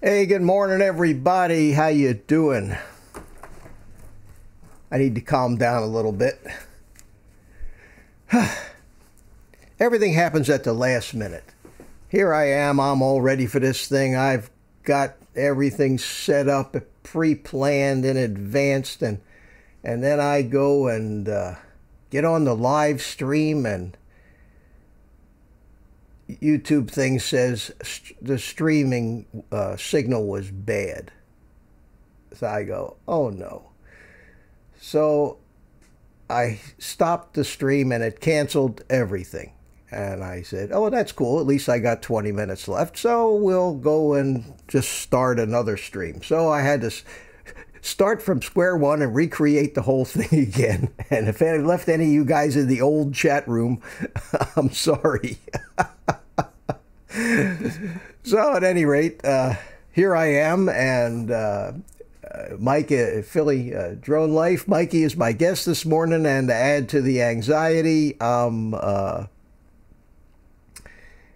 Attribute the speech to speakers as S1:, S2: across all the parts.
S1: Hey, good morning, everybody. How you doing? I need to calm down a little bit. Everything happens at the last minute. Here I am. I'm all ready for this thing. I've got everything set up, pre-planned in advance, and then I go and get on the live stream, and YouTube thing says the streaming signal was bad. So I go, oh no. So I stopped the stream and it canceled everything. And I said, oh, that's cool. At least I got 20 minutes left. So we'll go and just start another stream. So I had to start from square one and recreate the whole thing again. And if I left any of you guys in the old chat room, I'm sorry. So at any rate, here I am, and Mike, PhillyDroneLife, Mikey is my guest this morning, and to add to the anxiety,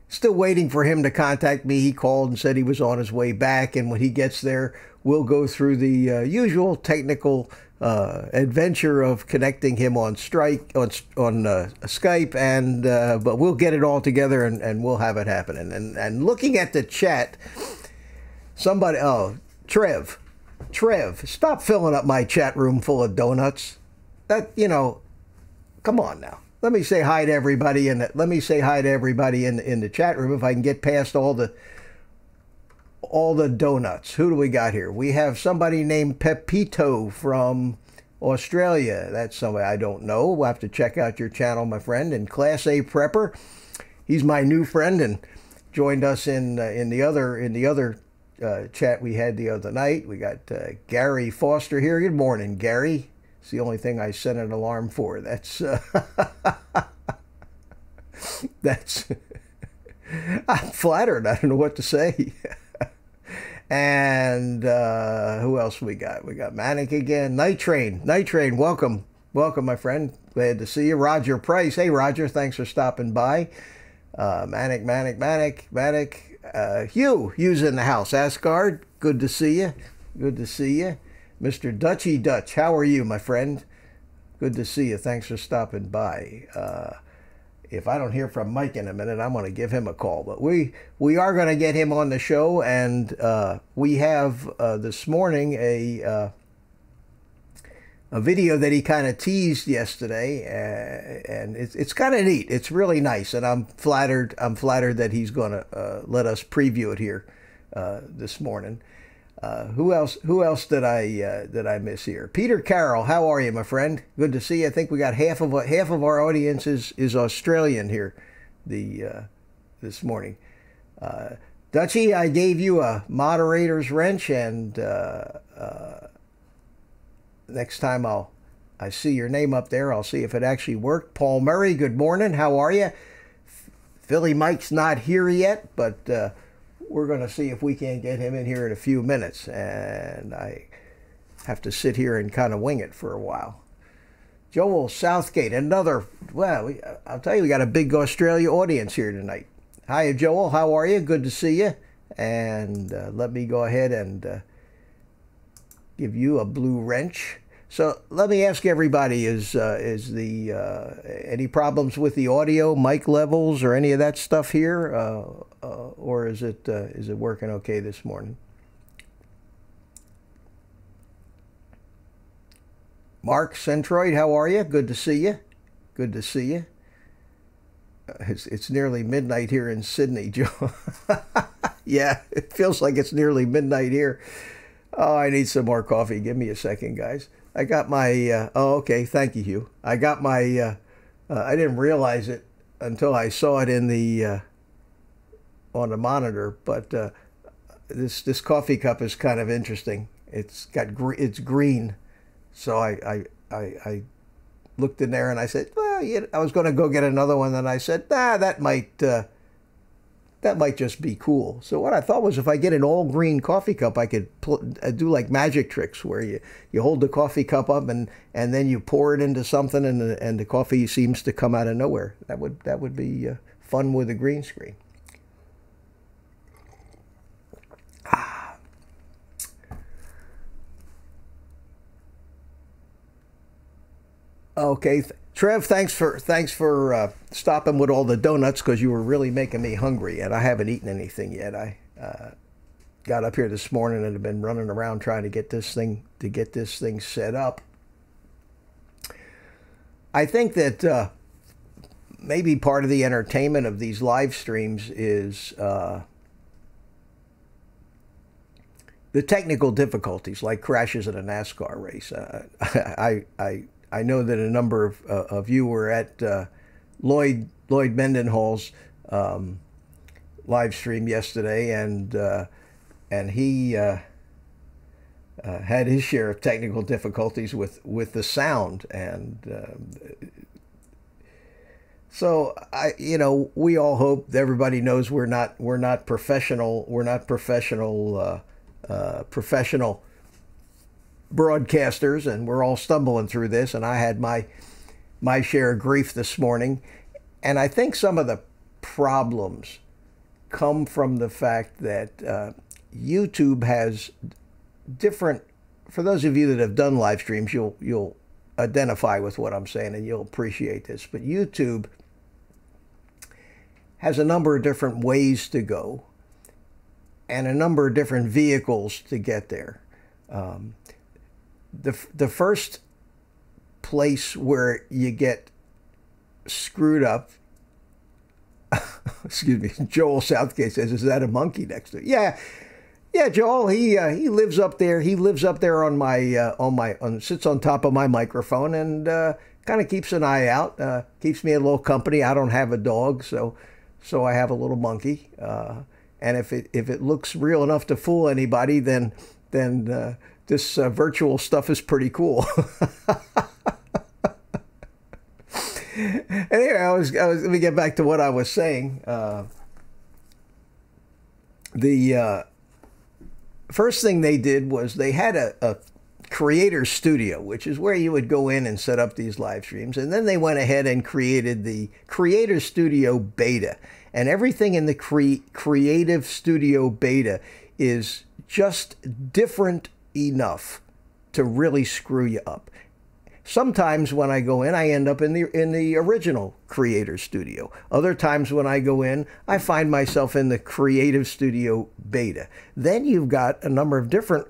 S1: still waiting for him to contact me. He called and said he was on his way back, and when he gets there, we'll go through the usual technical adventure of connecting him on Skype, and but we'll get it all together and we'll have it happening. And looking at the chat, somebody, Trev, stop filling up my chat room full of donuts. That, come on now. Let me say hi to everybody in the chat room if I can get past all the donuts. Who do we got here? We have somebody named Pepito from Australia. That's somebody I don't know. We'll have to check out your channel, my friend. And Class A Prepper, he's my new friend and joined us in the other chat we had the other night. We got Gary Foster here. Good morning, Gary. It's the only thing I set an alarm for. That's that's. I'm flattered. I don't know what to say. And who else we got? We got Manic again. Night Train, welcome, my friend. Glad to see you. Roger Price. Hey, Roger, thanks for stopping by. Manic. Hugh's in the house. Asgard, good to see you. Mr. Dutch, how are you, my friend? Good to see you. Thanks for stopping by. If I don't hear from Mike in a minute, I'm going to give him a call. But we are going to get him on the show, and we have this morning a video that he kind of teased yesterday, and it's kind of neat. It's really nice, and I'm flattered that he's going to let us preview it here this morning. Who else did I miss here? Peter Carroll, how are you, my friend? Good to see you. I think we got half of our audience is Australian here this morning. Dutchie, I gave you a moderator's wrench, and next time I see your name up there, I'll see if it actually worked. Paul Murray, good morning. How are you? Philly Mike's not here yet, but we're going to see if we can get him in here in a few minutes, and I have to sit here and kind of wing it for a while. Joel Southgate, I'll tell you, we got a big Australia audience here tonight. Hi, Joel, how are you? Good to see you. And let me go ahead and give you a blue wrench. So let me ask everybody, is any problems with the audio, mic levels, or any of that stuff here, or is it working okay this morning? Mark Centroid, how are you? Good to see you. It's nearly midnight here in Sydney, Joe. Yeah, it feels like it's nearly midnight here. Oh, I need some more coffee. Give me a second, guys. I got my, okay, thank you, Hugh. I got my, I didn't realize it until I saw it in the, on the monitor, but this coffee cup is kind of interesting. It's green. So I looked in there and I said, well, yeah, I was going to go get another one. And I said, that might just be cool. So what I thought was, if I get an all green coffee cup, I could do like magic tricks where you hold the coffee cup up and then you pour it into something and the coffee seems to come out of nowhere. That would be fun with a green screen. Okay, Trev, thanks for stopping with all the donuts because you were really making me hungry, and I haven't eaten anything yet. I got up here this morning and have been running around trying to get this thing set up. I think that maybe part of the entertainment of these live streams is the technical difficulties, like crashes in a NASCAR race. I know that a number of you were at Lloyd Mendenhall's live stream yesterday, and he had his share of technical difficulties with the sound, and so we all hope that everybody knows we're not professional broadcasters, and we're all stumbling through this, and I had my share of grief this morning. And I think some of the problems come from the fact that YouTube has different, for those of you that have done live streams, you'll identify with what I'm saying and you'll appreciate this, but YouTube has a number of different ways to go and a number of different vehicles to get there. The first place where you get screwed up, excuse me, Joel Southgate says, "Is that a monkey next to it?" Yeah, Joel. He lives up there. He lives up there on my sits on top of my microphone and kind of keeps an eye out. Keeps me a little company. I don't have a dog, so I have a little monkey. And if it looks real enough to fool anybody, then this virtual stuff is pretty cool. Anyway, let me get back to what I was saying. The first thing they did was they had a creator studio, which is where you would go in and set up these live streams. And then they went ahead and created the Creator Studio Beta. And everything in the Creative Studio Beta is just different enough to really screw you up. Sometimes when I go in, I end up in the original Creator Studio. Other times when I go in, I find myself in the Creative Studio Beta. Then you've got a number of different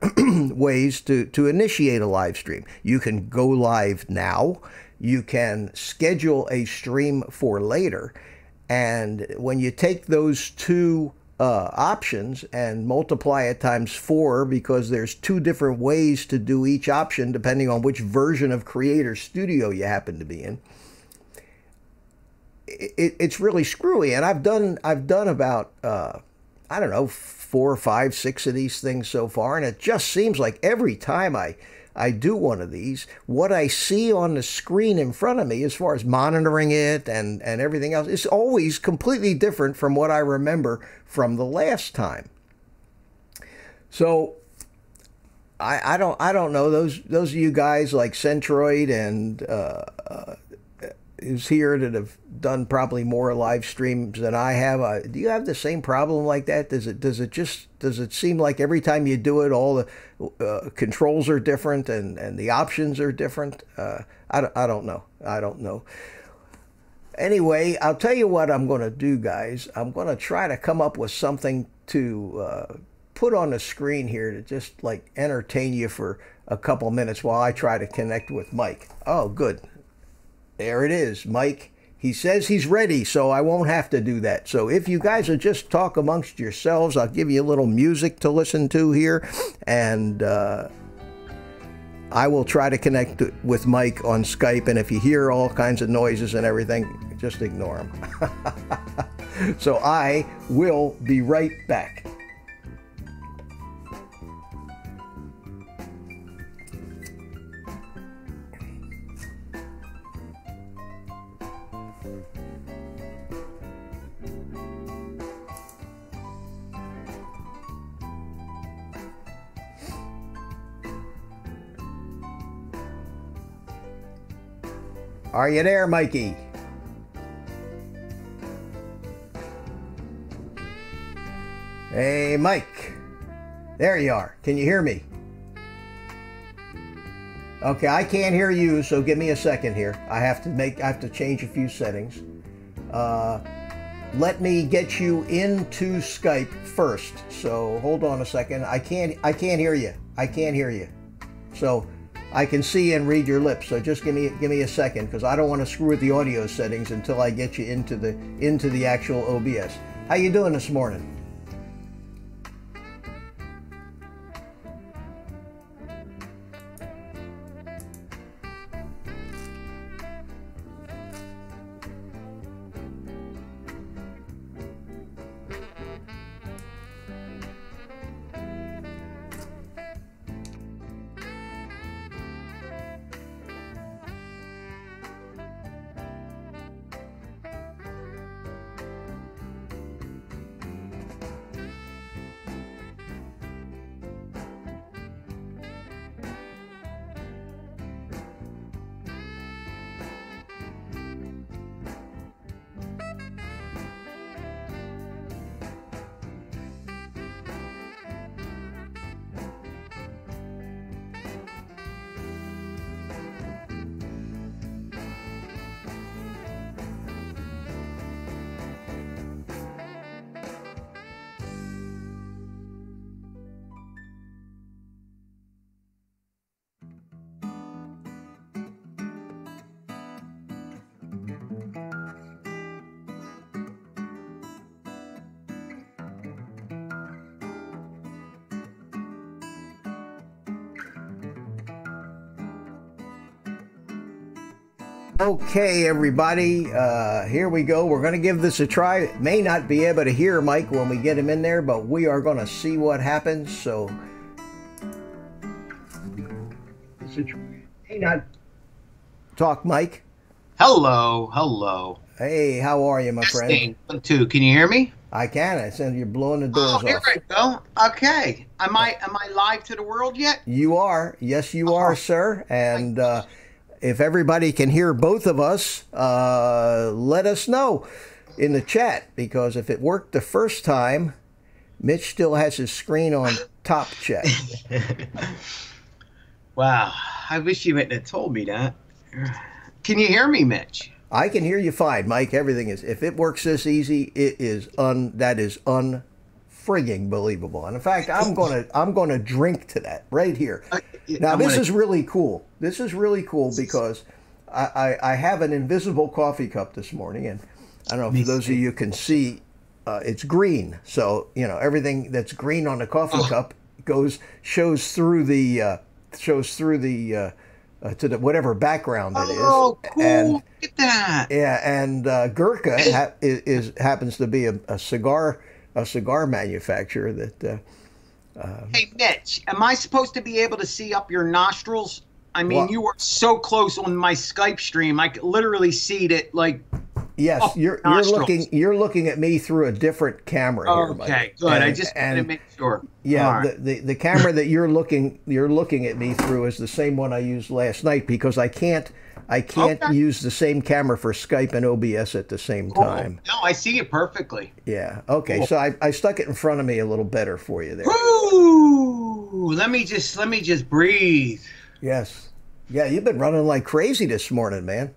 S1: ways to initiate a live stream. You can go live now. You can schedule a stream for later. And when you take those two options and multiply it times 4, because there's 2 different ways to do each option depending on which version of Creator Studio you happen to be in, it's really screwy. And I've done about I don't know, 4, 5, 6 of these things so far, and it just seems like every time I do one of these, what I see on the screen in front of me as far as monitoring it and everything else is always completely different from what I remember from the last time. So I don't know, those of you guys like Centroid and who's here that have done probably more live streams than I have. Do you have the same problem like that? Does it seem like every time you do it, all the controls are different and the options are different? I don't know. Anyway, I'll tell you what I'm going to do, guys. I'm going to try to come up with something to put on the screen here to just like entertain you for a couple minutes while I try to connect with Mike. Oh, good. There it is, Mike. He says he's ready, so I won't have to do that. So if you guys will just talk amongst yourselves, I'll give you a little music to listen to here, and I will try to connect with Mike on Skype, and if you hear all kinds of noises and everything, just ignore them. So I will be right back. Are you there, Mikey? Hey, Mike. There you are. Can you hear me? Okay, I can't hear you, so give me a second here. I have to change a few settings. Let me get you into Skype first. So hold on a second. I can't hear you. I can't hear you. So I can see and read your lips. So just give me a second, because I don't want to screw with the audio settings until I get you into the actual OBS. How you doing this morning? Okay, everybody, here we go. We're going to give this a try. May not be able to hear Mike when we get him in there, but we are going to see what happens. So, may not talk, Mike.
S2: Hello, hello.
S1: Hey, how are you, my friend?
S2: 1, 2. Can you hear me?
S1: I can. I said you're blowing the doors off.
S2: Here I go. Okay. Am I live to the world yet?
S1: You are. Yes, you are, sir. And if everybody can hear both of us, let us know in the chat, because if it worked the first time, Mitch still has his screen on top check.
S2: Wow. I wish you hadn't have told me that. Can you hear me, Mitch?
S1: I can hear you fine, Mike. Everything is, if it works this easy, that is unfrigging believable. And in fact, I'm gonna drink to that right here. Now, this is really cool. This is really cool because I have an invisible coffee cup this morning, and I don't know if those of you can see, it's green. So, you know, everything that's green on the coffee cup shows through the to the whatever background it is.
S2: Oh, cool!
S1: And,
S2: look at that.
S1: Yeah, and Gurkha happens to be a cigar manufacturer that.
S2: Hey, Mitch, am I supposed to be able to see up your nostrils? I mean, you are so close on my Skype stream. I could literally see that, like.
S1: Yes, you're looking at me through a different camera here, Mike.
S2: Okay, good. I just wanted to make sure.
S1: Yeah, right. the camera that you're looking at me through is the same one I used last night, because I can't use the same camera for Skype and OBS at the same time.
S2: No, I see it perfectly.
S1: Yeah. Okay. Cool. So I stuck it in front of me a little better for you there.
S2: Ooh, let me just breathe.
S1: Yes. Yeah, you've been running like crazy this morning, man.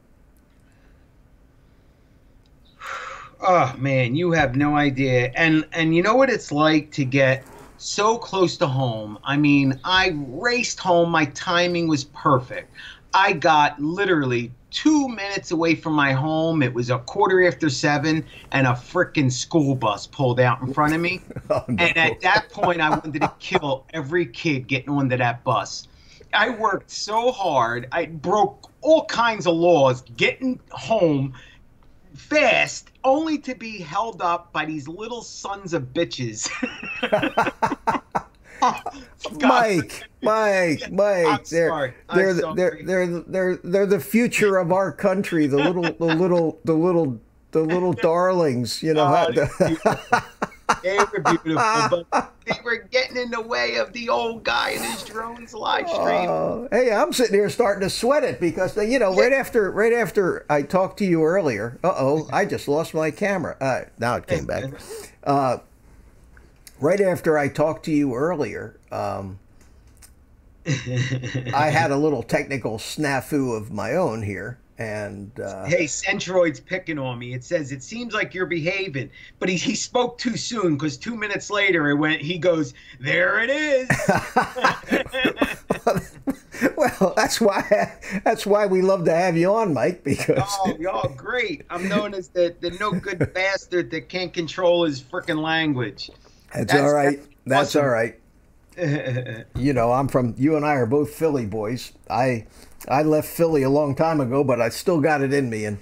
S2: Oh man, you have no idea. And you know what it's like to get so close to home. I mean, I raced home. My timing was perfect. I got literally 2 minutes away from my home. It was 7:15, and a frickin' school bus pulled out in front of me. Oh, no. And at that point, I wanted to kill every kid getting onto that bus. I worked so hard. I broke all kinds of laws getting home fast, only to be held up by these little sons of bitches.
S1: Mike, they're the future of our country. The little darlings, you know.
S2: They were beautiful, but they were getting in the way of the old guy and his drones live stream.
S1: Hey, I'm sitting here starting to sweat it because, you know, right after I talked to you earlier, I just lost my camera. Now it came back. Right after I talked to you earlier, I had a little technical snafu of my own here, and
S2: Hey, Centroid's picking on me. It says it seems like you're behaving, but he spoke too soon because 2 minutes later he goes, there it is.
S1: well, that's why we love to have you on, Mike, because
S2: Oh, y'all great. I'm known as the no good bastard that can't control his freaking language.
S1: that's all right. That's
S2: awesome.
S1: all right. You know, you and I are both Philly boys. I left Philly a long time ago, but I still got it in me, and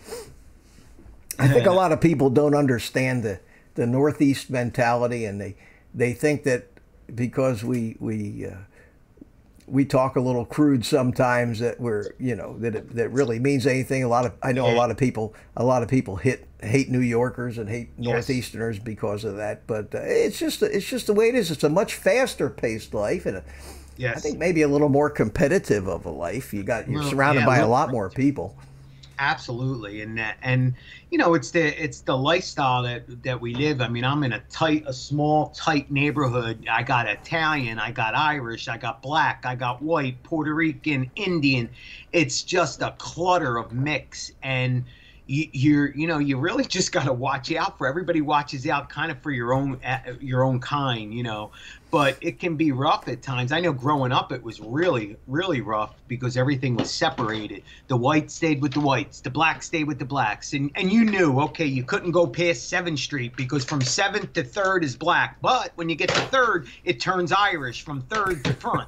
S1: I think a lot of people don't understand the Northeast mentality, and they think that because we talk a little crude sometimes that we're, you know, that really means anything. I know a lot of people hate New Yorkers and hate Northeasterners because of that, but it's just the way it is. It's a much faster paced life, and I think maybe a little more competitive of a life. You're surrounded by a lot more people.
S2: Absolutely, and you know, it's the lifestyle that we live. I mean, I'm in a small tight neighborhood. I got Italian, I got Irish, I got black, I got white, Puerto Rican, Indian. It's just a clutter of mix, and you really just got to watch out for everybody. Watches out kind of for your own kind, you know. But it can be rough at times. I know growing up it was really, really rough because everything was separated. The whites stayed with the whites, the blacks stayed with the blacks. And you knew, okay, you couldn't go past 7th Street because from 7th to 3rd is black. But when you get to 3rd, it turns Irish from 3rd to front.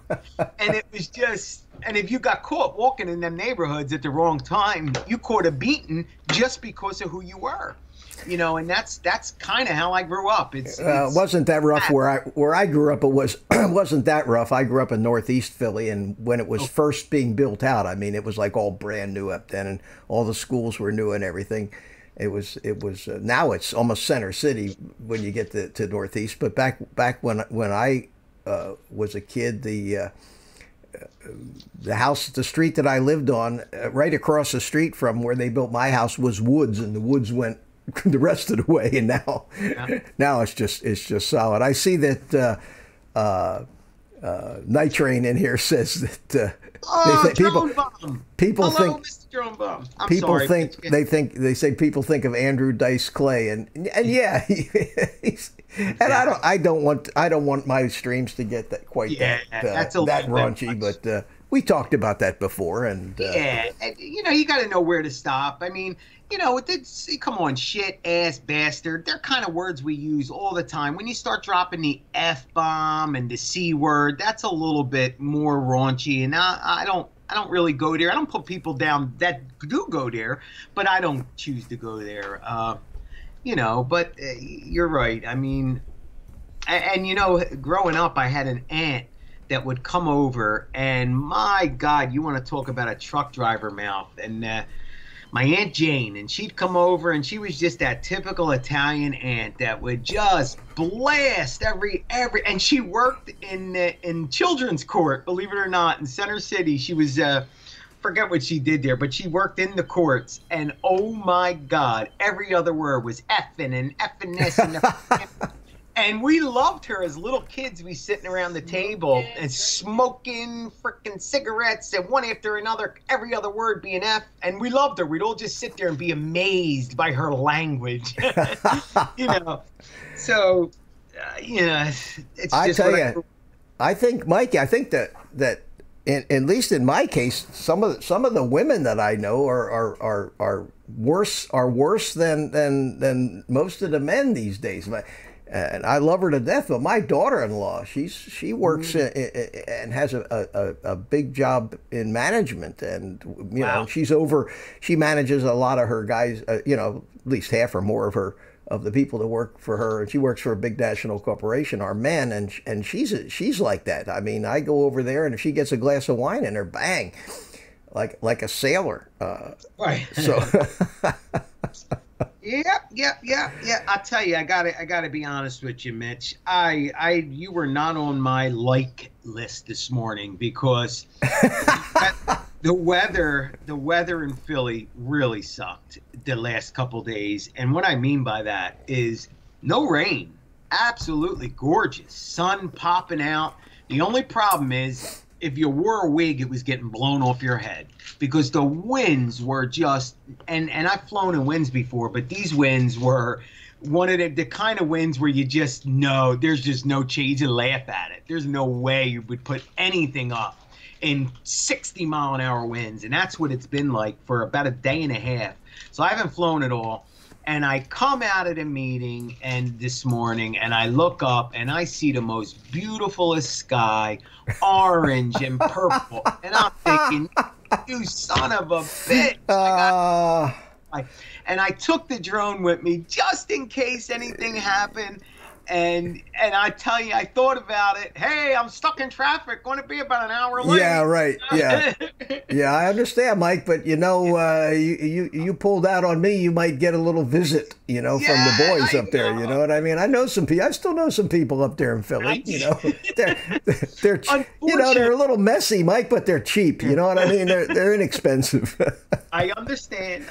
S2: And it was just, and if you got caught walking in them neighborhoods at the wrong time, you caught a beating just because of who you were. You know, and that's kind of how I grew up. It's
S1: wasn't that rough where I grew up. It wasn't that rough. I grew up in Northeast Philly, and when it was first being built out, I mean, it was like all brand new up then, and all the schools were new and everything. It was now it's almost center city when you get to Northeast. But back when I was a kid, the house, the street that I lived on, right across the street from where they built my house was woods, and the woods went the rest of the way, and now it's just solid. I see that Night Train in here says that people think
S2: Mr. Drone Bomb.
S1: They say people think of Andrew Dice Clay, and yeah, I don't want my streams to get that that raunchy, but we talked about that before, and
S2: and, you know, you got to know where to stop. I mean, you know, come on, shit, ass, bastard. They're kind of words we use all the time. When you start dropping the F-bomb and the C word, that's a little bit more raunchy. And I don't really go there. I don't put people down that do go there, but I don't choose to go there. You know, but you're right. I mean, and you know, growing up, I had an aunt that would come over, and my God, you want to talk about a truck driver mouth. And my Aunt Jane, and she'd come over, and she was just that typical Italian aunt that would just blast every, and she worked in children's court, believe it or not, in Center City. She was, forget what she did there, but she worked in the courts, and oh my God, every other word was effing and effing this and and we loved her as little kids. We sitting around the table and smoking freaking cigarettes, and one after another, every other word being F. And we loved her. We'd all just sit there and be amazed by her language. You know, so you know, it's
S1: I
S2: just.
S1: tell you, I think, Mike, I think that at least in my case, some of the women that I know are worse than most of the men these days. And I love her to death, but my daughter-in-law, she works and has a big job in management, and you know, she manages a lot of her guys, you know, at least half or more of the people that work for her, and she works for a big national corporation, are men, and she's like that. I mean, I go over there, and if she gets a glass of wine in her, bang, like a sailor.
S2: Right.
S1: So.
S2: Yeah. I'll tell you, I gotta be honest with you, Mitch. You were not on my like list this morning because the weather in Philly really sucked the last couple days. And what I mean by that is no rain, absolutely gorgeous, sun popping out. The only problem is if you wore a wig, it was getting blown off your head because the winds were just, and I've flown in winds before, but these winds were one of the kind of winds where you just know there's just no chance. You laugh at it. There's no way you would put anything up in 60-mile-an-hour winds, and that's what it's been like for about a day and a half. So I haven't flown at all. And I come out of the meeting and this morning and I look up and I see the most beautifulest sky, orange and purple. And I'm thinking, you son of a bitch. And I took the drone with me just in case anything happened. And I tell you, I thought about it. Hey, I'm stuck in traffic. Going to be about an hour late.
S1: Yeah, right. Yeah, yeah. I understand, Mike. But you know, you pulled out on me. You might get a little visit, you know, from the boys up there. You know what I mean? I know some people. I still know some people up there in Philly. You know, they're you know, they're a little messy, Mike, but they're cheap. You know what I mean? They're inexpensive.
S2: I understand.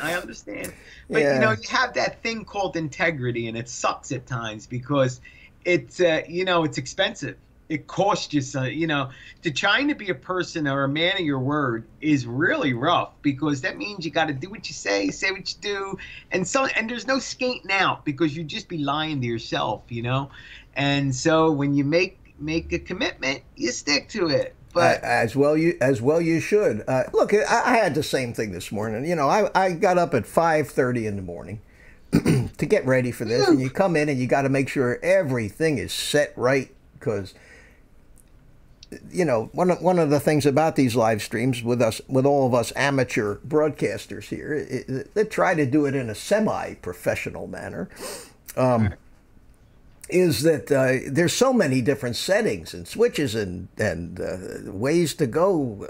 S2: But you know, you have that thing called integrity, and it sucks at times because it's you know, it's expensive. It costs you some, you know, trying to be a person or a man of your word is really rough because that means you got to do what you say what you do, and there's no skating out because you just be lying to yourself, you know. And so when you make a commitment, you stick to it. But
S1: as well you should. Look, I had the same thing this morning. You know, I got up at 5:30 in the morning to get ready for this, and you come in and you got to make sure everything is set right because, you know, one of the things about these live streams with all of us amateur broadcasters here, they try to do it in a semi-professional manner. Is that there's so many different settings and switches and ways to go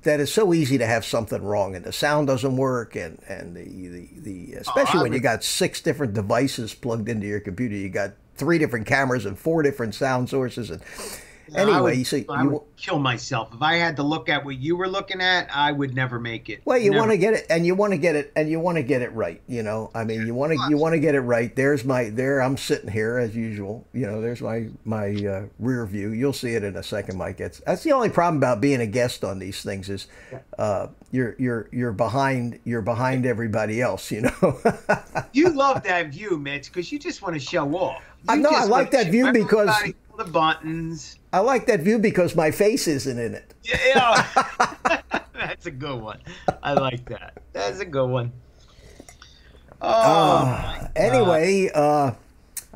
S1: that it's so easy to have something wrong and the sound doesn't work and the especially when you got 6 different devices plugged into your computer, you got 3 different cameras and 4 different sound sources and anyway,
S2: I would kill myself if I had to look at what you were looking at. I would never make it.
S1: Well, you want to get it, and you want to get it right. You know, I mean, you want to get it right. I'm sitting here as usual. You know, there's my rear view. You'll see it in a second, Mike. That's the only problem about being a guest on these things is you're behind everybody else. You know.
S2: You love that view, Mitch, because you just want to show off.
S1: I like that view because
S2: the buttons.
S1: I like that view because my face isn't in it.
S2: Yeah. That's a good one. I like that. That's a good one.
S1: Anyway, I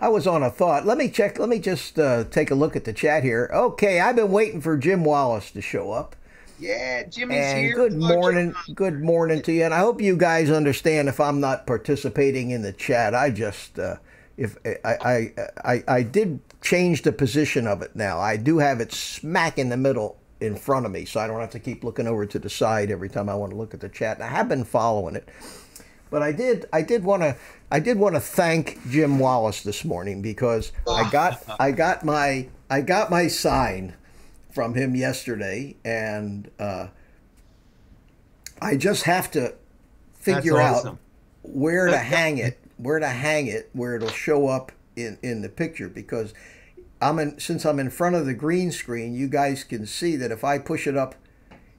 S1: was on a thought. Let me just take a look at the chat here. Okay, I've been waiting for Jim Wallace to show up.
S2: Yeah, Jimmy's here.
S1: Good morning to you. And I hope you guys understand if I'm not participating in the chat. I just I did change the position of it now. I do have it smack in the middle in front of me, so I don't have to keep looking over to the side every time I want to look at the chat. And I have been following it, but I did want to thank Jim Wallace this morning because I got my sign from him yesterday, and I just have to figure out where to hang it, where it'll show up in the picture, because since I'm in front of the green screen, you guys can see that if I push it up,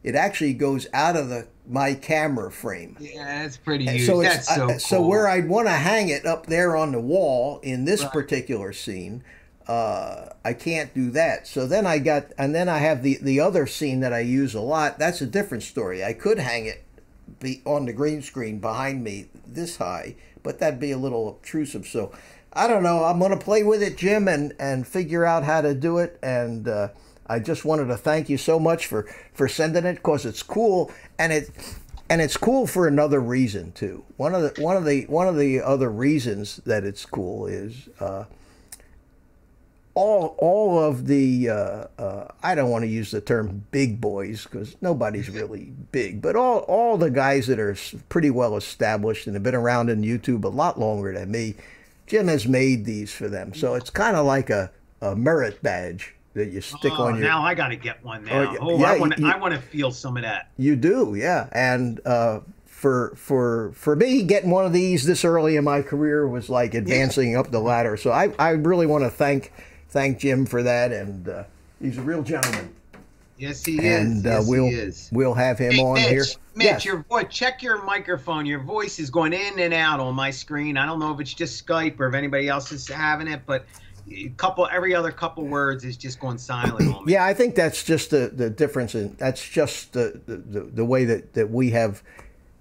S1: it actually goes out of my camera frame.
S2: Yeah, that's pretty huge. So that's so cool.
S1: So where I'd want to hang it up there on the wall in this particular scene, I can't do that. So then I have the other scene that I use a lot. That's a different story. I could hang it on the green screen behind me this high, but that'd be a little obtrusive. So I don't know. I'm going to play with it, Jim, and figure out how to do it. And I just wanted to thank you so much for sending it, because it's cool, and it's cool for another reason too. One of the other reasons that it's cool is all of the I don't want to use the term big boys because nobody's really big, but all the guys that are pretty well established and have been around in YouTube a lot longer than me, Jim has made these for them. So it's kind of like a merit badge that you stick on your...
S2: Now I got to get one now. I want to feel some of that.
S1: You do, yeah. And for me, getting one of these this early in my career was like advancing up the ladder. So I really want to thank Jim for that, and he's a real gentleman.
S2: Yes, he is.
S1: and
S2: Yes, he is.
S1: we'll have him
S2: Hey,
S1: on here.
S2: Mitch,
S1: Yes.
S2: your voice. Check your microphone. Your voice is going in and out on my screen. I don't know if it's just Skype or if anybody else is having it, but every other couple words is just going silent on me.
S1: Yeah, I think that's just the difference in that's just the way that we have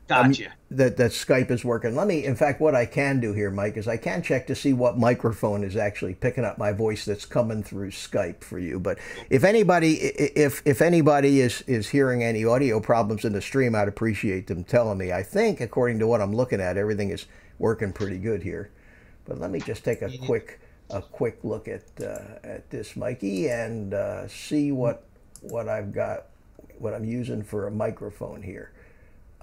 S2: Gotcha.
S1: that Skype is working. Let me, in fact, what I can do here, Mike, is I can check to see what microphone is actually picking up my voice that's coming through Skype for you. But if anybody is hearing any audio problems in the stream, I'd appreciate them telling me. I think, according to what I'm looking at, everything is working pretty good here. But let me just take a quick look at this, Mikey, and see what I've got, what I'm using for a microphone here.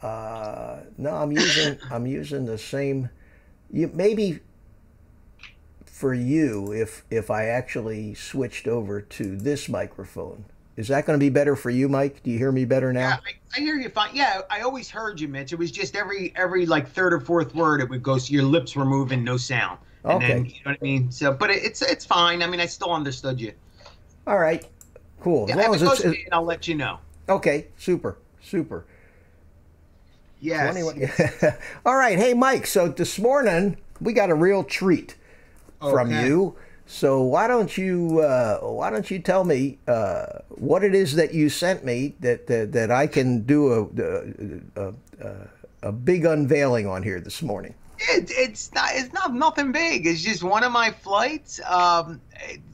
S1: No, I'm using the same. Maybe for you, if I actually switched over to this microphone, is that going to be better for you, Mike? Do you hear me better now?
S2: Yeah, I hear you fine. Yeah, I always heard you, Mitch. It was just every like third or fourth word it would go. So your lips were moving, no sound. And
S1: Okay.
S2: then, you know what I mean? So, but it's fine. I mean, I still understood you.
S1: All right. Cool.
S2: Yeah, if it goes in, I'll let you know.
S1: Okay. Super.
S2: Yes.
S1: All right. Hey, Mike. So this morning we got a real treat from you. So why don't you tell me what it is that you sent me that I can do a big unveiling on here this morning?
S2: It's not nothing big. It's just one of my flights.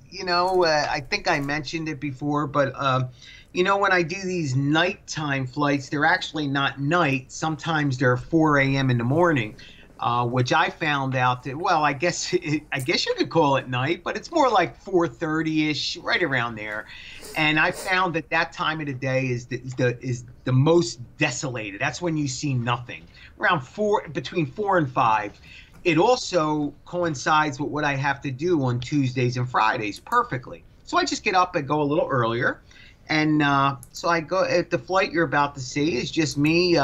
S2: You know, I think I mentioned it before, but you know, when I do these nighttime flights, they're actually not night. Sometimes they're 4 a.m. in the morning, which I found out that, well, I guess you could call it night, but it's more like 4:30-ish, right around there. And I found that time of the day is the most desolated. That's when you see nothing. Between 4 and 5. It also coincides with what I have to do on Tuesdays and Fridays perfectly. So I just get up and go a little earlier. And so I go at the flight you're about to see is just me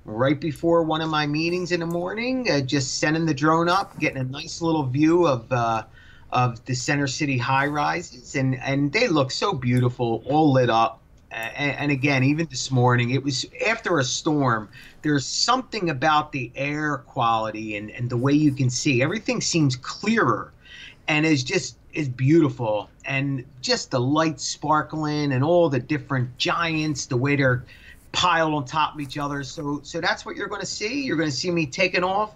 S2: right before one of my meetings in the morning, just sending the drone up, getting a nice little view of the Center City high rises. And they look so beautiful, all lit up. And again, even this morning, it was after a storm. There's something about the air quality and the way you can see. Everything seems clearer and is beautiful. And just the lights sparkling and all the different giants, the way they're piled on top of each other. So that's what you're going to see. You're going to see me taking off,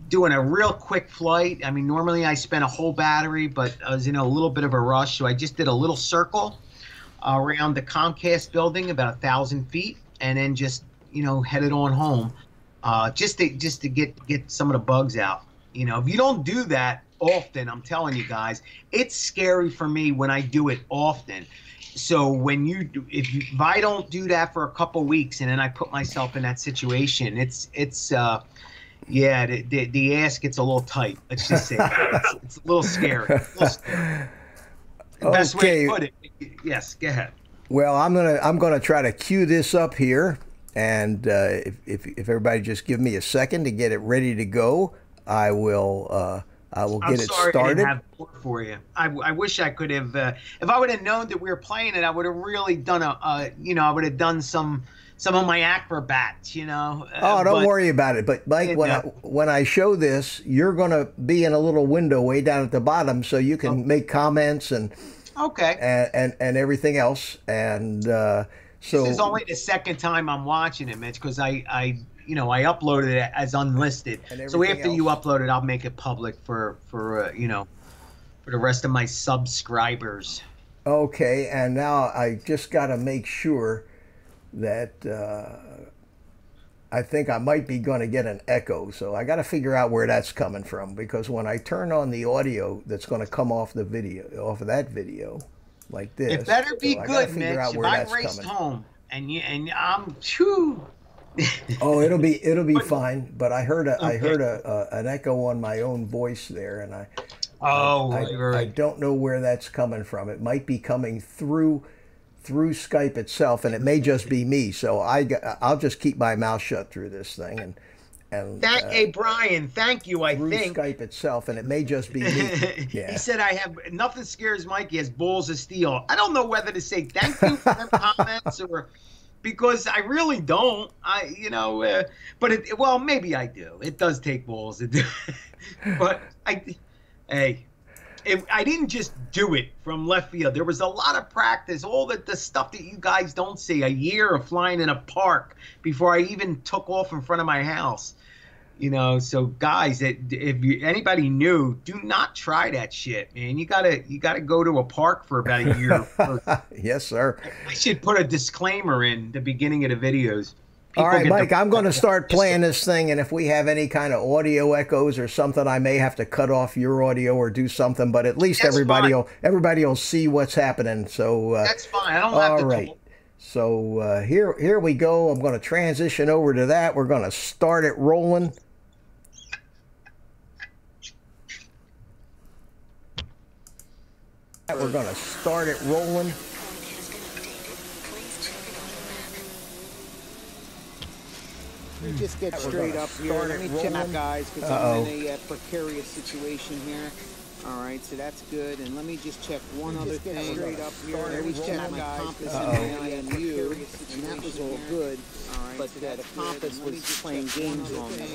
S2: doing a real quick flight. I mean, normally I spend a whole battery, but I was in a little bit of a rush. So I just did a little circle around the Comcast building, about 1,000 feet, and then just, you know, headed on home, just to get some of the bugs out. You know, if you don't do that often, I'm telling you guys, it's scary for me when I do it often. So if I don't do that for a couple weeks and then I put myself in that situation, yeah, the ass gets a little tight. Let's just say that. It's a little scary. The best way to put it. Yes, go ahead.
S1: Well, I'm gonna try to cue this up here, and if everybody just give me a second to get it ready to go, I will get it started.
S2: I didn't have more for you. I wish I could have. If I would have known that we were playing it, I would have really done I would have done some of my acrobats, you know.
S1: Don't worry about it. But Mike, when I show this, you're going to be in a little window way down at the bottom, so you can make comments and everything else. And so
S2: this is only the second time I'm watching it, Mitch, because I uploaded it as unlisted. So after you upload it, I'll make it public for the rest of my subscribers.
S1: Okay, and now I just got to make sure that I think I might be going to get an echo. So I got to figure out where that's coming from, because when I turn on the audio that's going to come off the video, off of that video, like this,
S2: it better be good, Mitch. If I raced home and I'm too.
S1: Oh, it'll be fine. But I heard an echo on my own voice there, and I don't know where that's coming from. It might be coming through Skype itself, and it may just be me. So I'll just keep my mouth shut through this thing, and
S2: Hey, Brian, thank you, I
S1: through
S2: think.
S1: Skype itself, and it may just be me. Yeah.
S2: He said, I have nothing scares Mike. He has balls of steel. I don't know whether to say thank you for them comments or because I really don't. But well, maybe I do. It does take balls to do. But hey, I didn't just do it from left field. There was a lot of practice, all the stuff that you guys don't see. A year of flying in a park before I even took off in front of my house. So guys, if anybody new, do not try that shit, man. You gotta go to a park for about a year first.
S1: Yes, sir.
S2: I should put a disclaimer in the beginning of the videos.
S1: All right, Mike, I'm going to start playing this thing, and if we have any kind of audio echoes or something, I may have to cut off your audio or do something, but at least everybody will see what's happening. So
S2: that's fine. I don't have to.
S1: All right. So here we go. I'm going to transition over to that. We're going to start it rolling. We're going to start it rolling.
S3: We just get straight up here. Let me check out, guys, because I'm in a precarious situation here. All right, so that's good. And let me just check one other thing. Straight up here. I always check my compass and my IMU, and that was all good. All right, but the compass was playing games on me.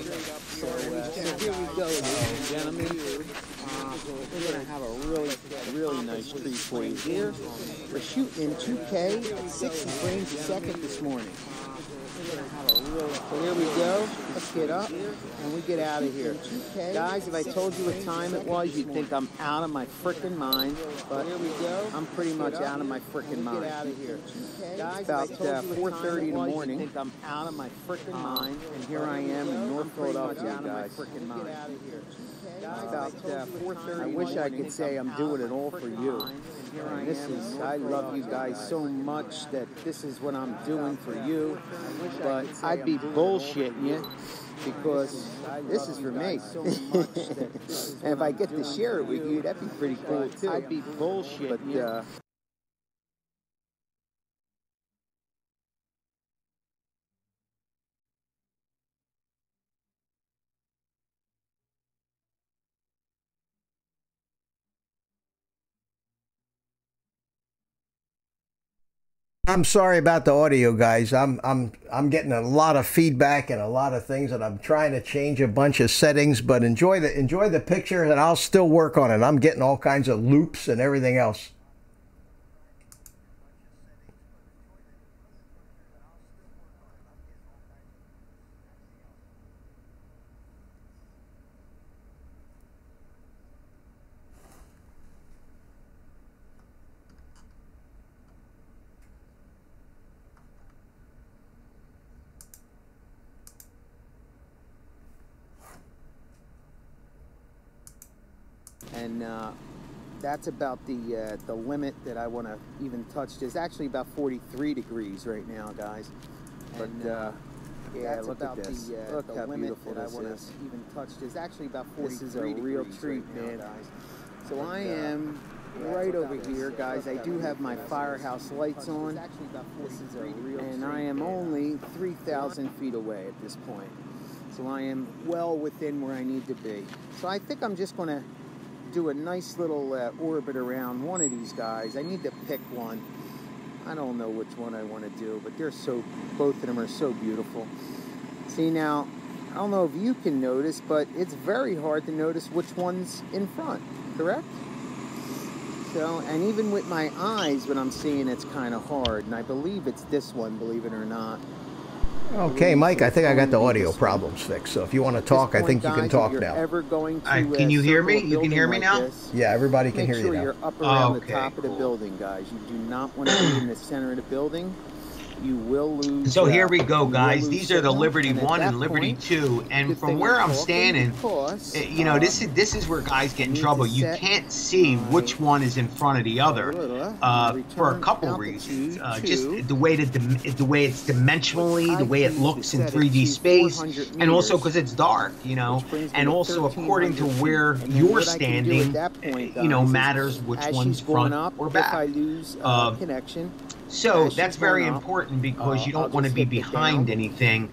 S3: So here we go, ladies and gentlemen. We're going to have a really nice treat for you here. We're shooting in 2K, 60 frames a second this morning. So here we go. Let's get up and we get out of here. Guys, if I told you what time it was, you'd think I'm out of my frickin' mind. But here we go. I'm pretty much out of my frickin' mind. It's about 4:30 in the morning. I think I'm out of my frickin' mind. And here I am in North Philadelphia, guys. It's about 4:30. I wish I could say I'm doing it all for you. And I love you guys so much that this is what I'm doing for you. But I'd be bullshitting you because this is for me. And if I get to share it with you, that'd be pretty cool too. I'd be bullshitting you.
S1: I'm sorry about the audio, guys. I'm getting a lot of feedback and a lot of things, and I'm trying to change a bunch of settings. But enjoy the picture, and I'll still work on it. I'm getting all kinds of loops and everything else.
S3: And that's about the limit that I want to even touch. There's actually about 43 degrees right now, guys. But yeah, look at this. Look how beautiful this is. Even touch. There's actually about 43 degrees. This is a real treat, man. Guys. So I am right over here, guys. I do have my firehouse lights on. This is a real treat, and I am only 3,000 feet away at this point. So I am well within where I need to be. So I think I'm just going to do a nice little orbit around one of these guys. I need to pick one. I don't know which one I want to do, but both of them are so beautiful. See now, I don't know if you can notice, but it's very hard to notice which one's in front, correct? So, and even with my eyes, when I'm seeing it's kind of hard, and I believe it's this one, believe it or not.
S1: Okay, Mike, I think I got the audio problems fixed. So if you want to talk, I think you can talk now.
S2: Can you hear me? You can hear me now?
S1: Yeah, everybody can hear you now.
S3: Make sure you're up around the top of the building, guys. You do not want to be in the center of the building. You will lose.
S2: So here we go, guys. These are the Liberty 1 and Liberty 2, and from where I'm standing, you know, this is where guys get in trouble. You can't see which one is in front of the other for a couple reasons. Just the way it's dimensionally, the way it looks in 3D space, and also because it's dark, you know, and also according to where you're standing, you know, matters which one's front or back. So that's very important because you don't want to be behind anything.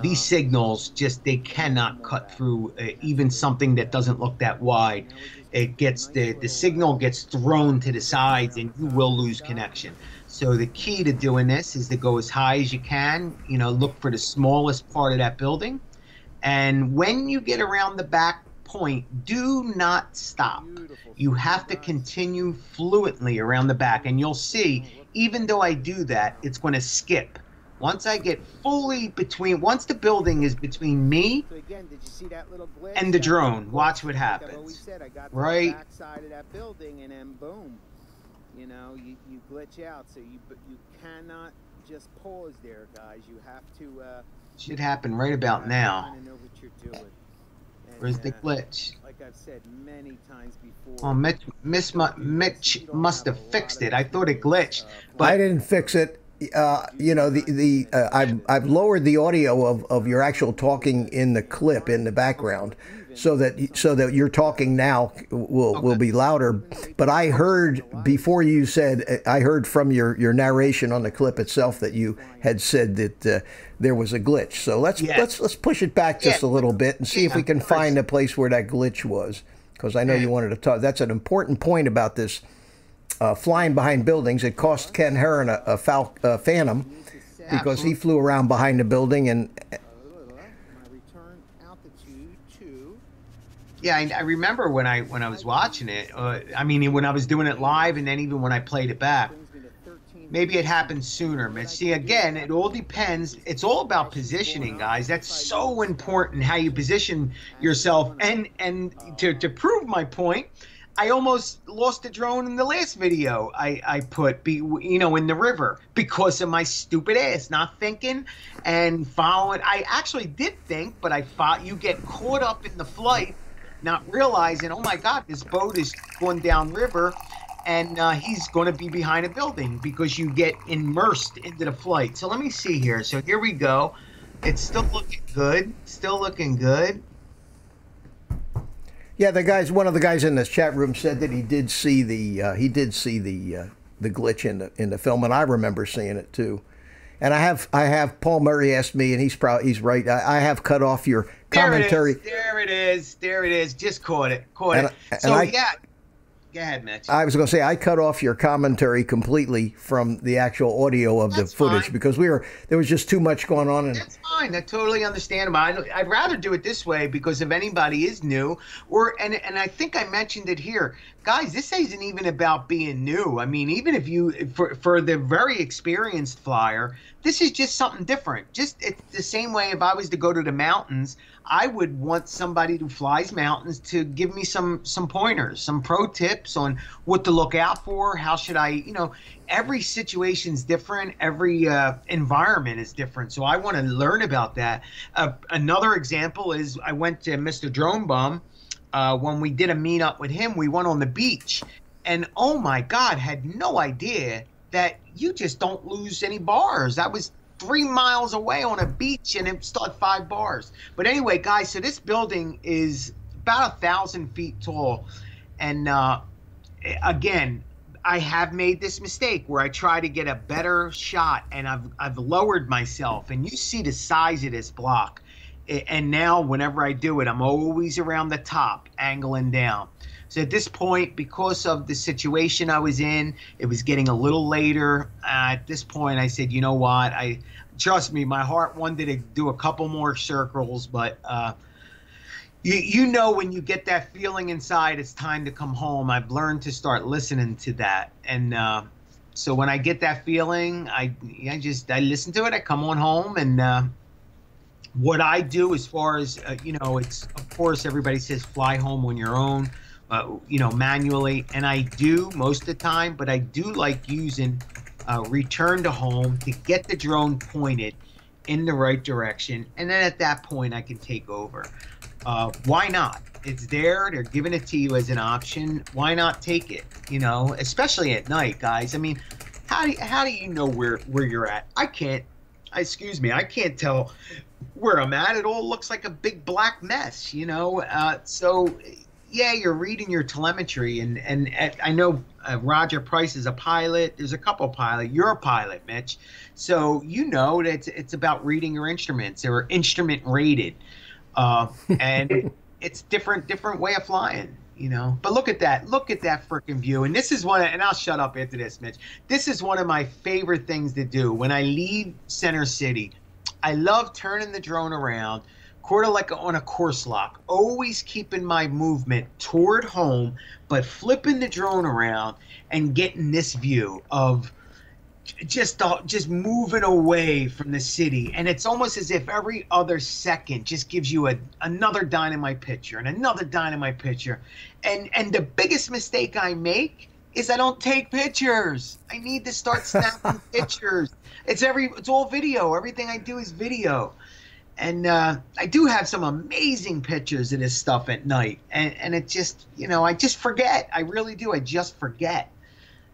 S2: These signals just, they cannot cut through even something that doesn't look that wide. It gets, the signal gets thrown to the sides and you will lose connection. So the key to doing this is to go as high as you can, you know, look for the smallest part of that building. And when you get around the back point, do not stop. You have to continue fluently around the back, and you'll see, even though I do that, it's going to skip. Once I get fully between, once the building is between me and the drone, watch what happens. Right?
S3: Backside of that building, and then boom, you know, you glitch out. So you cannot just pause there, guys. You have to.
S2: Should happen right about now.
S3: Know what you're doing. And,
S2: where's the glitch?
S3: Like I've said many times before.
S2: Oh, Mitch must have fixed it. I thought it glitched, but
S1: I didn't fix it. You know, I've lowered the audio of your actual talking in the clip in the background, so that your talking now will be louder. But I heard before you said, I heard from your narration on the clip itself that you had said that there was a glitch. So let's push it back just a little bit and see if we can find a place where that glitch was, because I know you wanted to talk. That's an important point about this. Flying behind buildings. It cost Ken Heron a Phantom because he flew around behind the building and.
S2: Yeah, I remember when I was watching it. I mean, when I was doing it live, and then even when I played it back. Maybe it happened sooner. But see, again, it all depends. It's all about positioning, guys. That's so important, how you position yourself. And to prove my point, I almost lost the drone in the last video I put, you know, in the river because of my stupid ass not thinking and following. I actually did think, but I thought you get caught up in the flight, not realizing, oh my God, this boat is going down river, and he's going to be behind a building because you get immersed into the flight. So let me see here. So here we go. It's still looking good. Still looking good.
S1: Yeah, one of the guys in this chat room said that he did see the glitch in the film, and I remember seeing it too. And I have Paul Murray asked me, and he's right. I have cut off your commentary.
S2: There it is. Just caught it. Yeah. Go ahead, Mitch.
S1: I was going to say I cut off your commentary completely from the actual audio of the footage because there was just too much going on. And
S2: that's fine. That's totally understandable. I'd rather do it this way because if anybody is new, and I think I mentioned it here, guys, this isn't even about being new. I mean, even if for the very experienced flyer, this is just something different. It's the same way if I was to go to the mountains, I would want somebody who flies mountains to give me some pointers, some pro tips on what to look out for. How should I, you know, every situation's different. Every environment is different. So I want to learn about that. Another example is I went to Mr. Drone Bum. When we did a meetup with him, we went on the beach, and oh my God, had no idea that you just don't lose any bars. That was 3 miles away on a beach, and it still had 5 bars. But anyway, guys, so this building is about 1,000 feet tall, and again, I have made this mistake where I try to get a better shot, and I've lowered myself, and you see the size of this block. And now whenever I do it, I'm always around the top, angling down. So at this point, because of the situation I was in, it was getting a little later. At this point, I said, you know what? Trust me, my heart wanted to do a couple more circles, but you know when you get that feeling inside, it's time to come home. I've learned to start listening to that. And so when I get that feeling, I listen to it. I come on home, and what I do as far as, you know, it's, of course, everybody says fly home on your own, you know, manually. And I do most of the time, but I do like using return to home to get the drone pointed in the right direction. And then at that point, I can take over. Why not? It's there. They're giving it to you as an option. Why not take it? You know, especially at night, guys. I mean, how do you know where you're at? I can't tell where I'm at. It all looks like a big black mess, you know. So yeah, you're reading your telemetry, and I know Roger Price is a pilot. There's a couple pilots. You're a pilot, Mitch. So you know that it's about reading your instruments. They were instrument rated. And it's different way of flying, you know. But look at that freaking view. And this is and I'll shut up after this, Mitch. This is one of my favorite things to do when I leave Center City. I love turning the drone around, sort of like on a course lock, always keeping my movement toward home, but flipping the drone around and getting this view of just moving away from the city. And it's almost as if every other second just gives you another dynamite picture and another dynamite picture. And the biggest mistake I make is I don't take pictures. I need to start snapping pictures. It's all video. Everything I do is video. And I do have some amazing pictures of this stuff at night. And it just, you know, I just forget. I really do. I just forget.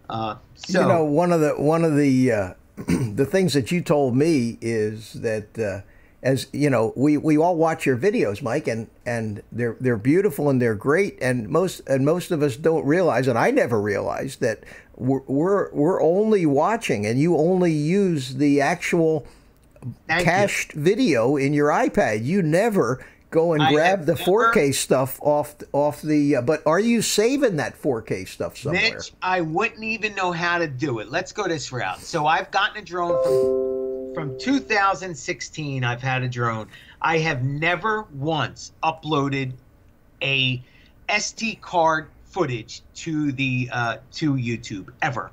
S2: So,
S1: you know, one of the the things that you told me is that as you know, we all watch your videos, Mike, and they're beautiful and they're great, and most of us don't realize, and I never realized that we're only watching, and you only use the actual cached video in your iPad. You never go and grab the 4K stuff off the. But are you saving that 4K stuff somewhere?
S2: Mitch, I wouldn't even know how to do it. Let's go this route. So I've gotten a drone from 2016. I've had a drone. I have never once uploaded a SD card footage to the to YouTube ever.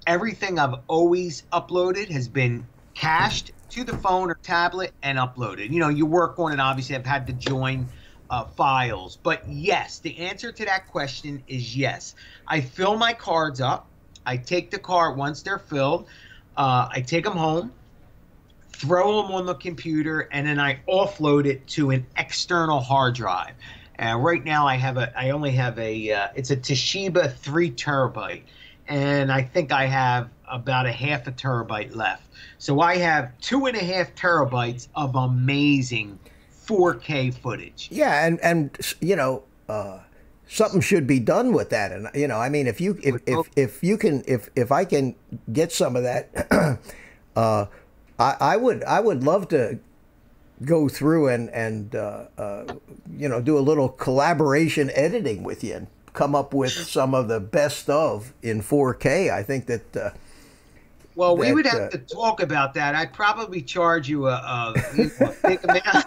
S2: Everything I've always uploaded has been cached to the phone or tablet and uploaded. You know, you work on it. Obviously, I've had to join files. But yes, the answer to that question is yes. I fill my cards up. I take the card once they're filled. I take them home, throw them on the computer, and then I offload it to an external hard drive. Right now, I only have it's a Toshiba 3 terabyte, and I think I have about a half a terabyte left. So I have 2.5 terabytes of amazing 4K footage.
S1: Yeah, and you know, something should be done with that. And you know, I mean, if I can get some of that, I would love to go through and you know, do a little collaboration editing with you and come up with some of the best of in 4K. I think that.
S2: Well, we would have to talk about that. I'd probably charge you a big amount,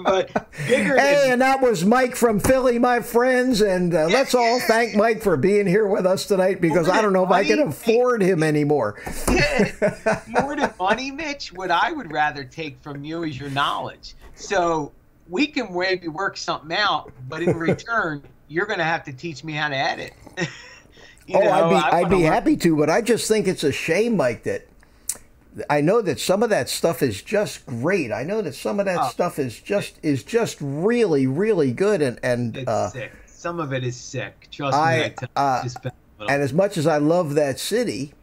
S2: but bigger.
S1: Hey, and that was Mike from Philly, my friends, and let's all thank Mike for being here with us tonight, because I don't know if I can afford him anymore.
S2: Yeah, more than money, Mitch, what I would rather take from you is your knowledge. So we can maybe work something out, but in return, you're going to have to teach me how to edit. You know,
S1: I'd be happy to, but I just think it's a shame, Mike, that I know that some of that stuff is just great. I know that some of that stuff is just really, really good, and
S2: it's sick. Some of it is sick. Trust me.
S1: And as much as I love that city,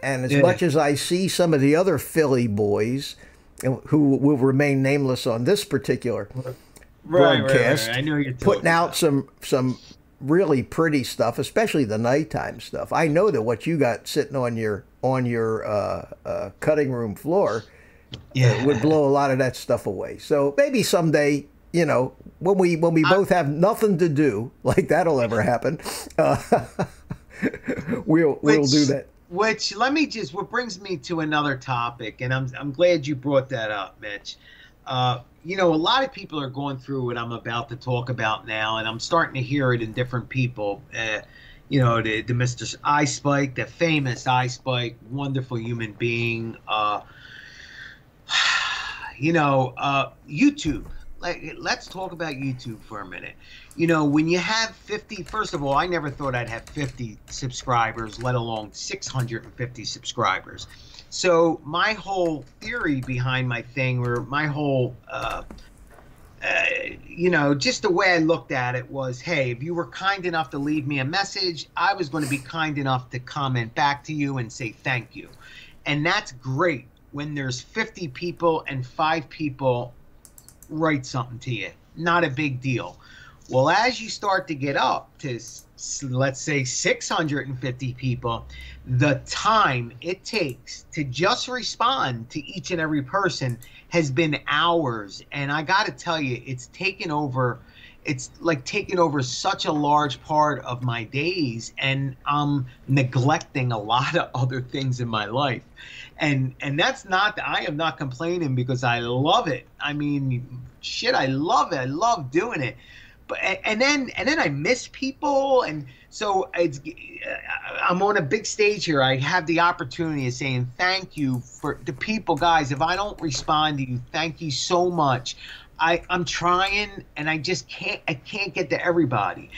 S1: and as much as I see some of the other Philly boys who will remain nameless on this particular broadcast,
S2: I know you're
S1: putting out some really pretty stuff, especially the nighttime stuff. I know that what you got sitting on your cutting room floor would blow a lot of that stuff away. So maybe someday, you know, when we both have nothing to do, like that'll ever happen, we'll do that.
S2: What brings me to another topic, and I'm glad you brought that up, Mitch. You know, a lot of people are going through what I'm about to talk about now, and I'm starting to hear it in different people. You know, the Mr. iSpike, the famous iSpike, wonderful human being. You know, YouTube. Let's talk about YouTube for a minute. You know, when you have 50, first of all, I never thought I'd have 50 subscribers, let alone 650 subscribers. So my whole theory behind my thing, or my whole, you know, just the way I looked at it was, hey, if you were kind enough to leave me a message, I was going to be kind enough to comment back to you and say thank you. And that's great when there's 50 people and 5 people write something to you. Not a big deal. Well, as you start to get up to, let's say, 650 people, the time it takes to just respond to each and every person has been hours. And I got to tell you, it's taken over. It's like taking over such a large part of my days, and I'm neglecting a lot of other things in my life. And that's not, I am not complaining, because I love it. I mean, shit, I love it. I love doing it. But and then I miss people, and so I'm on a big stage here. I have the opportunity of saying thank you for the people, guys. If I don't respond to you, thank you so much. I'm trying, and I just can't. I can't get to everybody.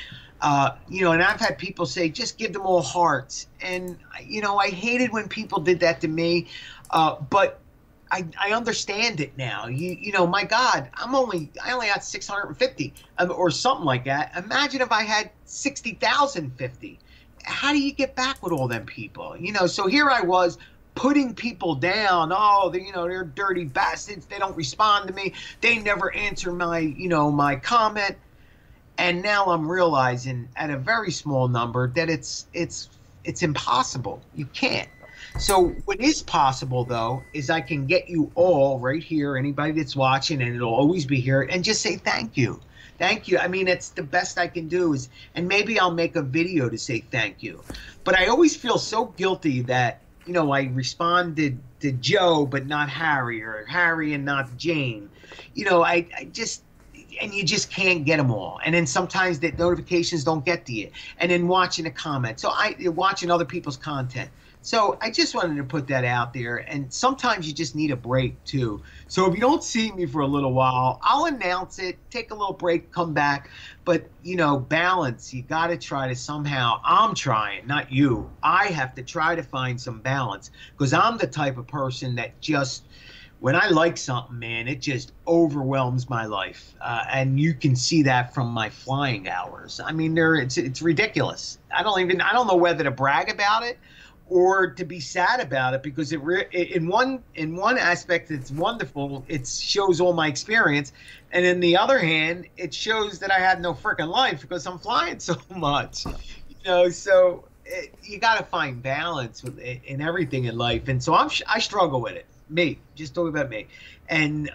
S2: You know, and I've had people say, just give them all hearts, and you know, I hated when people did that to me, but I understand it now. You know, my God, I only had 650 or something like that. Imagine if I had 60,050. How do you get back with all them people? You know, so here I was putting people down. Oh, you know, they're dirty bastards. They don't respond to me. They never answer my, you know, my comment. And now I'm realizing at a very small number that it's impossible. You can't. So what is possible, though, is I can get you all right here, anybody that's watching, and it'll always be here, and just say thank you. Thank you. I mean, it's the best I can do, is, and maybe I'll make a video to say thank you. But I always feel so guilty that, you know, I responded to Joe but not Harry, or Harry and not Jane. You know, I just, and you just can't get them all. And then sometimes the notifications don't get to you. And then watching the comments. So watching other people's content. So I just wanted to put that out there. And sometimes you just need a break too. So if you don't see me for a little while, I'll announce it, take a little break, come back. But, you know, balance. You got to try to somehow, I'm trying, not you. I have to try to find some balance, because I'm the type of person that just, when I like something, man, it just overwhelms my life. And you can see that from my flying hours. I mean, it's ridiculous. I don't know whether to brag about it or to be sad about it, because in one aspect it's wonderful. It shows all my experience, and in the other hand, it shows that I have no freaking life because I'm flying so much. You know, so you got to find balance in everything in life, and so I struggle with it. Me, just talking about me, and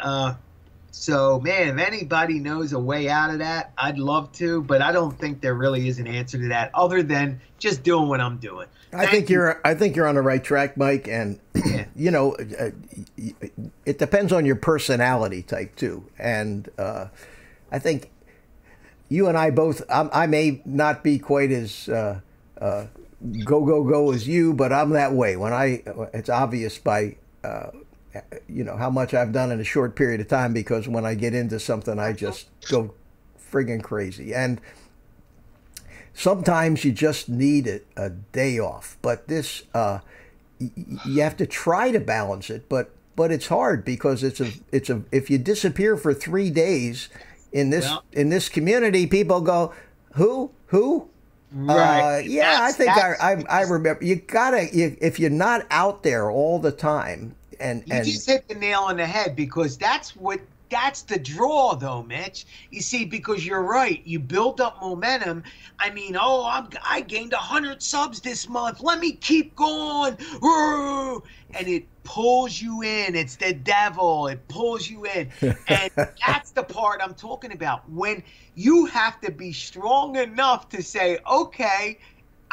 S2: so, man, if anybody knows a way out of that, I'd love to, but I don't think there really is an answer to that other than just doing what I'm doing.
S1: I think you're on the right track, Mike, and
S2: Yeah.
S1: you know, it depends on your personality type too. And I think you and I both, I may not be quite as go as you, but I'm that way. It's obvious by you know, how much I've done in a short period of time, because when I get into something, I just go friggin' crazy. And sometimes you just need a day off. But this, you have to try to balance it, but it's hard, because if you disappear for 3 days in this community, people go, who?
S2: Right.
S1: Yeah, I think I remember. If you're not out there all the time. And
S2: you just hit the nail on the head, because that's the draw, though, Mitch. You see, because you're right. You build up momentum. I mean, I gained 100 subs this month. Let me keep going. And it pulls you in. It's the devil. It pulls you in. And that's the part I'm talking about. When you have to be strong enough to say, okay,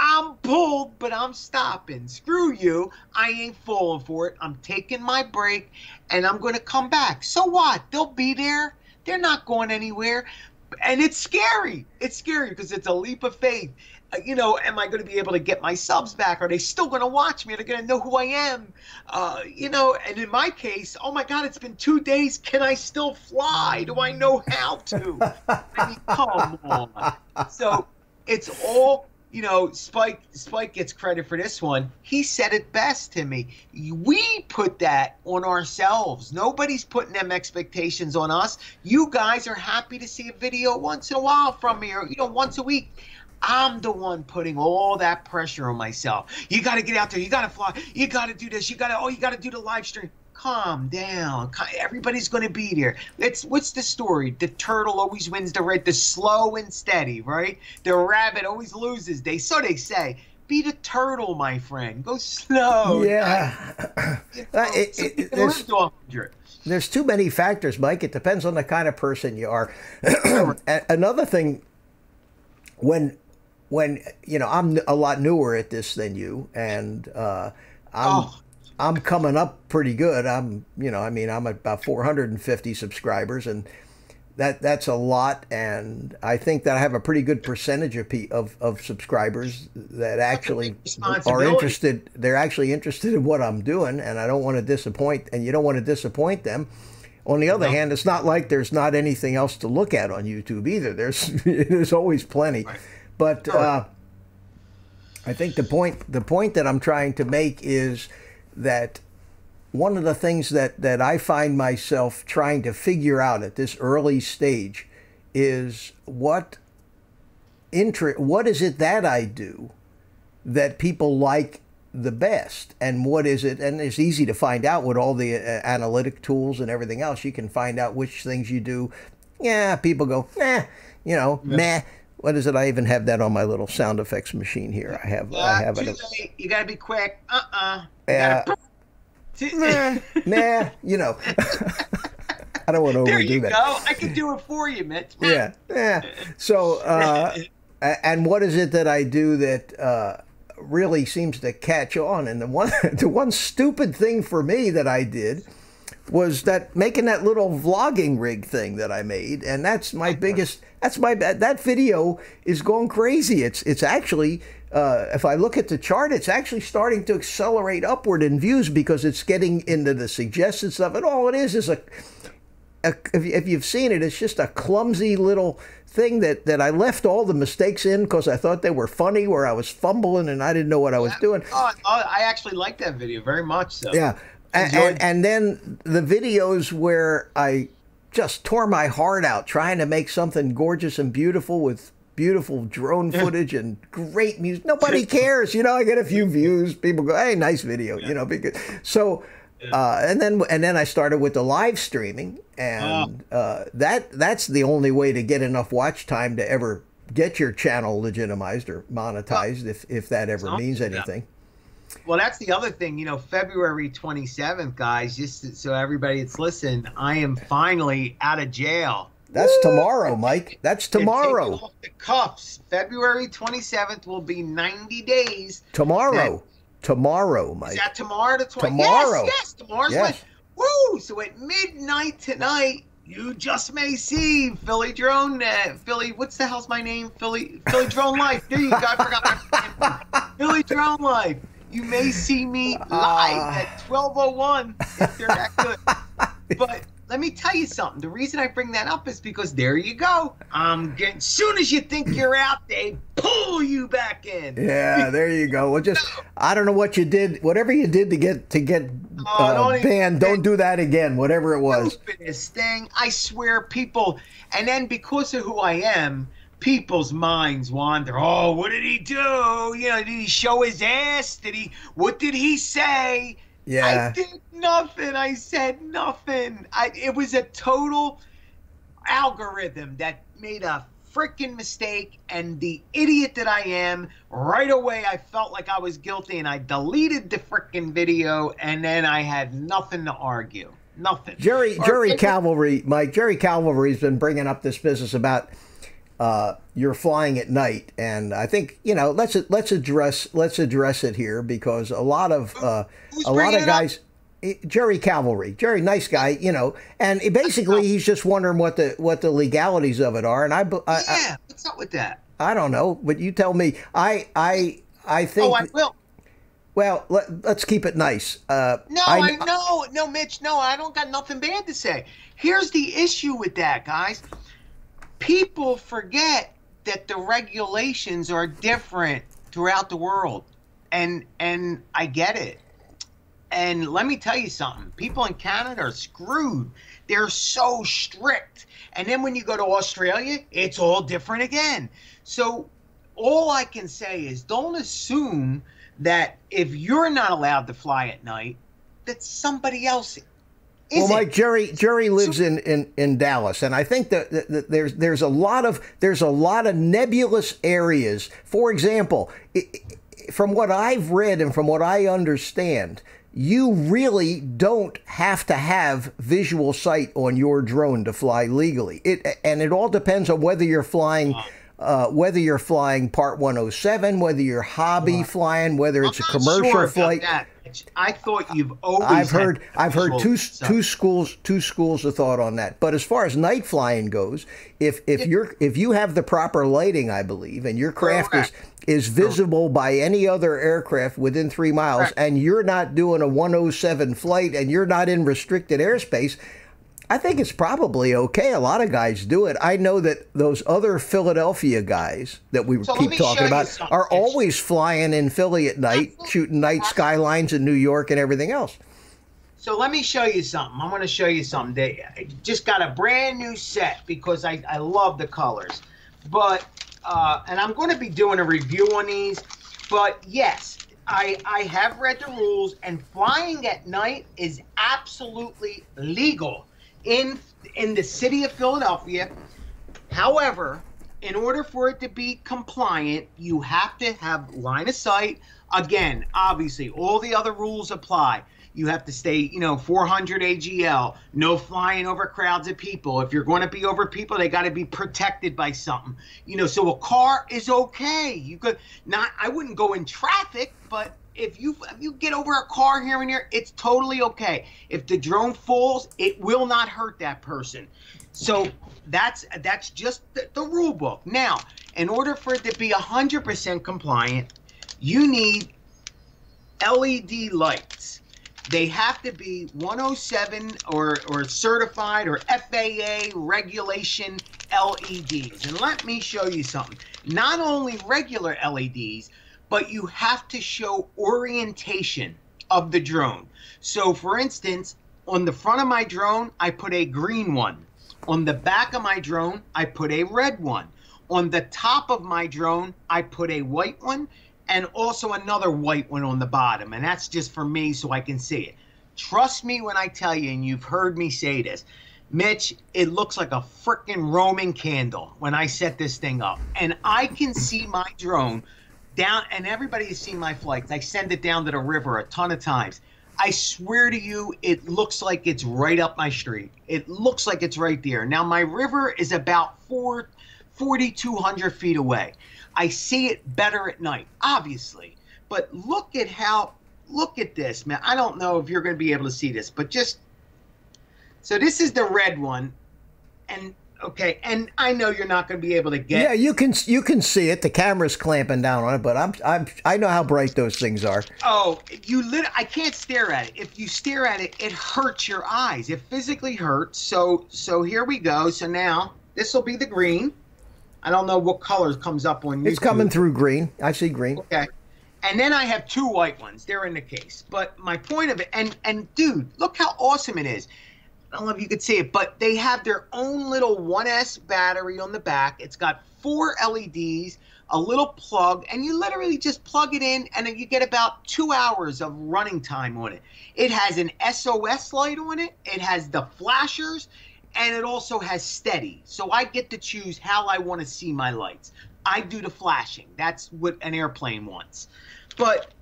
S2: I'm pulled, but I'm stopping. Screw you. I ain't falling for it. I'm taking my break, and I'm going to come back. So what? They'll be there. They're not going anywhere. And it's scary. It's scary because it's a leap of faith. You know, am I going to be able to get my subs back? Are they still going to watch me? Are they going to know who I am? You know, and in my case, oh my God, it's been 2 days. Can I still fly? Do I know how to? I mean, come on. So it's all... You know, Spike gets credit for this one. He said it best to me. We put that on ourselves. Nobody's putting them expectations on us. You guys are happy to see a video once in a while from me, or, you know, once a week. I'm the one putting all that pressure on myself. You got to get out there. You got to fly. You got to do this. You got to do the live stream. calm down. Everybody's going to be there. What's the story? The turtle always wins the race. The slow and steady, right? The rabbit always loses. So they say. Be the turtle, my friend. Go slow.
S1: Yeah. There's too many factors, Mike. It depends on the kind of person you are. Another thing, when you know, I'm a lot newer at this than you, and I'm coming up pretty good. I'm at about 450 subscribers, and that's a lot. And I think that I have a pretty good percentage of subscribers that actually are interested. They're actually interested in what I'm doing, and I don't want to disappoint. And you don't want to disappoint them. On the other hand, it's not like there's not anything else to look at on YouTube either. There's always plenty. Right. But I think the point that I'm trying to make is that one of the things that I find myself trying to figure out at this early stage is what is it that I do that people like the best, and what is it? And it's easy to find out with all the analytic tools and everything else. You can find out which things you do. Yeah, people go, meh. What is it? I even have that on my little sound effects machine here. I have it.
S2: You gotta be quick.
S1: Nah, you know. I don't want to overdo that.
S2: There you go. I can do it for you, Mitch.
S1: Yeah. So, and what is it that I do that really seems to catch on? And the one stupid thing for me that I did was making that little vlogging rig thing that I made, and that's my biggest. That video is going crazy. It's actually, if I look at the chart, it's actually starting to accelerate upward in views because it's getting into the suggested stuff. And all it is if you've seen it, it's just a clumsy little thing that I left all the mistakes in because I thought they were funny, where I was fumbling and I didn't know what I was doing.
S2: I actually like that video very much. So
S1: yeah, and then the videos where I just tore my heart out trying to make something gorgeous and beautiful with beautiful drone footage and great music. Nobody cares, you know. I get a few views. People go, "Hey, nice video," you know. Because so, and then I started with the live streaming, and that's the only way to get enough watch time to ever get your channel legitimized or monetized, if that ever means anything.
S2: Well, that's the other thing, you know, February 27th, guys, just so everybody that's listening, I am finally out of jail.
S1: That's tomorrow, Mike. That's tomorrow.
S2: Off the cuffs. February 27th will be 90 days.
S1: Tomorrow, Mike.
S2: Is that tomorrow?
S1: Tomorrow.
S2: Yes, tomorrow's yes. Woo! So at midnight tonight, you just may see Philly Drone, what's the hell's my name? PhillyDroneLife. There you go. I forgot my name. PhillyDroneLife. You may see me live at 12:01 if they're that good. But let me tell you something. The reason I bring that up is because there you go. As soon as you think you're out, they pull you back in.
S1: Yeah, there you go. Well, I don't know what you did. Whatever you did to get banned, don't do that again. Whatever it was.
S2: This thing, I swear, people. And then because of who I am, people's minds wander. Oh, what did he do? You know, did he show his ass? What did he say?
S1: Yeah.
S2: I did nothing. I said nothing. It was a total algorithm that made a freaking mistake, and the idiot that I am, right away I felt like I was guilty, and I deleted the freaking video, and then I had nothing to argue. Nothing.
S1: Jerry Cavalry, Mike, Jerry Cavalry's been bringing up this business about you're flying at night, and I think, you know, let's address it here, because a lot of guys, Jerry Cavalry, nice guy, you know, and basically he's just wondering what the legalities of it are, and
S2: what's up with that?
S1: I don't know, but you tell me. I think.
S2: Oh, I will.
S1: Well, let's keep it nice.
S2: No, Mitch, no, I don't got nothing bad to say. Here's the issue with that, guys. People forget that the regulations are different throughout the world, and I get it. And let me tell you something. People in Canada are screwed. They're so strict. And then when you go to Australia, it's all different again. So all I can say is don't assume that if you're not allowed to fly at night, that somebody else Is
S1: well,
S2: it?
S1: Mike, Jerry lives in Dallas, and I think that there's a lot of nebulous areas. For example, from what I've read and from what I understand, you really don't have to have visual sight on your drone to fly legally. It all depends on whether you're flying. Whether you're flying Part 107, whether you're hobby flying, whether it's a commercial flight.
S2: I thought you've always.
S1: I've heard two schools of thought on that. But as far as night flying goes, if you have the proper lighting, I believe, and your craft is visible by any other aircraft within 3 miles, and you're not doing a 107 flight and you're not in restricted airspace, I think it's probably okay. A lot of guys do it. I know that those other Philadelphia guys that we keep talking about are always flying in Philly at night, shooting night skylines in New York and everything else.
S2: So let me show you something. I'm going to show you something. I just got a brand new set because I love the colors. But, and I'm going to be doing a review on these. But yes, I have read the rules, and flying at night is absolutely legal in the city of Philadelphia. However, in order for it to be compliant, you have to have line of sight. Again, obviously, all the other rules apply. You have to stay, 400 AGL, no flying over crowds of people. If you're going to be over people, they got to be protected by something. So a car is okay. You could not, I wouldn't go in traffic, but if you get over a car here and there, it's totally okay. If the drone falls, it will not hurt that person. So that's just the rule book. Now, in order for it to be 100% compliant, you need LED lights. They have to be 107 or certified or FAA regulation LEDs. And let me show you something. Not only regular LEDs, but you have to show orientation of the drone. So for instance, on the front of my drone, I put a green one. On the back of my drone, I put a red one. On the top of my drone, I put a white one, and also another white one on the bottom. And that's just for me so I can see it. Trust me when I tell you, and you've heard me say this, Mitch, it looks like a frickin' Roman candle when I set this thing up. And I can see my drone down, and everybody has seen my flights. I send it down to the river a ton of times. I swear to you, it looks like it's right up my street. It looks like it's right there. Now, my river is about 4,200 feet away. I see it better at night, obviously. But look at this, man. I don't know if you're going to be able to see this, but so this is the red one. And okay, and I know you're not going to be able to get.
S1: Yeah, you can see it. The camera's clamping down on it, but I know how bright those things are.
S2: Oh, I can't stare at it. If you stare at it, it hurts your eyes. It physically hurts. So here we go. So now this will be the green. I don't know what color comes up on YouTube.
S1: It's coming through green. I see green.
S2: Okay. And then I have two white ones. They're in the case. But my point of it, and dude, look how awesome it is. I don't know if you could see it, but they have their own little 1S battery on the back. It's got 4 LEDs, a little plug, and you literally just plug it in, and then you get about 2 hours of running time on it. It has an SOS light on it. It has the flashers, and it also has steady. So I get to choose how I want to see my lights. I do the flashing. That's what an airplane wants. But,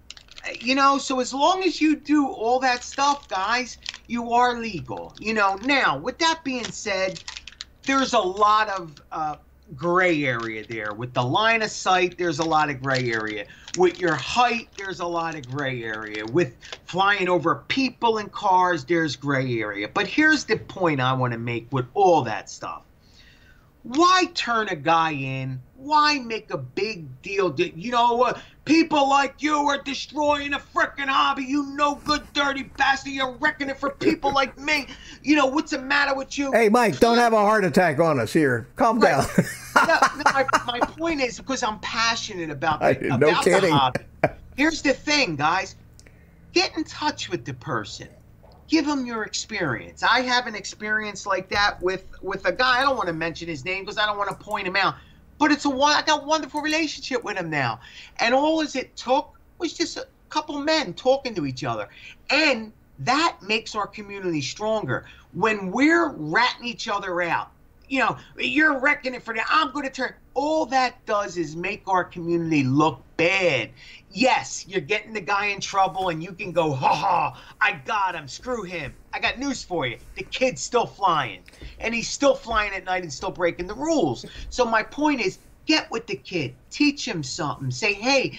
S2: so as long as you do all that stuff, guys, you are legal. Now, with that being said, there's a lot of gray area there. With the line of sight, there's a lot of gray area. With your height, there's a lot of gray area. With flying over people and cars, there's gray area. But here's the point I want to make with all that stuff. Why turn a guy in? Why make a big deal? People like you are destroying a frickin' hobby. You no good, dirty bastard. You're wrecking it for people like me. What's the matter with you?
S1: Hey, Mike, don't have a heart attack on us here. Calm down.
S2: My point is because I'm passionate about
S1: no kidding.
S2: the hobby. Here's the thing, guys. Get in touch with the person. Give them your experience. I have an experience like that with a guy. I don't want to mention his name because I don't want to point him out. But I got a wonderful relationship with him now. And all it took was just a couple men talking to each other. And That makes our community stronger. When we're ratting each other out, you know, you're wrecking it for that, I'm going to turn. All that does is make our community look bad. Yes, you're getting the guy in trouble and you can go, ha ha, I got him, screw him. I got news for you. The kid's still flying. And he's still flying at night and still breaking the rules. So my point is, get with the kid. Teach him something. Say, hey,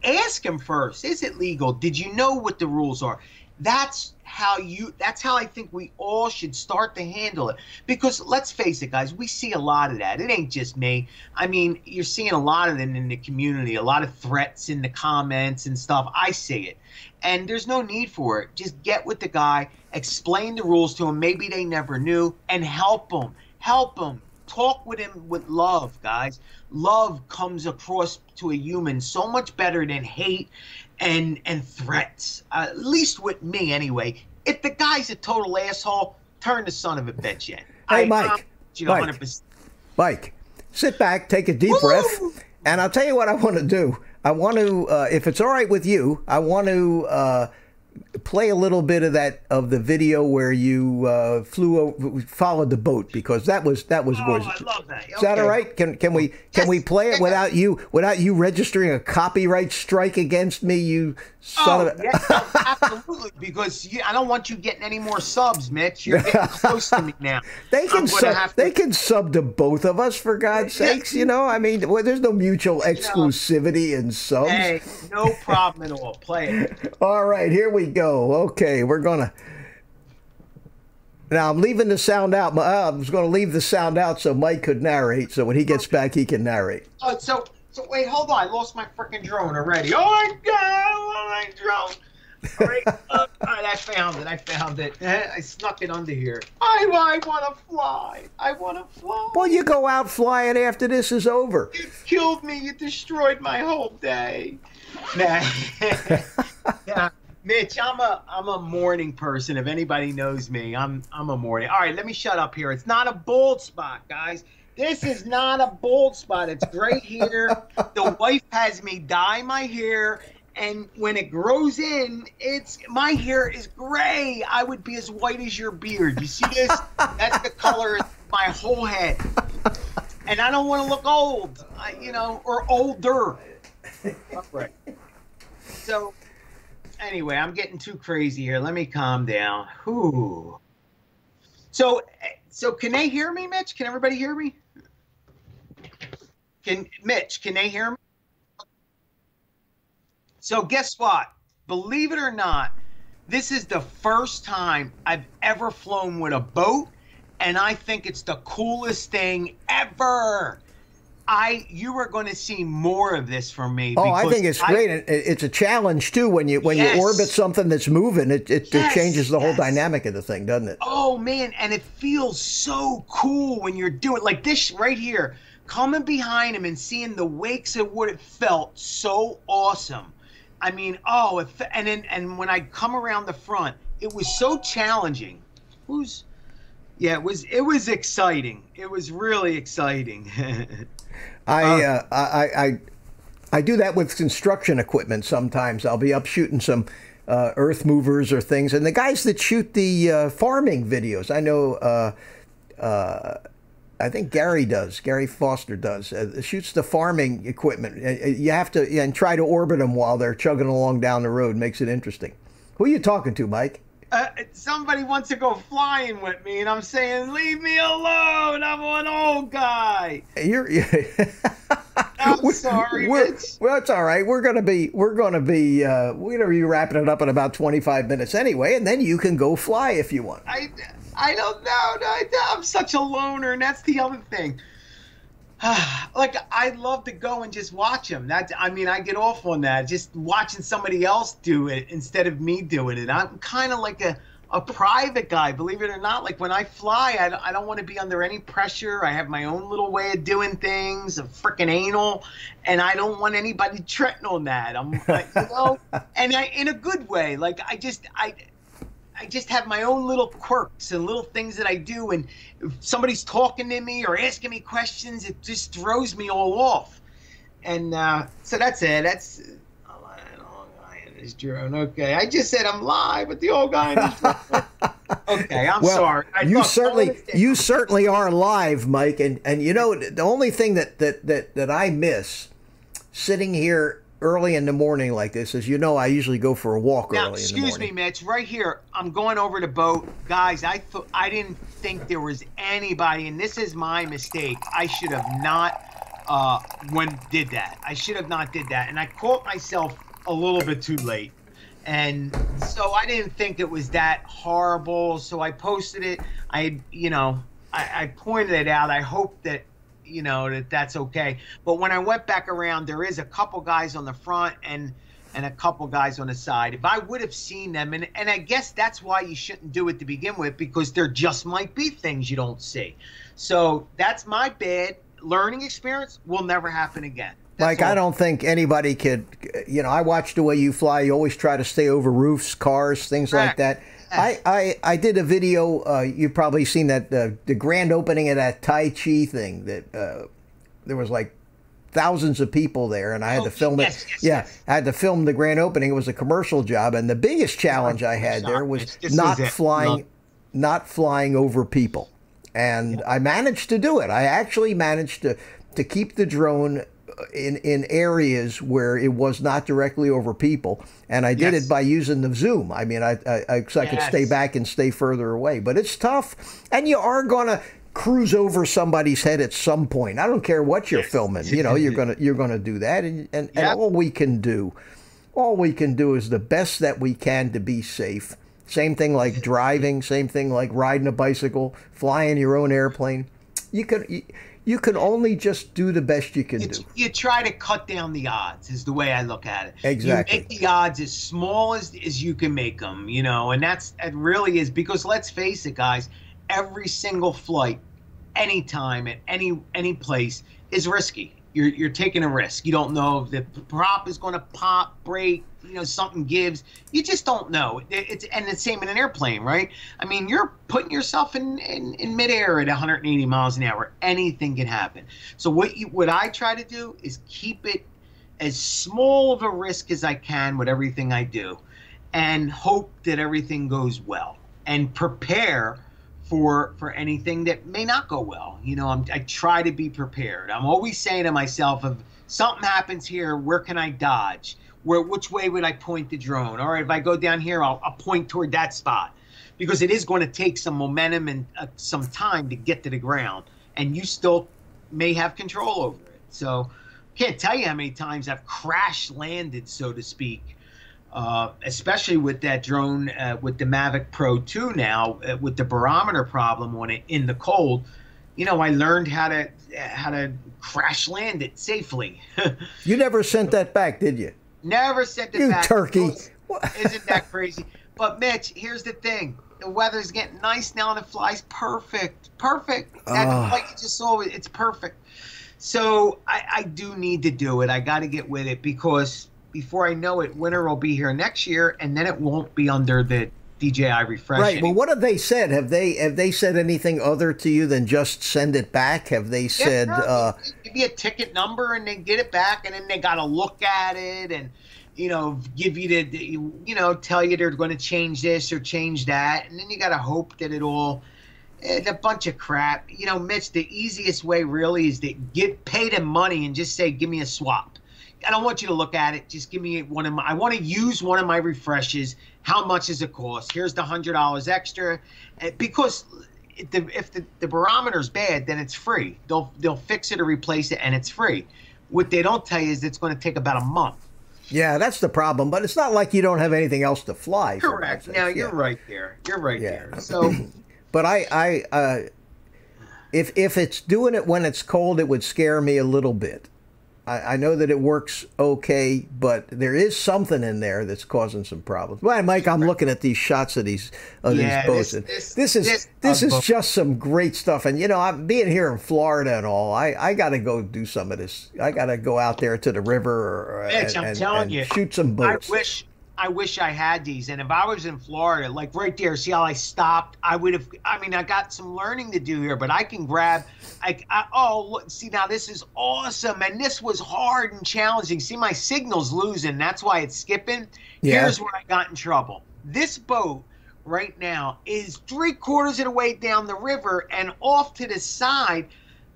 S2: ask him first. Is it legal? Did you know what the rules are? That's how I think we all should start to handle it. Because let's face it, guys, we see a lot of that. It ain't just me. I mean, you're seeing a lot of them in the community, a lot of threats in the comments and stuff. I see it. And there's no need for it. Just get with the guy, explain the rules to him. Maybe they never knew, and help him. Help him. Talk with him with love, guys. Love comes across to a human so much better than hate and threats. At least with me, anyway. If the guy's a total asshole, turn the son of a bitch in.
S1: Hey, Mike. 100%. Mike, sit back, take a deep breath, and I'll tell you what I want to do. I want to, if it's all right with you, I want to play a little bit of the video where you followed the boat, because that was gorgeous.
S2: I love that.
S1: Is that all right? Can we play it without you registering a copyright strike against me, you son of a...
S2: Yeah, absolutely, because I don't want you getting any more subs, Mitch. You're getting close to me now.
S1: They can sub to both of us, for God's sakes. You know, I mean, there's no mutual exclusivity in subs.
S2: Hey, no problem at all. Play it.
S1: All right, here we go. Okay, we're gonna. Now I'm leaving the sound out. I was going to leave the sound out so Mike could narrate. So when he gets back, he can narrate.
S2: Oh, so wait, hold on. I lost my freaking drone already. Oh my God, I lost my drone. All right, all right, I found it. I snuck it under here. I want to fly. I want to fly.
S1: Well, you go out flying after this is over.
S2: You killed me. You destroyed my whole day. Nah. Yeah. Mitch, I'm a morning person. If anybody knows me, I'm a morning. All right, let me shut up here. It's not a bald spot, guys. This is not a bald spot. It's gray hair. The wife has me dye my hair, and when it grows in, my hair is gray. I would be as white as your beard. You see this? That's the color of my whole head. And I don't want to look old, or older. All right. So. Anyway, I'm getting too crazy here. Let me calm down. Whew. So can they hear me, Mitch? Can everybody hear me? Mitch, can they hear me? So guess what? Believe it or not, this is the first time I've ever flown with a boat, and I think it's the coolest thing ever. You are going to see more of this from me.
S1: Oh, I think it's great. It's a challenge too when you orbit something that's moving. It changes the whole dynamic of the thing, doesn't it?
S2: Oh man, and it feels so cool when you're doing like this right here, coming behind him and seeing the wakes of what it felt so awesome. I mean, and when I come around the front, it was so challenging. It was exciting. It was really exciting.
S1: I do that with construction equipment sometimes. I'll be up shooting some earth movers or things, and the guys that shoot the farming videos, I know, I think Gary Foster does, shoots the farming equipment. You have to and try to orbit them while they're chugging along down the road. Makes it interesting. Who are you talking to, Mike?
S2: Somebody wants to go flying with me, and I'm saying, leave me alone. I'm an old guy. I'm sorry, Mitch.
S1: Well, it's all right. We're gonna be wrapping it up in about 25 minutes anyway, and then you can go fly if you want.
S2: I don't know. I'm such a loner, and that's the other thing. Like, I love to go and just watch them. I get off on that, just watching somebody else do it instead of me doing it. I'm kind of like a private guy, believe it or not. Like, when I fly, I don't want to be under any pressure. I have my own little way of doing things, a freaking anal, and I don't want anybody treading on that. And in a good way. Like, I just have my own little quirks and little things that I do, and if somebody's talking to me or asking me questions, it just throws me all off. And so that's it. guy's drone. Okay, I just said I'm live with the old guy in his drone. Okay, I'm
S1: well,
S2: sorry.
S1: You certainly are live, Mike. And you know, the only thing that I miss sitting here early in the morning like this is, you know, I usually go for a walk early in the morning.
S2: Excuse me, Mitch. Right here, I'm going over the boat, guys. I didn't think there was anybody, and this is my mistake. I should have not did that. I should have not did that, and I caught myself a little bit too late. And so I didn't think it was that horrible. So I posted it. I pointed it out. I hope that, you know, that's okay. But when I went back around, there is a couple guys on the front and a couple guys on the side. If I would have seen them, and I guess that's why you shouldn't do it to begin with, because there just might be things you don't see. So that's my bad learning experience. Will never happen again.
S1: Mike, I don't think anybody could, you know, I watch the way you fly. You always try to stay over roofs, cars, things like that. Yes. I did a video, you've probably seen that, the grand opening of that Tai Chi thing, that there was like thousands of people there, and I had to film it. Yes. I had to film the grand opening. It was a commercial job, and the biggest challenge I had there was not flying over people. And I managed to do it. I actually managed to keep the drone in areas where it was not directly over people, and I did it by using the zoom. I mean, I could stay back and stay further away, but it's tough, and you are gonna cruise over somebody's head at some point. I don't care what you're filming. You know, you're gonna do that, and all we can do is the best that we can to be safe. Same thing like driving. Same thing like riding a bicycle, flying your own airplane. You can only just do the best you can do.
S2: You try to cut down the odds, is the way I look at it.
S1: Exactly.
S2: You make the odds as small as you can make them, you know, and it really is, because let's face it, guys, every single flight, anytime, at any place, is risky. You're taking a risk. You don't know if the prop is going to pop, break, you know, something gives. You just don't know. And the same in an airplane, right? I mean, you're putting yourself in midair at 180 miles an hour. Anything can happen. So what I try to do is keep it as small of a risk as I can with everything I do, and hope that everything goes well, and prepare for anything that may not go well. You know, I try to be prepared. I'm always saying to myself, if something happens here, where can I dodge? Which way would I point the drone? All right, if I go down here, I'll point toward that spot, because it is going to take some momentum and some time to get to the ground, and you still may have control over it. So can't tell you how many times I've crash landed, so to speak, especially with that drone, with the Mavic Pro 2 now, with the barometer problem on it in the cold. You know, I learned how to crash land it safely.
S1: You never sent that back, did you?
S2: Never sent it back.
S1: You turkey.
S2: Isn't that crazy? But Mitch, here's the thing. The weather's getting nice now and it flies perfect. Perfect. That flight you just saw, it's perfect. So I do need to do it. I got to get with it, because before I know it, winter will be here next year, and then it won't be under the DJI refresh.
S1: Right. Well, what have they said? Have they said anything other to you than just send it back? Have they said
S2: give you a ticket number and then get it back, and then they got to look at it and, you know, give you you know, tell you they're going to change this or change that, and then you got to hope that it's a bunch of crap. You know, Mitch, the easiest way really is to pay them money and just say, give me a swap. I don't want you to look at it. Just give me I want to use one of my refreshes. How much does it cost? Here's the $100 extra. Because if the barometer's bad, then it's free. They'll fix it or replace it, and it's free. What they don't tell you is it's going to take about a month.
S1: Yeah, that's the problem. But it's not like you don't have anything else to fly.
S2: Correct. Now you're right there. You're right there. So,
S1: but if it's doing it when it's cold, it would scare me a little bit. I know that it works okay, but there is something in there that's causing some problems. Well, Mike, I'm looking at these shots of these boats. This is just some great stuff. And, you know, I'm being here in Florida and all, I got to go do some of this. I got to go out there to the river
S2: and
S1: shoot some boats.
S2: I wish I had these. And if I was in Florida, like right there, see how I stopped? I would have, I mean, I got some learning to do here, but I can grab, oh, look, see, now this is awesome. And this was hard and challenging. See, my signal's losing. That's why it's skipping.
S1: Yeah.
S2: Here's where I got in trouble. This boat right now is 3/4 of the way down the river, and off to the side,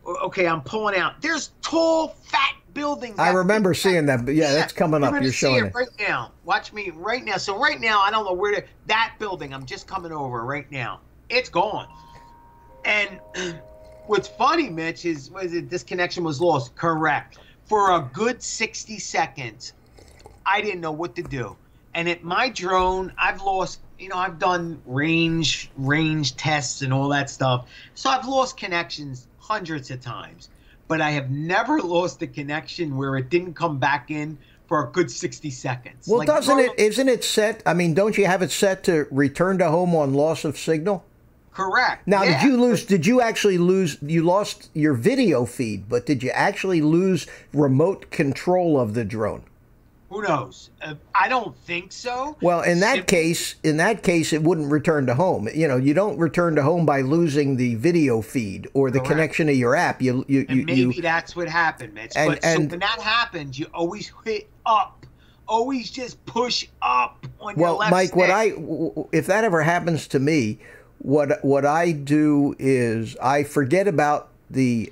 S2: okay, I'm pulling out. There's tall, fat buildings.
S1: I remember seeing that, but yeah, that's coming up. You're showing it
S2: right now. Watch me right now. So right now, I don't know where that building. I'm just coming over right now. It's gone. And what's funny, Mitch, is this connection was lost. Correct. For a good 60 seconds, I didn't know what to do. And my drone, I've lost. You know, I've done range tests and all that stuff. So I've lost connections hundreds of times. But I have never lost a connection where it didn't come back in for a good 60 seconds.
S1: Well, isn't it set? I mean, don't you have it set to return to home on loss of signal?
S2: Correct.
S1: Now, yeah. Did you actually lose, you lost your video feed, but did you actually lose remote control of the drone?
S2: Who knows? I don't think so.
S1: Well, in that case, it wouldn't return to home. You know, you don't return to home by losing the video feed or the connection to your app.
S2: Maybe that's what happened, Mitch. So when that happens, you always hit up. Always just push up on your left stick.
S1: Mike, if that ever happens to me, what I do is I forget about the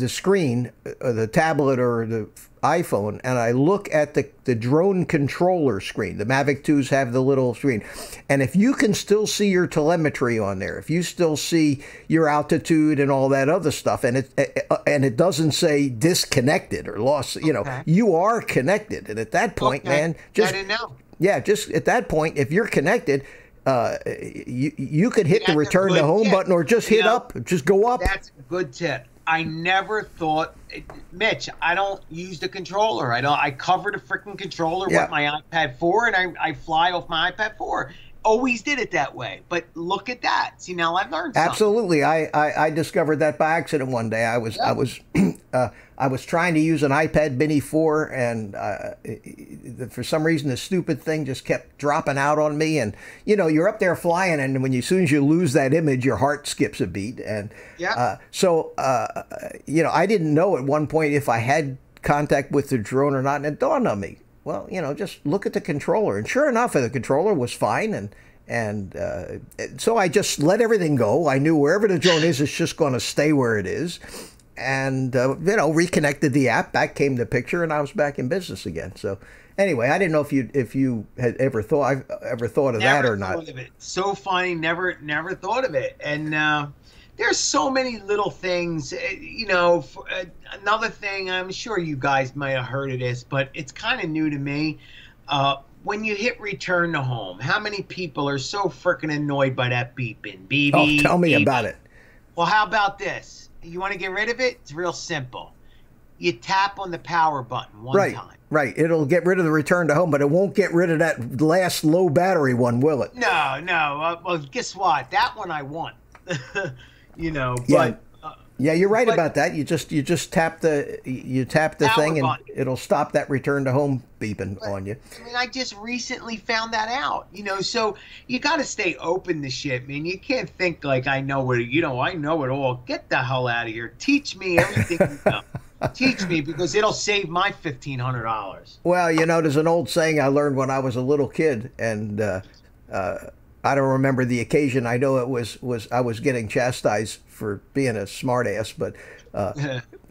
S1: screen, the tablet or the iPhone, and I look at the drone controller screen. The Mavic 2s have the little screen. And if you can still see your telemetry on there, if you still see your altitude and all that other stuff, and it doesn't say disconnected or lost, you know, you are connected. And at that point, man, just, I didn't know. Yeah, just at that point, if you're connected, you could hit the return to home button or just hit up, just go up.
S2: That's a good tip. I never thought, Mitch, I don't use the controller. I cover the freaking controller with my iPad 4, and I fly off my iPad 4. Always did it that way. But look at that. See, now I've learned something.
S1: Absolutely. I discovered that by accident one day. I was trying to use an iPad Mini 4, and for some reason the stupid thing just kept dropping out on me. And you know, you're up there flying, and as soon as you lose that image, your heart skips a beat. And you know, I didn't know at one point if I had contact with the drone or not, and it dawned on me. Well, you know, just look at the controller, and sure enough, the controller was fine, and so I just let everything go. I knew wherever the drone is, it's just going to stay where it is. And you know, reconnected the app, back came the picture, and I was back in business again. So anyway, I didn't know if you had ever thought of that or not.
S2: Never thought of it. So funny, never thought of it. And there's so many little things, you know. Another thing, I'm sure you guys might have heard of this, but it's kind of new to me. When you hit return to home, how many people are so freaking annoyed by that beeping? Beep,
S1: oh, tell me about it.
S2: Well, how about this? You want to get rid of it? It's real simple. You tap on the power button one time.
S1: Right. It'll get rid of the return to home, but it won't get rid of that last low battery one, will it?
S2: No. Well, guess what? That one I want. You know, but
S1: yeah, you're right about that. You just tap the thing, and it'll stop that return to home beeping on you.
S2: I mean, I just recently found that out. You know, so you got to stay open to shit, man. You can't think like I know it. You know, I know it all. Get the hell out of here. Teach me everything you know. Teach me, because it'll save my $1,500.
S1: Well, you know, there's an old saying I learned when I was a little kid, and I don't remember the occasion. I know it was I was getting chastised for being a smartass, but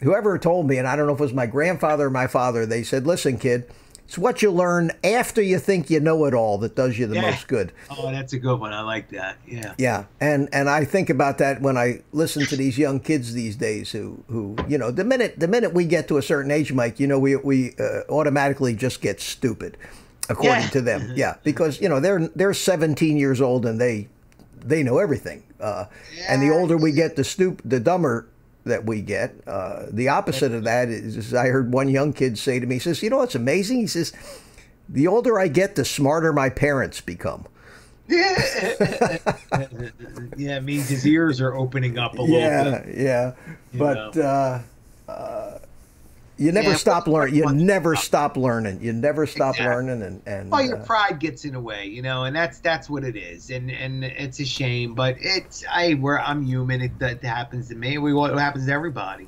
S1: whoever told me, and I don't know if it was my grandfather or my father, they said, "Listen, kid, it's what you learn after you think you know it all that does you the most good."
S2: Oh, that's a good one. I like that. Yeah.
S1: Yeah, and I think about that when I listen to these young kids these days who you know, the minute we get to a certain age, Mike, you know, we automatically just get stupid. According to them, because you know they're 17 years old and they know everything. And the older we get, the dumber that we get. The opposite of that is, I heard one young kid say to me, he says, "You know what's amazing?" He says, "The older I get, the smarter my parents become."
S2: Yeah, it means his ears are opening up a little bit.
S1: Yeah, but. You never
S2: Yeah,
S1: stop learning. You
S2: what-
S1: never stop learning. You never stop
S2: Exactly.
S1: learning. And
S2: Well, your pride gets in the way, you know, and that's what it is, and it's a shame, but I'm human. It happens to me. It happens to everybody.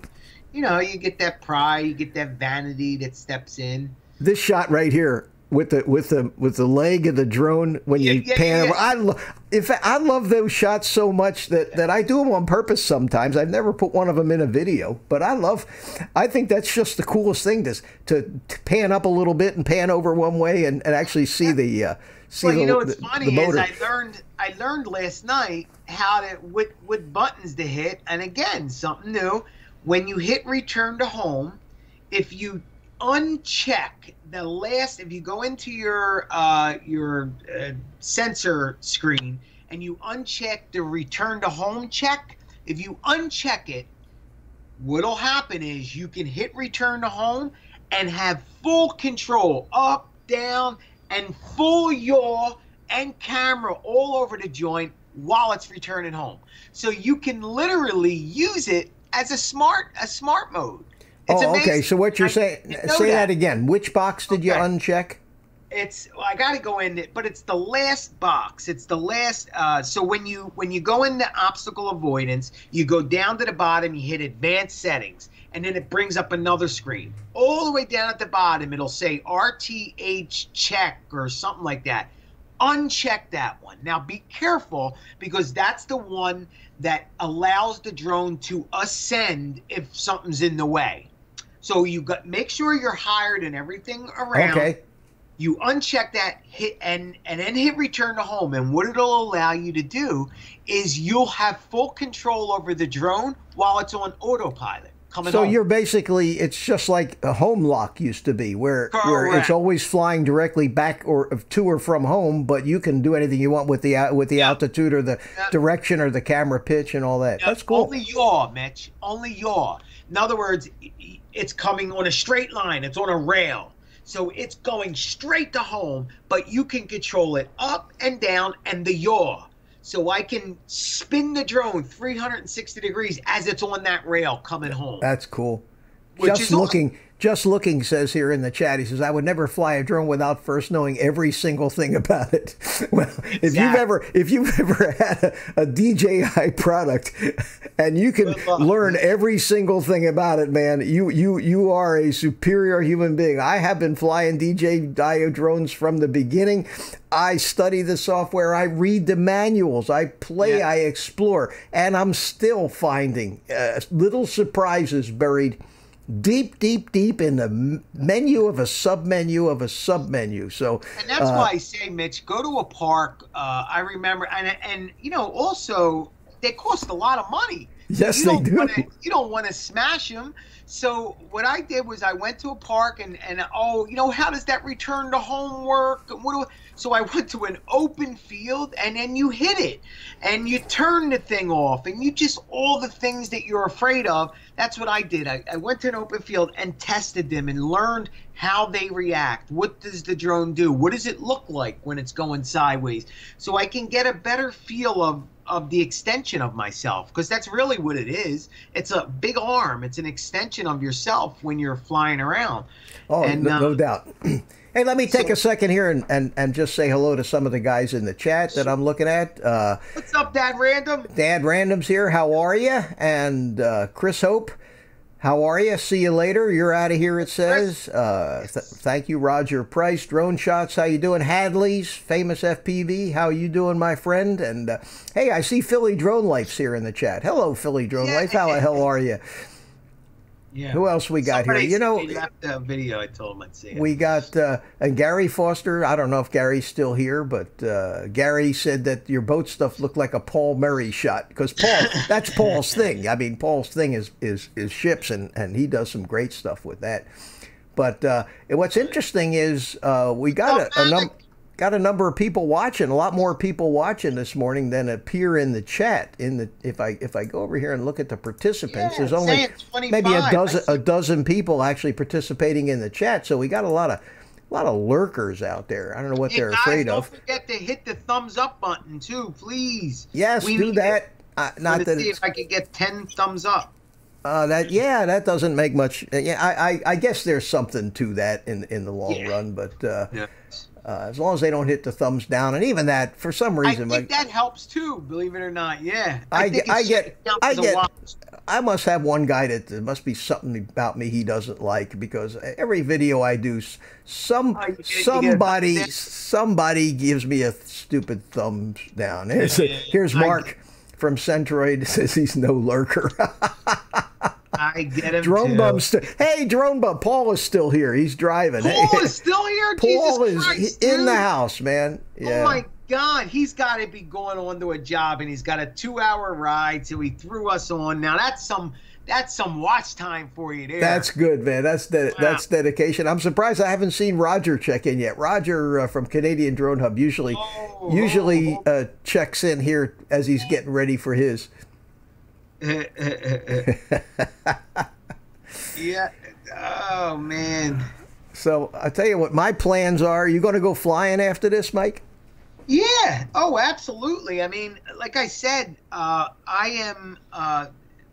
S2: You know, you get that pride, you get that vanity that steps in.
S1: this shot right here with the leg of the drone when you pan over. In fact, I love those shots so much that I do them on purpose sometimes. I've never put one of them in a video, but I think that's just the coolest thing to pan up a little bit and pan over one way and actually see the
S2: Well, you know what's
S1: the
S2: funny
S1: motor.
S2: is I learned last night how to what buttons to hit, and again, something new. When you hit return to home, if you uncheck if you go into your sensor screen and you uncheck the return to home check, if you uncheck it, what'll happen is you can hit return to home and have full control up, down, and full yaw and camera all over the joint while it's returning home. So you can literally use it as a smart mode. It's amazing.
S1: Okay. So what you're saying? Say that again. Which box did you uncheck?
S2: I got to go in, but it's the last box. It's the last. So when you go into obstacle avoidance, you go down to the bottom, you hit advanced settings, and then it brings up another screen. All the way down at the bottom, it'll say RTH check or something like that. Uncheck that one. Now be careful, because that's the one that allows the drone to ascend if something's in the way. So make sure you're hired and everything around.
S1: Okay.
S2: You uncheck that, hit and then hit return to home. And what it'll allow you to do is you'll have full control over the drone while it's on autopilot.
S1: So you're basically, it's just like a home lock used to be, where it's always flying directly back or to or from home, but you can do anything you want with the altitude or the direction or the camera pitch and all that. That's cool.
S2: Only yaw, Mitch. Only yaw. In other words, it's coming on a straight line. It's on a rail. So it's going straight to home, but you can control it up and down and the yaw. So I can spin the drone 360 degrees as it's on that rail coming home.
S1: That's cool. Just looking says here in the chat, he says, I would never fly a drone without first knowing every single thing about it. Well, if you've ever had a DJI product and you can learn every single thing about it, man, you are a superior human being. I have been flying DJI drones from the beginning. I study the software, I read the manuals, I play, I explore, and I'm still finding little surprises buried deep in the menu of a submenu of a submenu. So,
S2: and that's why I say, Mitch, go to a park. I remember, and you know, also they cost a lot of money.
S1: Yes, they do.
S2: You don't want to smash them. So what I did was I went to a park and oh, you know, how does that return to home work? So I went to an open field, and then you hit it and you turn the thing off, and you just, all the things that you're afraid of. That's what I did. I went to an open field and tested them and learned how they react. What does the drone do? What does it look like when it's going sideways? So I can get a better feel of the extension of myself, because that's really what it is. It's a big arm. It's an extension of yourself when you're flying around.
S1: Oh, and, no doubt. Hey, let me take a second here and just say hello to some of the guys in the chat that I'm looking at.
S2: What's up, Dad Random?
S1: Dad Random's here. How are you? And Chris Hope, how are you? See you later. You're out of here, it says. Thank you, Roger Price. Drone Shots, how you doing? Hadley's, famous FPV, how you doing, my friend? And hey, I see PhillyDroneLife's here in the chat. Hello, PhillyDroneLife. How the hell are you?
S2: Yeah.
S1: Who else we got here? You know,
S2: he left the video. I told him I'd see it.
S1: We got and Gary Foster. I don't know if Gary's still here, but Gary said that your boat stuff looked like a Paul Murray shot, because that's Paul's thing. I mean, Paul's thing is ships, and he does some great stuff with that. But what's interesting is we got a number of people watching, a lot more people watching this morning than appear in the chat. If I go over here and look at the participants, there's only maybe a dozen people actually participating in the chat. So we got a lot of lurkers out there. I don't know what they're afraid of.
S2: Don't forget to hit the thumbs up button too, please.
S1: Yes, do that.
S2: See if I could get 10 thumbs up.
S1: That doesn't make much. Yeah, I guess there's something to that in the long run, but as long as they don't hit the thumbs down, and even that, for some reason,
S2: I think that helps too. Believe it or not, yeah.
S1: I must have one guy that there must be something about me he doesn't like, because every video I do, somebody gives me a stupid thumbs down. Here's Mark from Centroid, says he's no lurker.
S2: I get him
S1: Drone
S2: too.
S1: Bum. Hey, Drone Bum. Paul is still here. He's driving.
S2: Paul is still here?
S1: Paul
S2: Jesus Christ,
S1: is in
S2: dude.
S1: the house, man. Yeah.
S2: Oh, my God. He's got to be going on to a job, and he's got a 2-hour ride, so he threw us on. Now, that's some watch time for you there.
S1: That's good, man. That's dedication. I'm surprised I haven't seen Roger check in yet. Roger from Canadian Drone Hub usually checks in here as he's getting ready for his.
S2: Yeah. Oh, man.
S1: So I'll tell you what my plans are. You going to go flying after this, Mike?
S2: Yeah. Oh, absolutely. I mean, like I said, I am,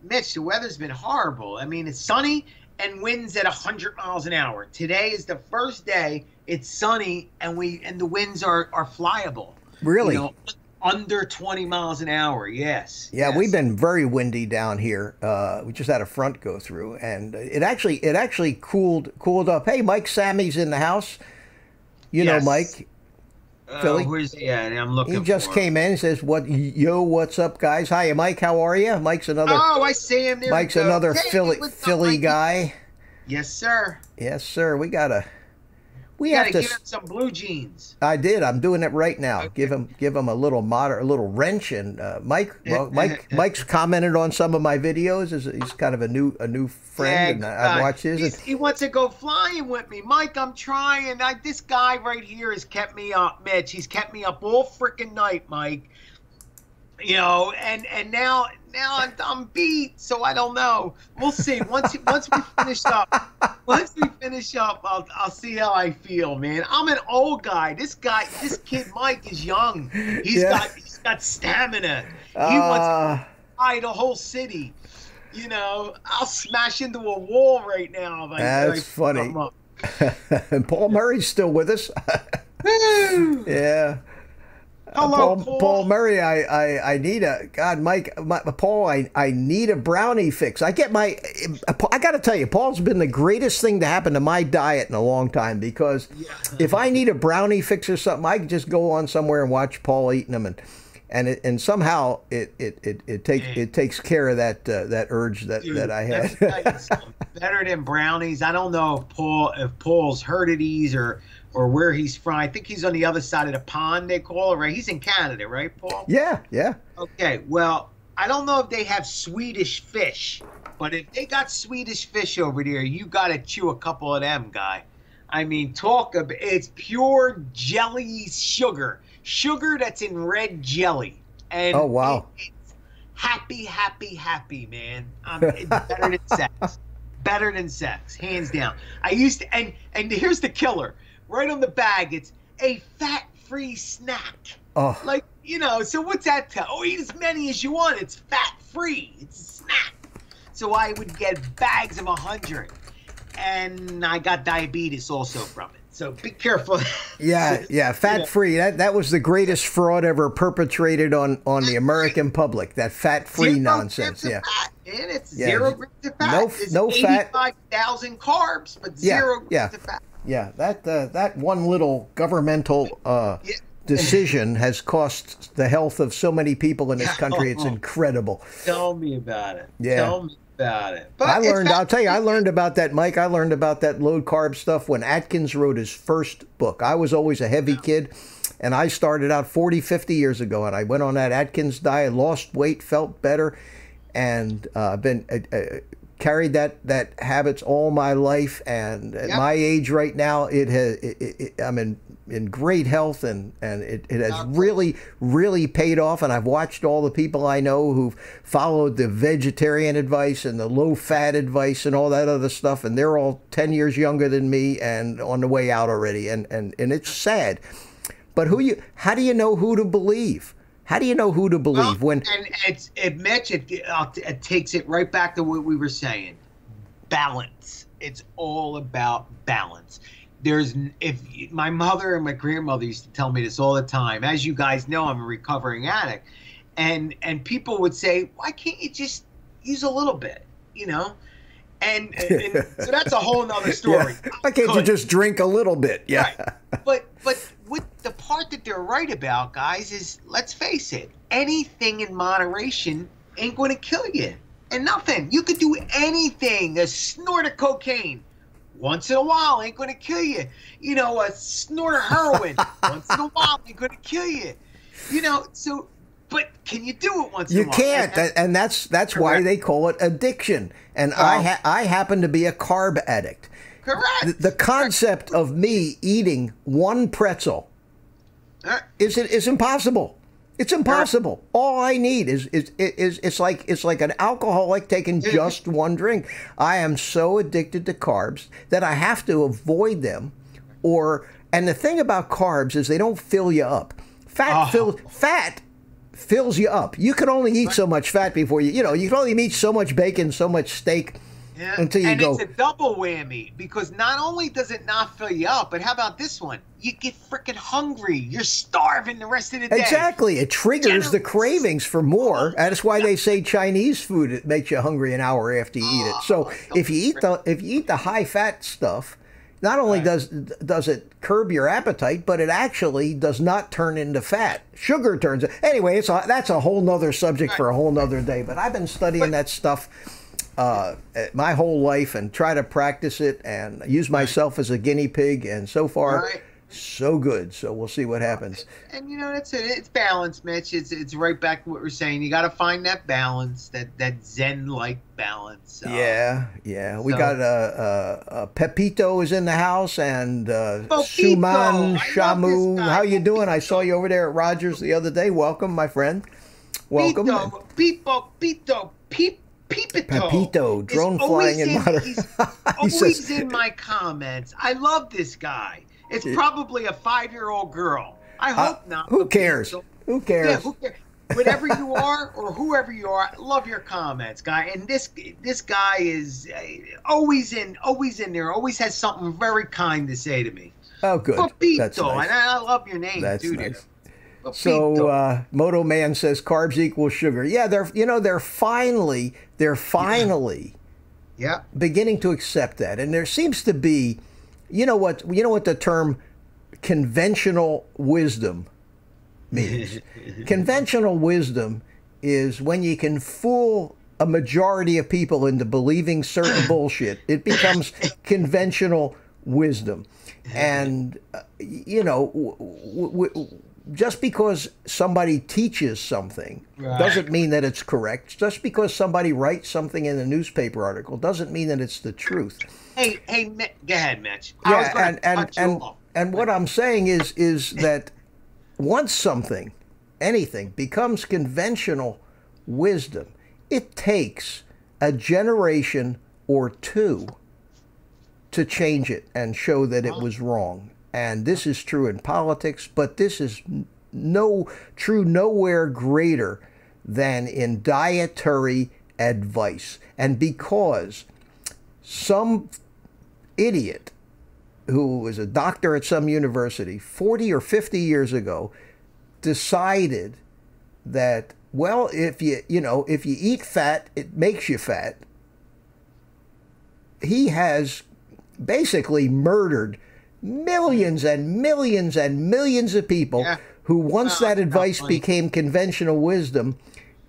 S2: Mitch, the weather's been horrible. I mean, it's sunny and winds at 100 miles an hour. Today is the first day it's sunny, and the winds are flyable.
S1: Really?
S2: You know, under 20 miles an hour, yes.
S1: Yeah,
S2: yes.
S1: We've been very windy down here. We just had a front go through, and it actually cooled up. Hey, Mike Sammy's in the house. You know Mike. Philly.
S2: I'm looking.
S1: He just came in and says, what's up, guys? Hi, Mike. How are you? Mike's another.
S2: Oh, I see him there.
S1: Mike's another Philly guy.
S2: Yes, sir.
S1: Yes, sir. We gotta
S2: give him some blue jeans.
S1: I did. I'm doing it right now. Okay. Give him a little wrench. And Mike's commented on some of my videos. He's kind of a new friend, and I watch his.
S2: He wants to go flying with me, Mike. I'm trying. This guy right here has kept me up, Mitch. He's kept me up all freaking night, Mike. You know, and now I'm beat, so I don't know. We'll see. Once we finish up, I'll see how I feel, man. I'm an old guy. This kid Mike is young. He's got stamina. He wants to fly the whole city. You know, I'll smash into a wall right now.
S1: That's funny. And Paul Murray's still with us. Yeah.
S2: Hello,
S1: Paul Murray. I need Paul. I need a brownie fix. I got to tell you, Paul's been the greatest thing to happen to my diet in a long time, because if I need a brownie fix or something, I can just go on somewhere and watch Paul eating them, and somehow it takes care of that urge that I had.
S2: Better than brownies. I don't know if Paul's heard of these or where he's from. I think he's on the other side of the pond, they call it, right? He's in Canada, right, Paul?
S1: Yeah.
S2: Okay, well, I don't know if they have Swedish fish, but if they got Swedish fish over there, you got to chew a couple of them, guy. I mean, it's pure jelly sugar that's in red jelly. And
S1: oh, wow.
S2: It's happy, man. It's better than sex. Better than sex, hands down. I used to, and here's the killer. Right on the bag, it's a fat-free snack.
S1: Oh.
S2: Like, you know, so what's that tell? Oh, eat as many as you want. It's fat-free. It's a snack. So I would get bags of 100. And I got diabetes also from it. So be careful.
S1: Yeah, fat-free. That was the greatest fraud ever perpetrated on the American public. That fat-free nonsense. Yeah.
S2: And it's 0 grams of fat.
S1: No fat.
S2: 85,000 carbs, but 0 grams of fat.
S1: Yeah, that one little governmental decision has cost the health of so many people in this country. It's incredible.
S2: Tell me about it.
S1: Yeah.
S2: Tell me about it. But
S1: I'll tell you, I learned about that, Mike. I learned about that low carb stuff when Atkins wrote his first book. I was always a heavy kid, and I started out 40, 50 years ago, and I went on that Atkins diet, lost weight, felt better, and been carried that habits all my life, and at my age right now, I'm in great health, and it has really paid off. And I've watched all the people I know who've followed the vegetarian advice and the low fat advice and all that other stuff, and they're all 10 years younger than me and on the way out already, and it's sad. But how do you know who to believe? How do you know who to believe when?
S2: And Mitch, it takes it right back to what we were saying. Balance. It's all about balance. If my mother and my grandmother used to tell me this all the time. As you guys know, I'm a recovering addict, and people would say, "Why can't you just use a little bit?" You know. And so that's a whole nother story.
S1: Yeah. Why can't you just drink a little bit? Yeah.
S2: Right. But with the part that they're right about, guys, is let's face it, anything in moderation ain't going to kill you. And nothing. You could do anything. A snort of cocaine once in a while ain't going to kill you. You know, a snort of heroin once in a while ain't going to kill you. You know, so... But can you do it once in a while? You
S1: can't, and that's why they call it addiction. And I happen to be a carb addict.
S2: Correct.
S1: The concept of me eating one pretzel is impossible. It's impossible. All I need is it's like an alcoholic taking just one drink. I am so addicted to carbs that I have to avoid them. And the thing about carbs is they don't fill you up. Fat fills you up. You can only eat so much fat before you can only eat so much bacon, so much steak until you go.
S2: And it's a double whammy because not only does it not fill you up, but how about this one? You get freaking hungry. You're starving the rest of the day.
S1: Exactly. It triggers the cravings for more. That's why they say Chinese food, it makes you hungry an hour after you eat it. So if you eat the high fat stuff, not only does it curb your appetite, but it actually does not turn into fat. Sugar turns it. Anyway, that's a whole nother subject for a whole nother day. But I've been studying that stuff my whole life and try to practice it and use myself as a guinea pig. And so far, so good. So we'll see what happens.
S2: And that's it. It's balance, Mitch. It's right back to what we're saying. You got to find that balance, that Zen-like balance.
S1: Yeah. We got Pepito is in the house and Suman Shamu. How you doing? I saw you over there at Rogers the other day. Welcome, my friend. Welcome.
S2: Pepito.
S1: Pepito, drone flying in moderation.
S2: He's always in my comments. I love this guy. It's probably a 5-year-old girl. I hope not.
S1: Who cares? Who cares?
S2: Yeah, who cares? Whatever you are or whoever you are, love your comments, guy. And this guy is always in there. Always has something very kind to say to me.
S1: Oh, good.
S2: Pepito,
S1: that's nice.
S2: And I love your name,
S1: that's
S2: dude.
S1: Nice. So Moto Man says carbs equal sugar. Yeah, they're finally beginning to accept that, and there seems to be, you know what the term conventional wisdom means. Conventional wisdom is when you can fool a majority of people into believing certain bullshit. It becomes conventional wisdom, and just because somebody teaches something doesn't mean that it's correct. Just because somebody writes something in a newspaper article doesn't mean that it's the truth.
S2: Hey, go ahead, Mitch.
S1: Yeah, and what I'm saying is that once anything becomes conventional wisdom, it takes a generation or two to change it and show that it was wrong. And this is true in politics, but this is true nowhere greater than in dietary advice. And because some idiot who was a doctor at some university 40 or 50 years ago decided that, well, if you eat fat, it makes you fat, he has basically murdered millions and millions and millions of people who, once that advice became conventional wisdom,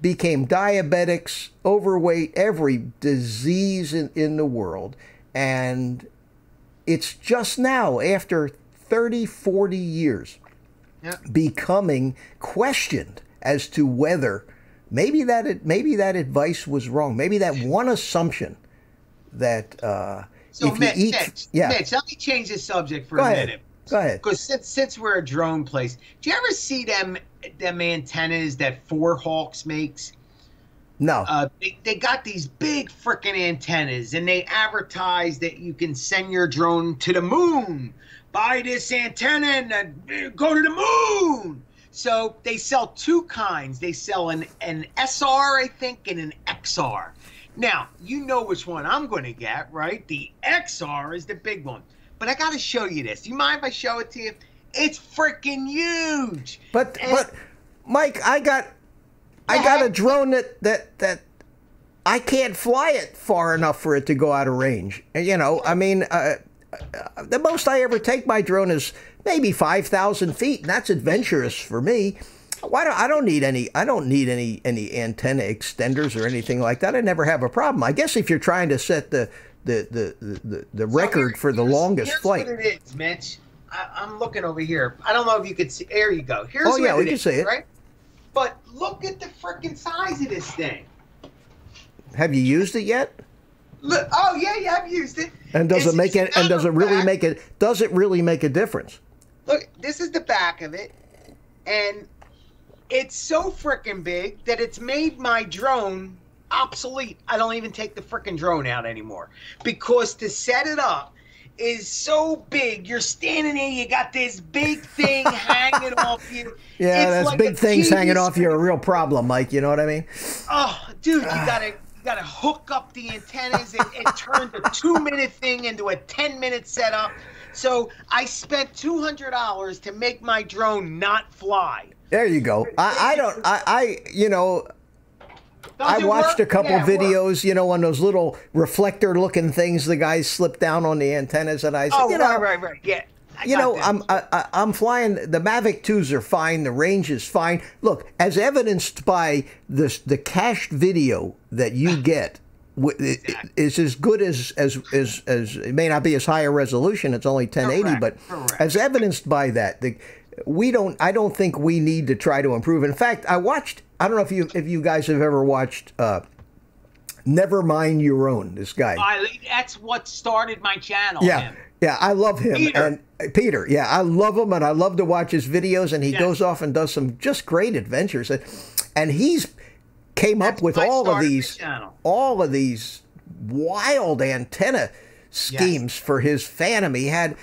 S1: became diabetics, overweight, every disease in the world. And it's just now, after 30, 40 years, becoming questioned as to whether maybe that advice was wrong. Maybe that one assumption that
S2: So, Mitch, let me change the subject for a minute.
S1: Go ahead.
S2: Because since we're a drone place, do you ever see them antennas that 4Hawks makes?
S1: No.
S2: They got these big freaking antennas, and they advertise that you can send your drone to the moon. Buy this antenna and go to the moon. So they sell two kinds. They sell an SR, I think, and an XR. Now, you know which one I'm going to get, right? The XR is the big one. But I got to show you this. Do you mind if I show it to you? It's freaking huge.
S1: But Mike, I got a drone that I can't fly it far enough for it to go out of range. You know, I mean, the most I ever take my drone is maybe 5,000 feet, and that's adventurous for me. I don't need any antenna extenders or anything like that. I never have a problem. I guess if you're trying to set the record for the longest flight.
S2: Here's what it is, Mitch. I'm looking over here. I don't know if you could see. There you go. Here's
S1: yeah, we
S2: can
S1: see it.
S2: Right? But look at the freaking size of this thing.
S1: Have you used it yet?
S2: Look, oh yeah, I've used it.
S1: And does it make it? And does it really make it? Does it really make a difference?
S2: Look, this is the back of it, and it's so freaking big that it's made my drone obsolete. I don't even take the freaking drone out anymore because to set it up is so big. You're standing there, you got this big thing hanging off you.
S1: Yeah,
S2: it's
S1: that's
S2: like
S1: big things
S2: TV
S1: hanging off you are a
S2: screen.
S1: real problem, Mike. You know what I mean?
S2: Oh, dude, you gotta hook up the antennas. It turned a 2-minute thing into a 10-minute setup. So I spent $200 to make my drone not fly.
S1: There you go. I watched a couple videos, you know, on those little reflector-looking things the guys slip down on the antennas, and I said, you know,
S2: right, yeah.
S1: I'm flying. The Mavic 2s are fine. The range is fine. Look, as evidenced by the cached video that you get, is as good as it may not be as high a resolution. It's only 1080, but as evidenced by that, I don't think we need to try to improve. In fact, I don't know if you guys have ever watched Never Mind Your Own, this guy.
S2: That's what started my channel.
S1: Yeah, yeah, I love him. Peter, yeah, I love him, and I love to watch his videos, and he goes off and does some just great adventures. And he's came up with all of these wild antenna schemes for his Phantom. He had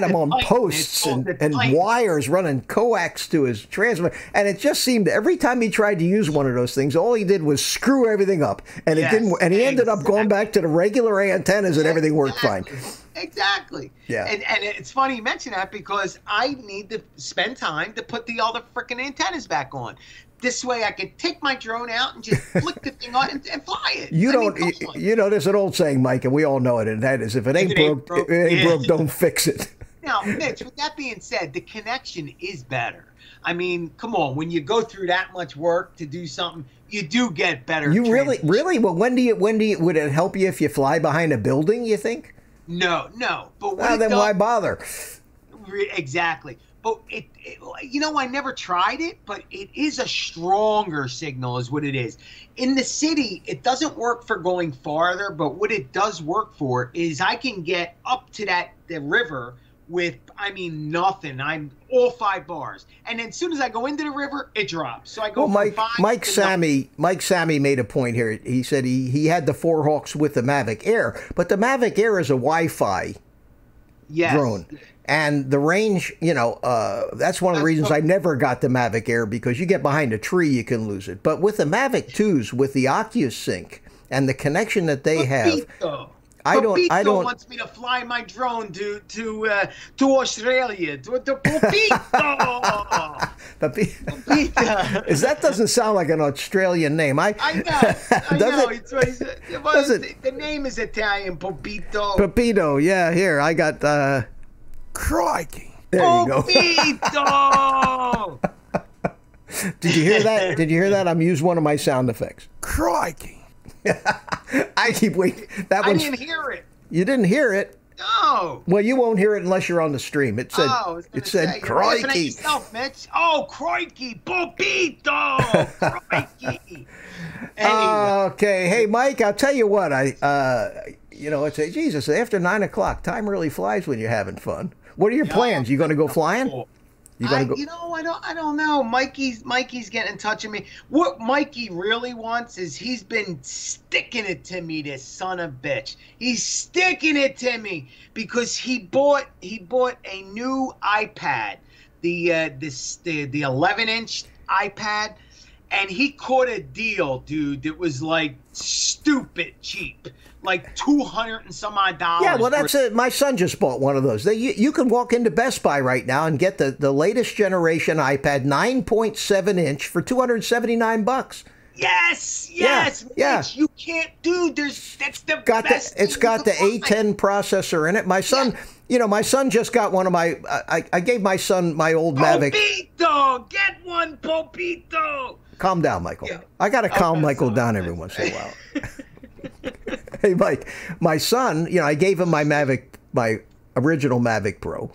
S1: them on posts and wires running coax to his transmitter, and it just seemed every time he tried to use one of those things, all he did was screw everything up, and it didn't. And he ended up going back to the regular antennas, and everything worked fine.
S2: Exactly. Yeah. And it's funny you mention that because I need to spend time to put all the freaking antennas back on. This way I could take my drone out and just flick the thing on and fly it.
S1: You know, there's an old saying, Mike, and we all know it, and that is, if it ain't broke, don't fix it.
S2: Now, Mitch, with that being said, the connection is better. I mean, come on, when you go through that much work to do something, you do get better.
S1: You really? Well, would it help you if you fly behind a building, you think?
S2: No. But
S1: then why bother?
S2: Exactly. But I never tried it, but it is a stronger signal is what it is. In the city, it doesn't work for going farther, but what it does work for is I can get up to the river with, nothing. I'm all 5 bars. And then as soon as I go into the river, it drops. So I go from 5
S1: Mike Sammy made a point here. He said he had the 4Hawks with the Mavic Air, but the Mavic Air is a Wi-Fi drone. And the range, that's one of the reasons I never got the Mavic Air, because you get behind a tree, you can lose it. But with the Mavic 2s, with the OcuSync and the connection that they have, I don't
S2: wants me to fly my drone to Australia to Popito.
S1: Popito. That doesn't sound like an Australian name. I know.
S2: The name is Italian, Popito.
S1: Popito, yeah. Here, I got. Crikey! There you go.
S2: Popito.
S1: Did you hear that? Did you hear that? I'm using one of my sound effects. Crikey! I keep waiting. I
S2: didn't hear it.
S1: You didn't hear it?
S2: No.
S1: Well, you won't hear it unless you're on the stream. It said, crikey.
S2: Yourself, Mitch. Oh, crikey. Popito. Crikey. Anyway.
S1: Okay. Hey, Mike, I'll tell you what. It's Jesus, after 9 o'clock, time really flies when you're having fun. What are your plans? You going to go flying?
S2: I don't know. Mikey's getting in touch with me. What Mikey really wants is he's been sticking it to me, this son of a bitch. He's sticking it to me because he bought a new iPad the 11-inch iPad, and he caught a deal, dude, that was like stupid cheap, like $200 and some odd dollars.
S1: Yeah, well, that's it. My son just bought one of those. You can walk into Best Buy right now and get the latest generation iPad 9.7 inch for $279.
S2: Yes,
S1: yeah.
S2: Mitch, you can't do. That's the best.
S1: It's got the A10 processor in it. My son, you know, my son just got one of my. I gave my son my old Mavic.
S2: Popito, get one, Popito.
S1: Calm down, Michael. Yeah. I got to calm Michael down every once in a while. Hey, Mike, my son, you know, I gave him my Mavic, my original Mavic Pro.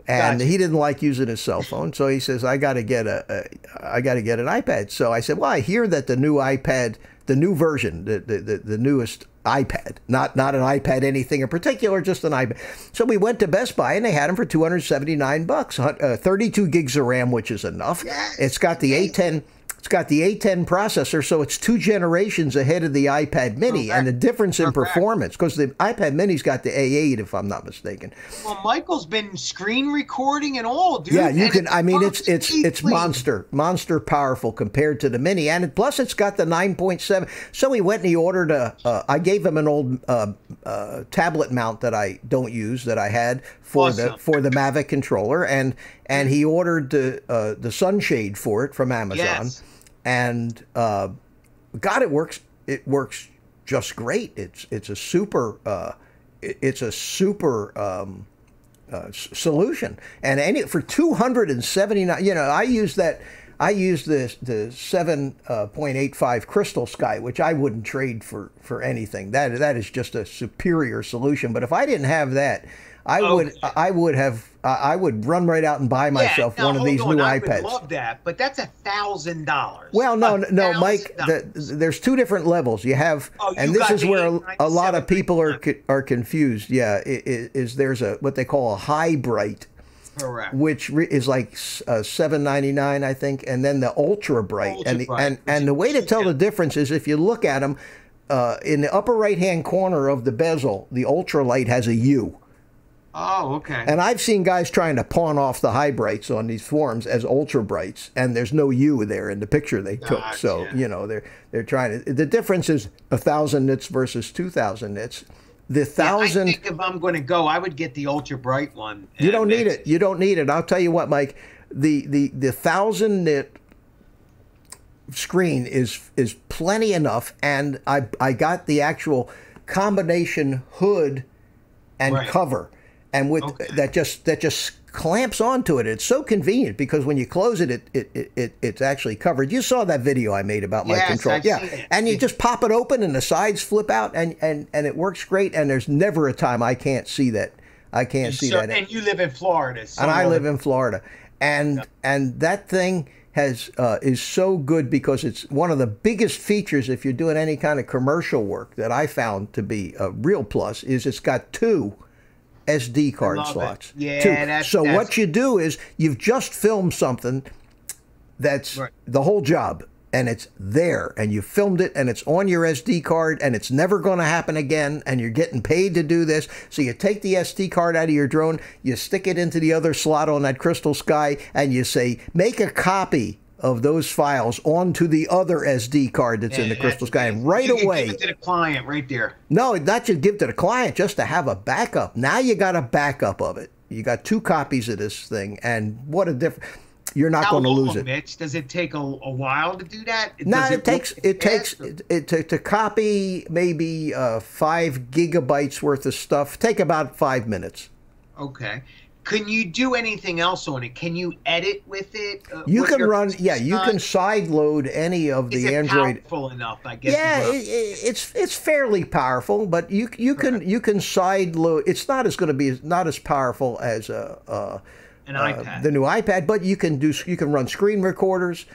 S1: And he didn't like using his cell phone, so he says, "I got to get an iPad." So I said, "Well, I hear that the new iPad, the new version, the newest iPad, not an iPad anything in particular, just an iPad." So we went to Best Buy and they had them for $279, 32 gigs of RAM, which is enough.
S2: Yes.
S1: It's got the A10. It's got the A10 processor, so it's 2 generations ahead of the iPad Mini. And the difference in performance, because the iPad Mini's got the A8, if I'm not mistaken.
S2: Well, Michael's been screen recording and all, dude.
S1: Yeah, you can. I mean, it's monster powerful compared to the Mini, and plus it's got the 9.7. So he went and he ordered I gave him an old tablet mount that I don't use that I had for the Mavic controller, and he ordered the sunshade for it from Amazon.
S2: Yes.
S1: And God, it works. It works just great. It's a super solution. And for $279, you know, I use the 7.85 Crystal Sky, which I wouldn't trade for anything. That is just a superior solution. But if I didn't have that, I would run right out and buy myself one of these new iPads.
S2: I would love that, but that's $1,000.
S1: Well, no, Mike. There's two different levels. You have, and this is where a lot of people are confused. Yeah, there's what they call a high bright,
S2: correct,
S1: which is like $7.99, I think, and then the ultra bright. And the way to tell the difference is if you look at them in the upper right hand corner of the bezel, the ultralight has a U.
S2: Oh, okay.
S1: And I've seen guys trying to pawn off the high brights on these forums as ultra brights, and there's no U there in the picture they took. Gotcha. So you know they're trying to. The difference is 1,000 nits versus 2,000 nits. The 1,000.
S2: I think if I'm going to go, I would get the ultra bright one.
S1: You don't need it. You don't need it. I'll tell you what, Mike. The 1,000 nit screen is plenty enough, and I got the actual combination hood and cover. And with that just clamps onto it. It's so convenient because when you close it, it's actually covered. You saw that video I made about my control. And you just pop it open and the sides flip out and it works great. And there's never a time I can't see that. I can't see that.
S2: And you live in Florida. So
S1: and I live in Florida. And that thing is so good because it's one of the biggest features if you're doing any kind of commercial work that I found to be a real plus is it's got 2 SD card slots.
S2: Yeah,
S1: so what you do is you've just filmed something that's the whole job, and it's there, and you filmed it, and it's on your SD card, and it's never going to happen again, and you're getting paid to do this. So you take the SD card out of your drone, you stick it into the other slot on that Crystal Sky, and you say, make a copy of those files onto the other SD card that's in the Crystal Sky, and right away.
S2: Give it to the client right there.
S1: No, not just give it to the client, just to have a backup. Now you got a backup of it. You got 2 copies of this thing, and what a difference. You're not going to lose it.
S2: Mitch, does it take a while to do that?
S1: No, it takes to copy maybe 5 gigabytes worth of stuff. Take about 5 minutes.
S2: Okay. Can you do anything else on it? Can you edit with it?
S1: You can run, you can side load any of the Android.
S2: Powerful enough, I guess.
S1: Yeah, it's fairly powerful, but you can side load. It's not as powerful as
S2: an iPad,
S1: the new iPad, but you can run screen recorders.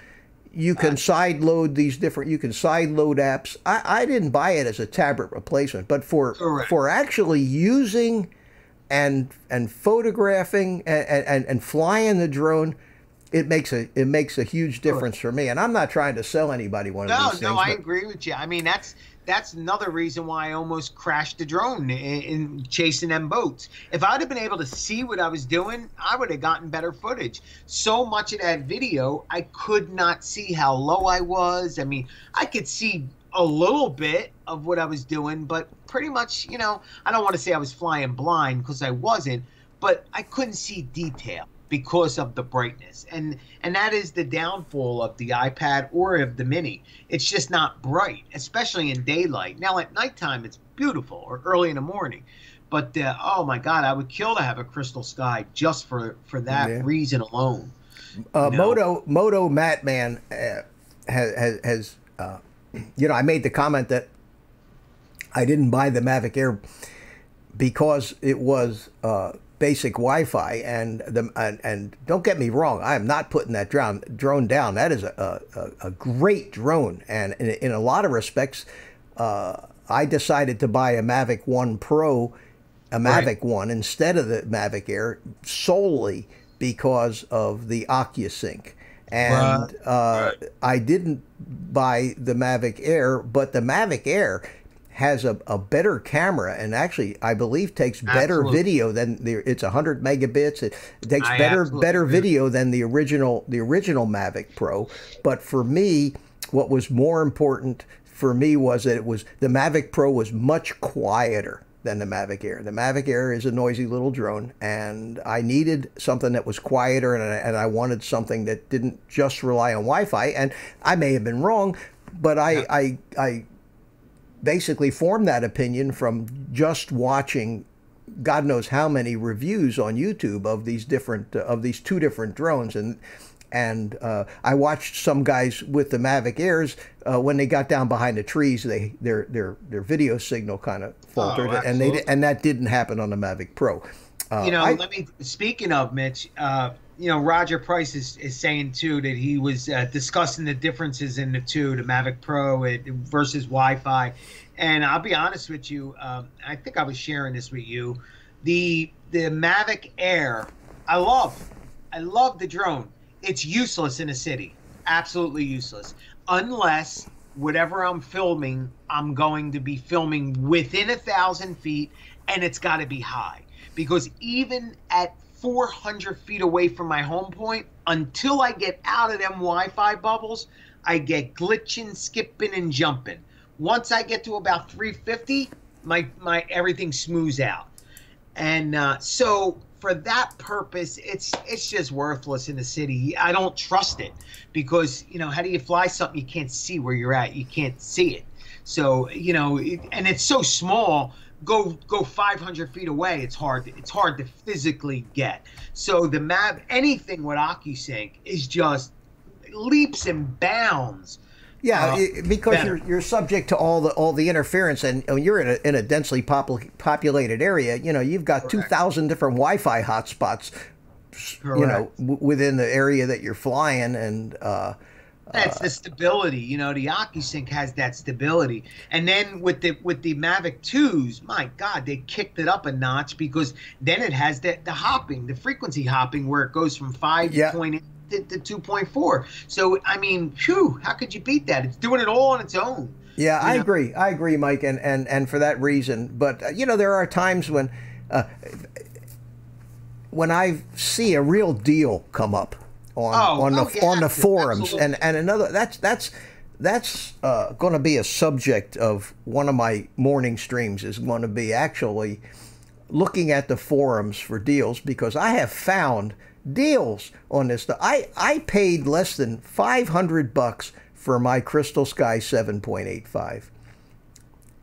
S1: You can side load these different. You can side load apps. I didn't buy it as a tablet replacement, but for actually using and photographing and flying the drone, it makes a huge difference for me. And I'm not trying to sell anybody one of these things.
S2: No, I agree with you. I mean, that's that's another reason why I almost crashed the drone in chasing them boats. If I'd have been able to see what I was doing, I would have gotten better footage. So much of that video, I could not see how low I was. I mean, I could see a little bit of what I was doing, but pretty much, you know, I don't want to say I was flying blind because I wasn't, but I couldn't see detail because of the brightness. And that is the downfall of the iPad or of the Mini. It's just not bright, especially in daylight. Now at nighttime, it's beautiful, or early in the morning. But oh my God, I would kill to have a crystal sky just for that reason alone.
S1: Moto Matman has you know, I made the comment that I didn't buy the Mavic Air because it was basic Wi-Fi, and don't get me wrong, I am not putting that drone down. That is a great drone, and in a lot of respects, I decided to buy a Mavic 1 Pro, a Mavic 1 instead of the Mavic Air solely because of the OcuSync. And I didn't buy the Mavic Air, but the Mavic Air has a better camera, and actually I believe takes better video than it's 100 megabits. It takes better video than the original Mavic Pro. But for me, what was more important for me was that the Mavic Pro was much quieter than the Mavic Air. The Mavic Air is a noisy little drone, and I needed something that was quieter, and I wanted something that didn't just rely on Wi-Fi. And I may have been wrong, but I basically formed that opinion from just watching God knows how many reviews on YouTube of these different of these two different drones, and I watched some guys with the Mavic Airs when they got down behind the trees, their video signal kind of faltered, and that didn't happen on the Mavic Pro.
S2: You know, speaking of Mitch, you know, Roger Price is saying too that he was discussing the differences in the two, the Mavic Pro versus Wi-Fi. And I'll be honest with you, I think I was sharing this with you. The Mavic Air, I love the drone. It's useless in a city, absolutely useless, unless whatever I'm filming, I'm going to be filming within 1,000 feet, and it's got to be high. Because even at 400 feet away from my home point, until I get out of them Wi-Fi bubbles, I get glitching, skipping, and jumping. Once I get to about 350, my everything smooths out. And so for that purpose, it's just worthless in the city. I don't trust it because, you know, how do you fly something you can't see where you're at? You can't see it. So, you know, and it's so small. Go 500 feet away. It's hard to physically get. So the anything with OcuSync is just leaps and bounds.
S1: Yeah, because you're subject to all the interference, and you're in a densely populated area. You know, you've got 2,000 different Wi-Fi hotspots. You know, within the area that you're flying, and
S2: that's the stability. You know, the OcuSync has that stability, and then with the Mavic 2s, my God, they kicked it up a notch because then it has the hopping, the frequency hopping, where it goes from 5.8 to 2.4. So I mean, phew, how could you beat that? It's doing it all on its own.
S1: Yeah, I agree, Mike, and for that reason. But you know, there are times when I see a real deal come up on the forums, and another that's going to be a subject of one of my morning streams. Is going to be actually looking at the forums for deals, because I have found deals on this stuff. I paid less than $500 for my Crystal Sky 7.85.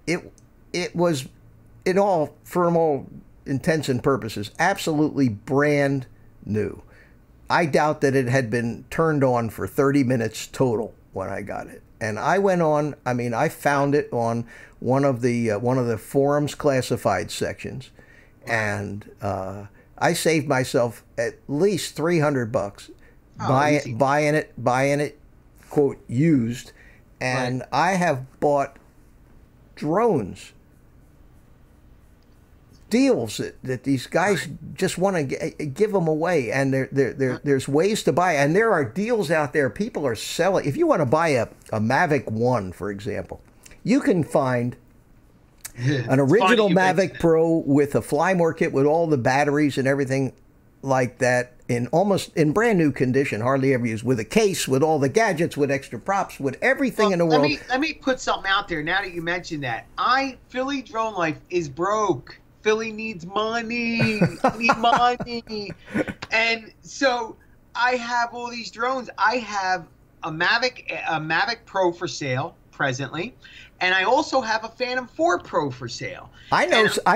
S1: It was, from all intents and purposes, absolutely brand new. I doubt that it had been turned on for 30 minutes total when I got it. And I went on, I mean, I found it on one of the forums classified sections, and I saved myself at least $300 buying it, quote, used. And I have bought drones, deals that these guys just want to give them away, and there's ways to buy, and there are deals out there. People are selling. If you want to buy a Mavic 1, for example, you can find an
S2: It's
S1: original
S2: funny you mention
S1: Mavic Pro with a Flymore kit with all the batteries and everything like that in brand new condition, hardly ever used, with a case, with all the gadgets, with extra props, with everything in the world.
S2: Let me put something out there now that you mentioned that. Philly Drone Life is broke. Philly needs money. I need money. And so I have all these drones. I have a Mavic Pro for sale presently, and I also have a Phantom 4 Pro for sale.
S1: I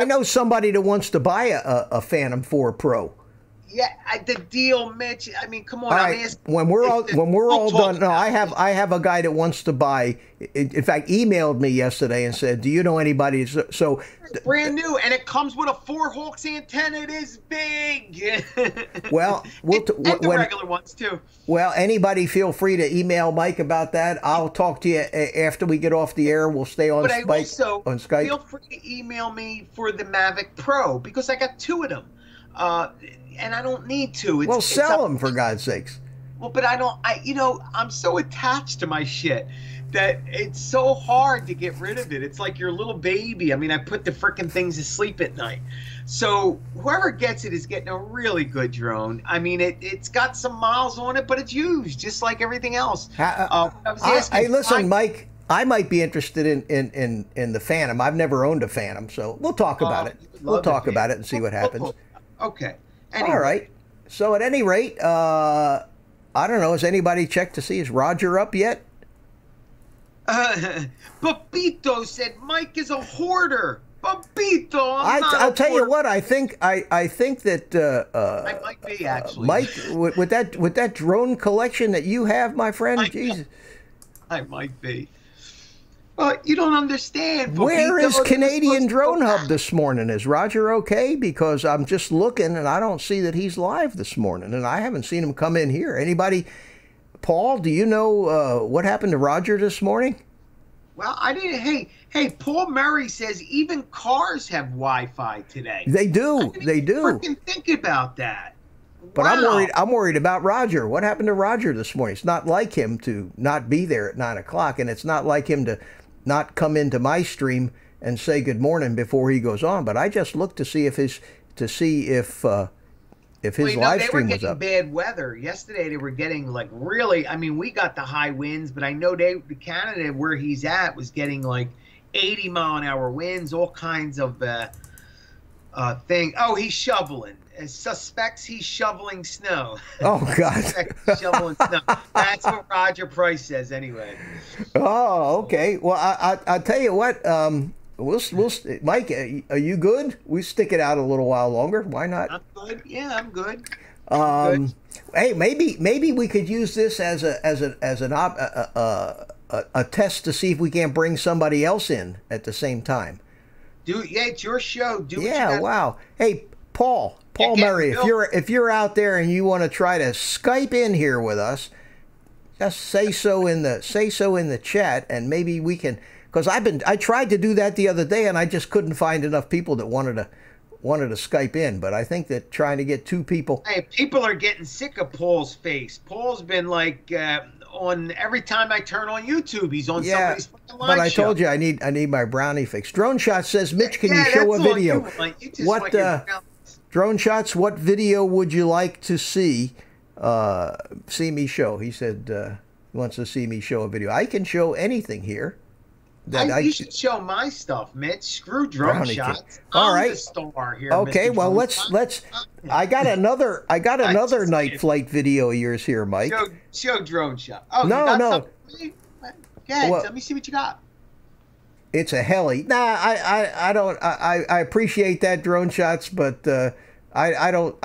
S1: know somebody that wants to buy a Phantom 4 Pro.
S2: Yeah, the deal, Mitch. I mean, come on.
S1: All right. When we're all done, no, I have a guy that wants to buy. In fact, emailed me yesterday and said, "Do you know anybody?" So
S2: brand new, and it comes with a 4-Hawks antenna. It is big.
S1: Well,
S2: and the regular ones too.
S1: Well, anybody feel free to email Mike about that. I'll talk to you after we get off the air. We'll stay on Skype. On Skype.
S2: Feel free to email me for the Mavic Pro because I got 2 of them. And I don't need to.
S1: Sell them for God's sakes.
S2: Well, but I'm so attached to my shit that it's so hard to get rid of it. It's like your little baby. I mean, I put the frickin' things to sleep at night. So whoever gets it is getting a really good drone. I mean, it's got some miles on it, but it's used just like everything else.
S1: Hey, listen, Mike. I might be interested in the Phantom. I've never owned a Phantom, so we'll talk about it. We'll talk about it and see what happens.
S2: Okay. Anyway.
S1: All right. So at any rate, I don't know. Has anybody checked to see is Roger up yet?
S2: Papito said Mike is a hoarder. Papito,
S1: I'll tell you what. I think that
S2: I might be actually.
S1: Mike, with that drone collection that you have, my friend. Jesus.
S2: I might be. You don't understand. Papito.
S1: Where is Canadian Drone Hub this morning? Is Roger okay? Because I'm just looking and I don't see that he's live this morning, and I haven't seen him come in here. Anybody? Paul, do you know what happened to Roger this morning?
S2: Well, I didn't. Hey, Paul Murray says even cars have Wi-Fi today.
S1: They do. They do.
S2: Freaking think about that.
S1: But
S2: wow.
S1: I'm worried about Roger. What happened to Roger this morning? It's not like him to not be there at 9 o'clock, and it's not like him to not come into my stream and say good morning before he goes on. But I just looked to see if his live stream was up.
S2: They were getting bad weather yesterday. They were getting like really. I mean, we got the high winds, but I know Canada where he's at was getting like 80-mile-an-hour winds, all kinds of thing. Oh, he's shoveling. Suspects he's shoveling snow.
S1: Oh God!
S2: Shoveling snow. That's what Roger Price says, anyway.
S1: Oh, okay. Well, I'll tell you what. We'll Mike, are you good? We stick it out a little while longer. Why not?
S2: I'm good. Yeah, I'm good.
S1: Hey, maybe we could use this as a test to see if we can't bring somebody else in at the same time.
S2: It's your show.
S1: Wow. Hey, Paul Murray, if you're out there and you want to try to Skype in here with us, just say so in the chat, and maybe we can. Because I tried to do that the other day, and I just couldn't find enough people that wanted to Skype in. But I think that trying to get 2 people.
S2: Hey, people are getting sick of Paul's face. Paul's been like on every time I turn on YouTube, he's on somebody's fucking live
S1: But I
S2: show.
S1: told you I need my brownie fix. Drone Shot says, Mitch, can you show a video? What Drone Shots? What video would you like to see? See me show. He said he wants to see me show a video. I can show anything here.
S2: You should show my stuff, Mitch. Screw Drone Shots.
S1: All right.
S2: I'm the star here.
S1: Okay,
S2: Mr.
S1: well
S2: Drone
S1: let's. I got another night flight video of yours here, Mike.
S2: Show Drone Shot. Oh,
S1: no.
S2: Go ahead, let me see what you got.
S1: It's a heli. Nah, I don't. I appreciate that, Drone Shots, but I don't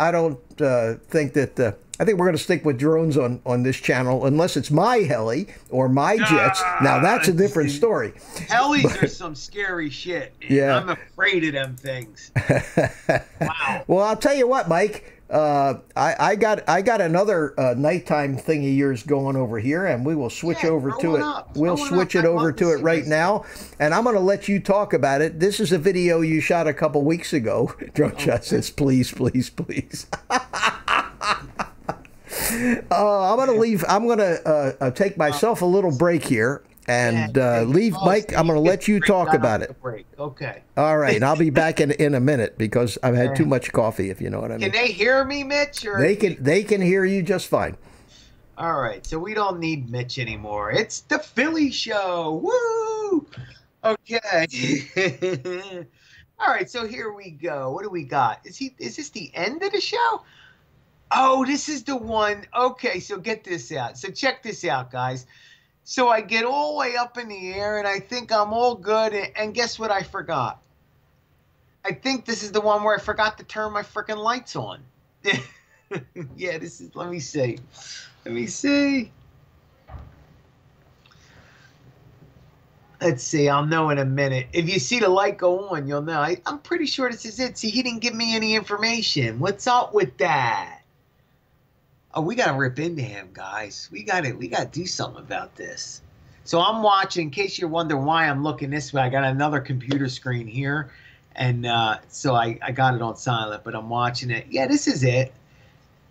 S1: think that. I think we're going to stick with drones on this channel, unless it's my heli or my jets. Now, that's a different story.
S2: Helis are some scary shit.
S1: Yeah.
S2: I'm afraid of them things. Wow.
S1: Well, I'll tell you what, Mike. I got another nighttime thing of yours going over here, and we will switch over to it. We'll switch it over to it right now, and I'm going to let you talk about it. This is a video you shot a couple weeks ago. Drone Shot says, please, please, please. I'm going to take myself a little break here, And leave, Mike, I'm going to let you talk about it.
S2: Break. Okay.
S1: All right, and I'll be back in a minute because I've had too much coffee, if you know what I mean.
S2: Can they hear me, Mitch? Or
S1: they can hear you just fine.
S2: All right, so we don't need Mitch anymore. It's the Philly Show. Woo! Okay. All right, so here we go. What do we got? Is this the end of the show? Oh, this is the one. Okay, so get this out. So check this out, guys. So I get all the way up in the air, and I think I'm all good, and guess what I forgot? I think this is the one where I forgot to turn my freaking lights on. Yeah, this is, let me see. Let me see. Let's see, I'll know in a minute. If you see the light go on, you'll know. I'm pretty sure this is it. See, he didn't give me any information. What's up with that? Oh, we got to rip into him, guys. We got to do something about this. So I'm watching, in case you're wondering why I'm looking this way, I got another computer screen here. And so I got it on silent, but I'm watching it. Yeah, this is it.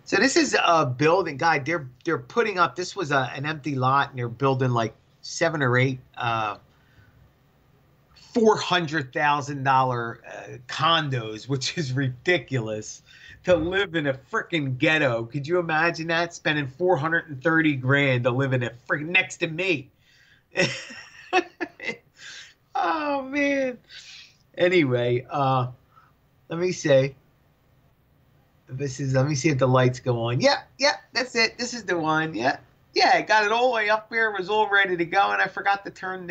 S2: So this is a building, guy. They're putting up, this was an empty lot, and they're building like 7 or 8 $400,000 condos, which is ridiculous. To live in a freaking ghetto. Could you imagine that? Spending $430 grand to live in a freaking next to me. Oh man. Anyway, let me see. Let me see if the lights go on. Yep, that's it. This is the one. Yeah, I got it all the way up here. It was all ready to go, and I forgot to turn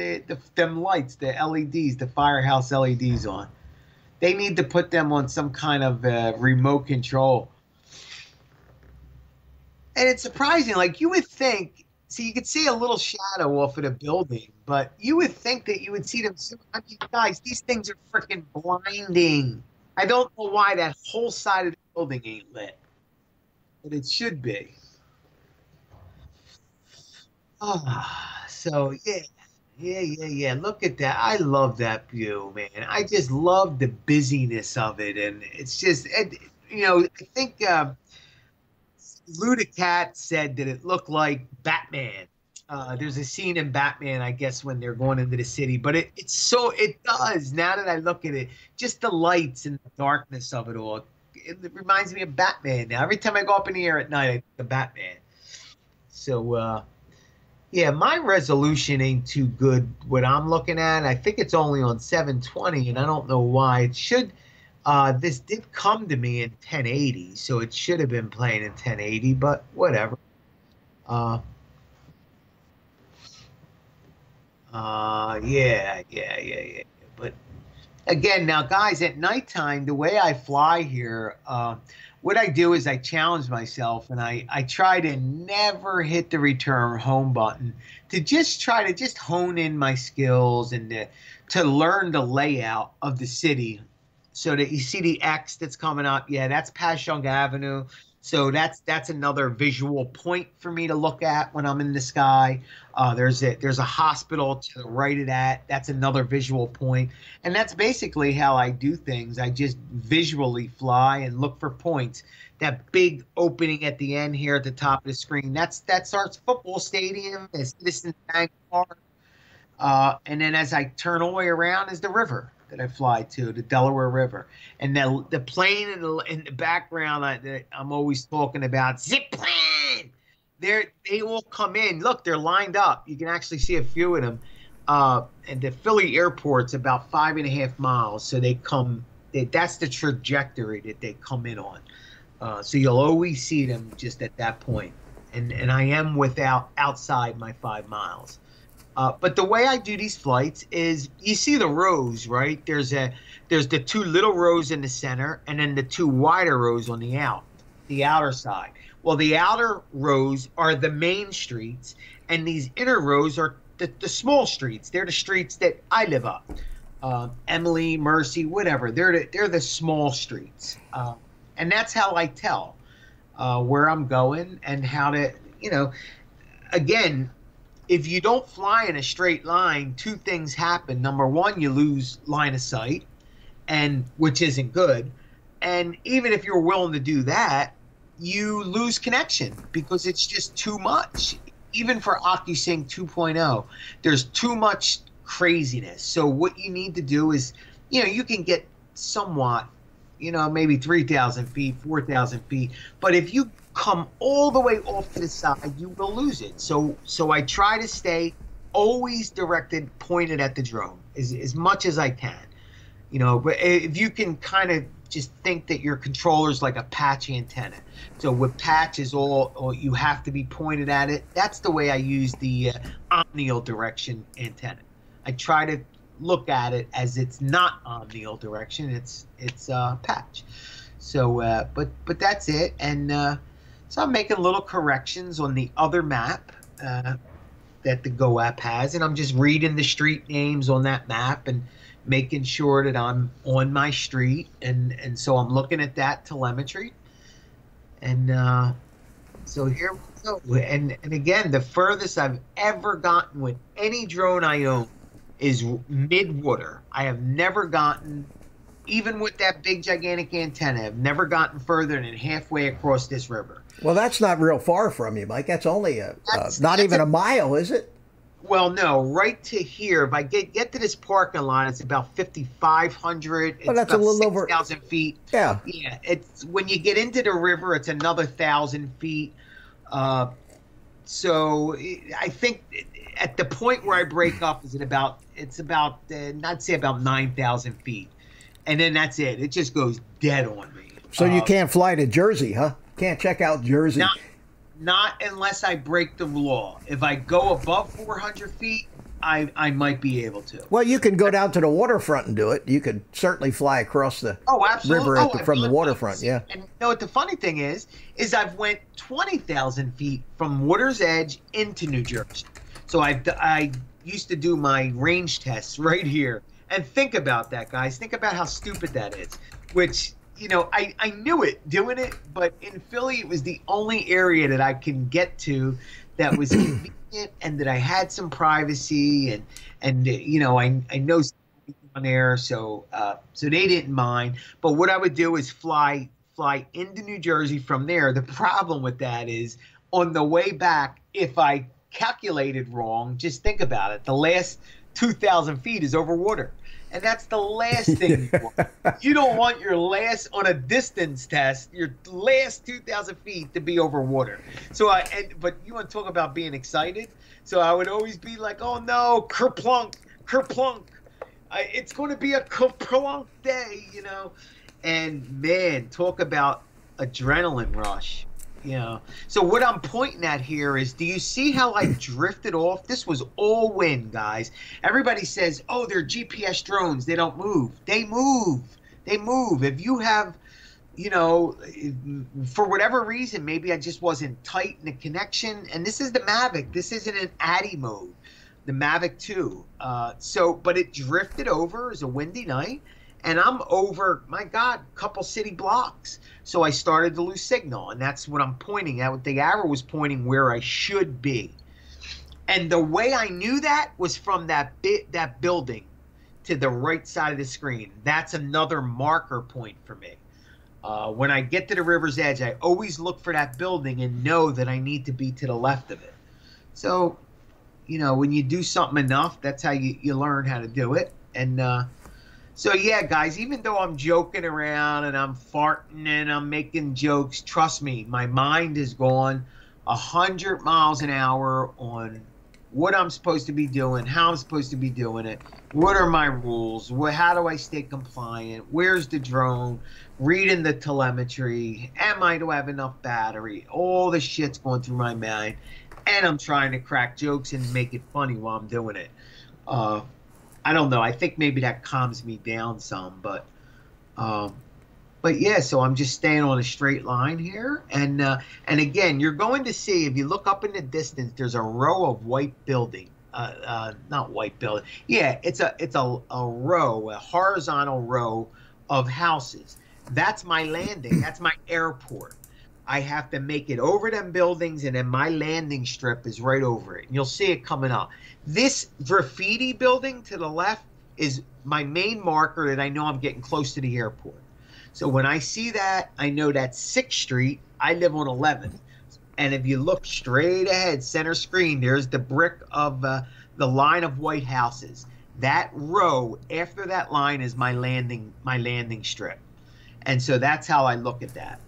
S2: them lights, the LEDs, the Firehouse LEDs on. They need to put them on some kind of remote control. And it's surprising. Like, you would think, see, you could see a little shadow off of the building, but you would think that you would see them. I mean, guys, these things are freaking blinding. I don't know why that whole side of the building ain't lit, but it should be. So, yeah. Yeah. Look at that. I love that view, man. I just love the busyness of it. And it's just, you know, I think Ludicat said that it looked like Batman. There's a scene in Batman, I guess, when they're going into the city. But it does, now that I look at it, just the lights and the darkness of it all. It reminds me of Batman now. Every time I go up in the air at night, I think of Batman. So, yeah, my resolution ain't too good what I'm looking at. I think it's only on 720, and I don't know why. It should, this did come to me in 1080, so it should have been playing in 1080, but whatever. Yeah. But again, now, guys, at nighttime, the way I fly here, what I do is I challenge myself, and I try to never hit the return home button, to just try to hone in my skills and to learn the layout of the city, so that you see the X that's coming up. Yeah, that's Passyunk Avenue. So that's another visual point for me to look at when I'm in the sky. There's a hospital to the right of that. That's another visual point. And that's basically how I do things. I just visually fly and look for points. That big opening at the end here at the top of the screen, that's our football stadium, it's Citizens Bank Park. And then as I turn all the way around is the river that I fly to, the Delaware River. And the plane in the background I'm always talking about, zip plane! They all come in. Look, they're lined up. You can actually see a few of them. And the Philly airport's about 5.5 miles. So that's the trajectory that they come in on. So you'll always see them just at that point. And I am outside my 5 miles. But the way I do these flights is, you see the rows, right? There's the 2 little rows in the center, and then the 2 wider rows on the outer side. Well, the outer rows are the main streets, and these inner rows are the small streets. They're the streets that I live up. Emily, Mercy, whatever. They're the small streets. And that's how I tell where I'm going and how to, again, if you don't fly in a straight line, 2 things happen. Number one, you lose line of sight, which isn't good. And even if you're willing to do that, you lose connection because it's just too much. even for OcuSync 2.0, there's too much craziness. So what you need to do is, you can get somewhat, maybe 3,000 feet, 4,000 feet. But if you come all the way off to the side, you will lose it. So I try to stay always directed, pointed at the drone as much as I can. But if you can kind of just think that your controller's like a patch antenna. So with patch is all you have to be pointed at it. That's the way I use the omnidirection antenna. I try to look at it as it's not omnidirection. It's patch. So but that's it. And so I'm making little corrections on the other map that the Go app has, and I'm just reading the street names on that map and making sure that I'm on my street, and so I'm looking at that telemetry, and so here we go. And again, the furthest I've ever gotten with any drone I own is mid-water. I have never gotten, even with that big gigantic antenna, I've never gotten further than halfway across this river.
S1: Well, that's not real far from you, Mike. That's only not even a mile, is it?
S2: Well, no, right to here. If I get to this parking lot, it's about 5,500. It's
S1: that's
S2: about
S1: a little over
S2: 6,000 feet.
S1: Yeah.
S2: Yeah. It's when you get into the river, it's another 1,000 feet. So I think at the point where I break up is it's about I'd say about 9,000 feet, and then that's it. It just goes dead on me.
S1: So you can't fly to Jersey, huh? Can't check out Jersey.
S2: Not unless I break the law. If I go above 400 feet, I might be able to.
S1: Well, you can go down to the waterfront and do it. You could certainly fly across the river from the waterfront. Yeah.
S2: And you know what the funny thing is I've went 20,000 feet from water's edge into New Jersey. So I used to do my range tests right here. And think about that, guys. Think about how stupid that is. Which, I knew it doing it, but in Philly, it was the only area that I can get to that was convenient and that I had some privacy and I know somebody on there, so they didn't mind. But what I would do is fly into New Jersey from there. The problem with that is on the way back, if I calculated wrong, just think about it. The last 2,000 feet is over water. And that's the last thing you want. You don't want your last, on a distance test, your last 2,000 feet to be over water. So but you want to talk about being excited? So I would always be like, oh no, kerplunk, kerplunk. It's going to be a kerplunk day, And man, talk about adrenaline rush. So what I'm pointing at here is, do you see how I drifted off? This was all wind, guys. Everybody says, oh, they're GPS drones. They don't move. They move. They move. If you have, for whatever reason, maybe I just wasn't tight in the connection. And this is the Mavic. This isn't an ADI mode, the Mavic 2. But it drifted over. It was a windy night. And I'm over, my God, a couple city blocks. So I started to lose signal, and that's what I'm pointing at. The arrow was pointing where I should be. And the way I knew that was from that building to the right side of the screen. That's another marker point for me. When I get to the river's edge, I always look for that building and know that I need to be to the left of it. So, when you do something enough, that's how you learn how to do it. And so, yeah, guys, even though I'm joking around and I'm farting and I'm making jokes, trust me, my mind is gone 100 miles an hour on what I'm supposed to be doing, how I'm supposed to be doing it, what are my rules, how do I stay compliant, where's the drone, reading the telemetry, do I have enough battery, all the shit's going through my mind, and I'm trying to crack jokes and make it funny while I'm doing it. I don't know. I think maybe that calms me down some, but yeah. So I'm just staying on a straight line here, and again, you're going to see if you look up in the distance, there's a row of white building. Not white building. Yeah, it's a row, a horizontal row of houses. That's my landing. That's my airport. I have to make it over them buildings, and then my landing strip is right over it. And you'll see it coming up. This graffiti building to the left is my main marker that I know I'm getting close to the airport. So when I see that, I know that's 6th Street. I live on 11th. And if you look straight ahead, center screen, there's the brick of the line of white houses. That row after that line is my landing strip. And so that's how I look at that.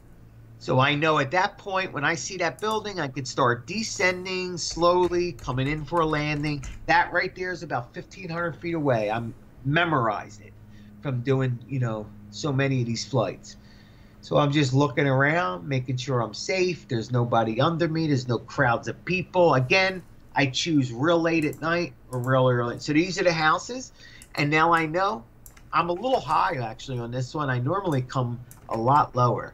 S2: So I know at that point, when I see that building, I could start descending slowly, coming in for a landing. That right there is about 1,500 feet away. I'm memorized it from doing, you know, so many of these flights. So I'm just looking around, making sure I'm safe. There's nobody under me. There's no crowds of people. Again, I choose real late at night or real early. So these are the houses. And now I know I'm a little high actually on this one. I normally come a lot lower.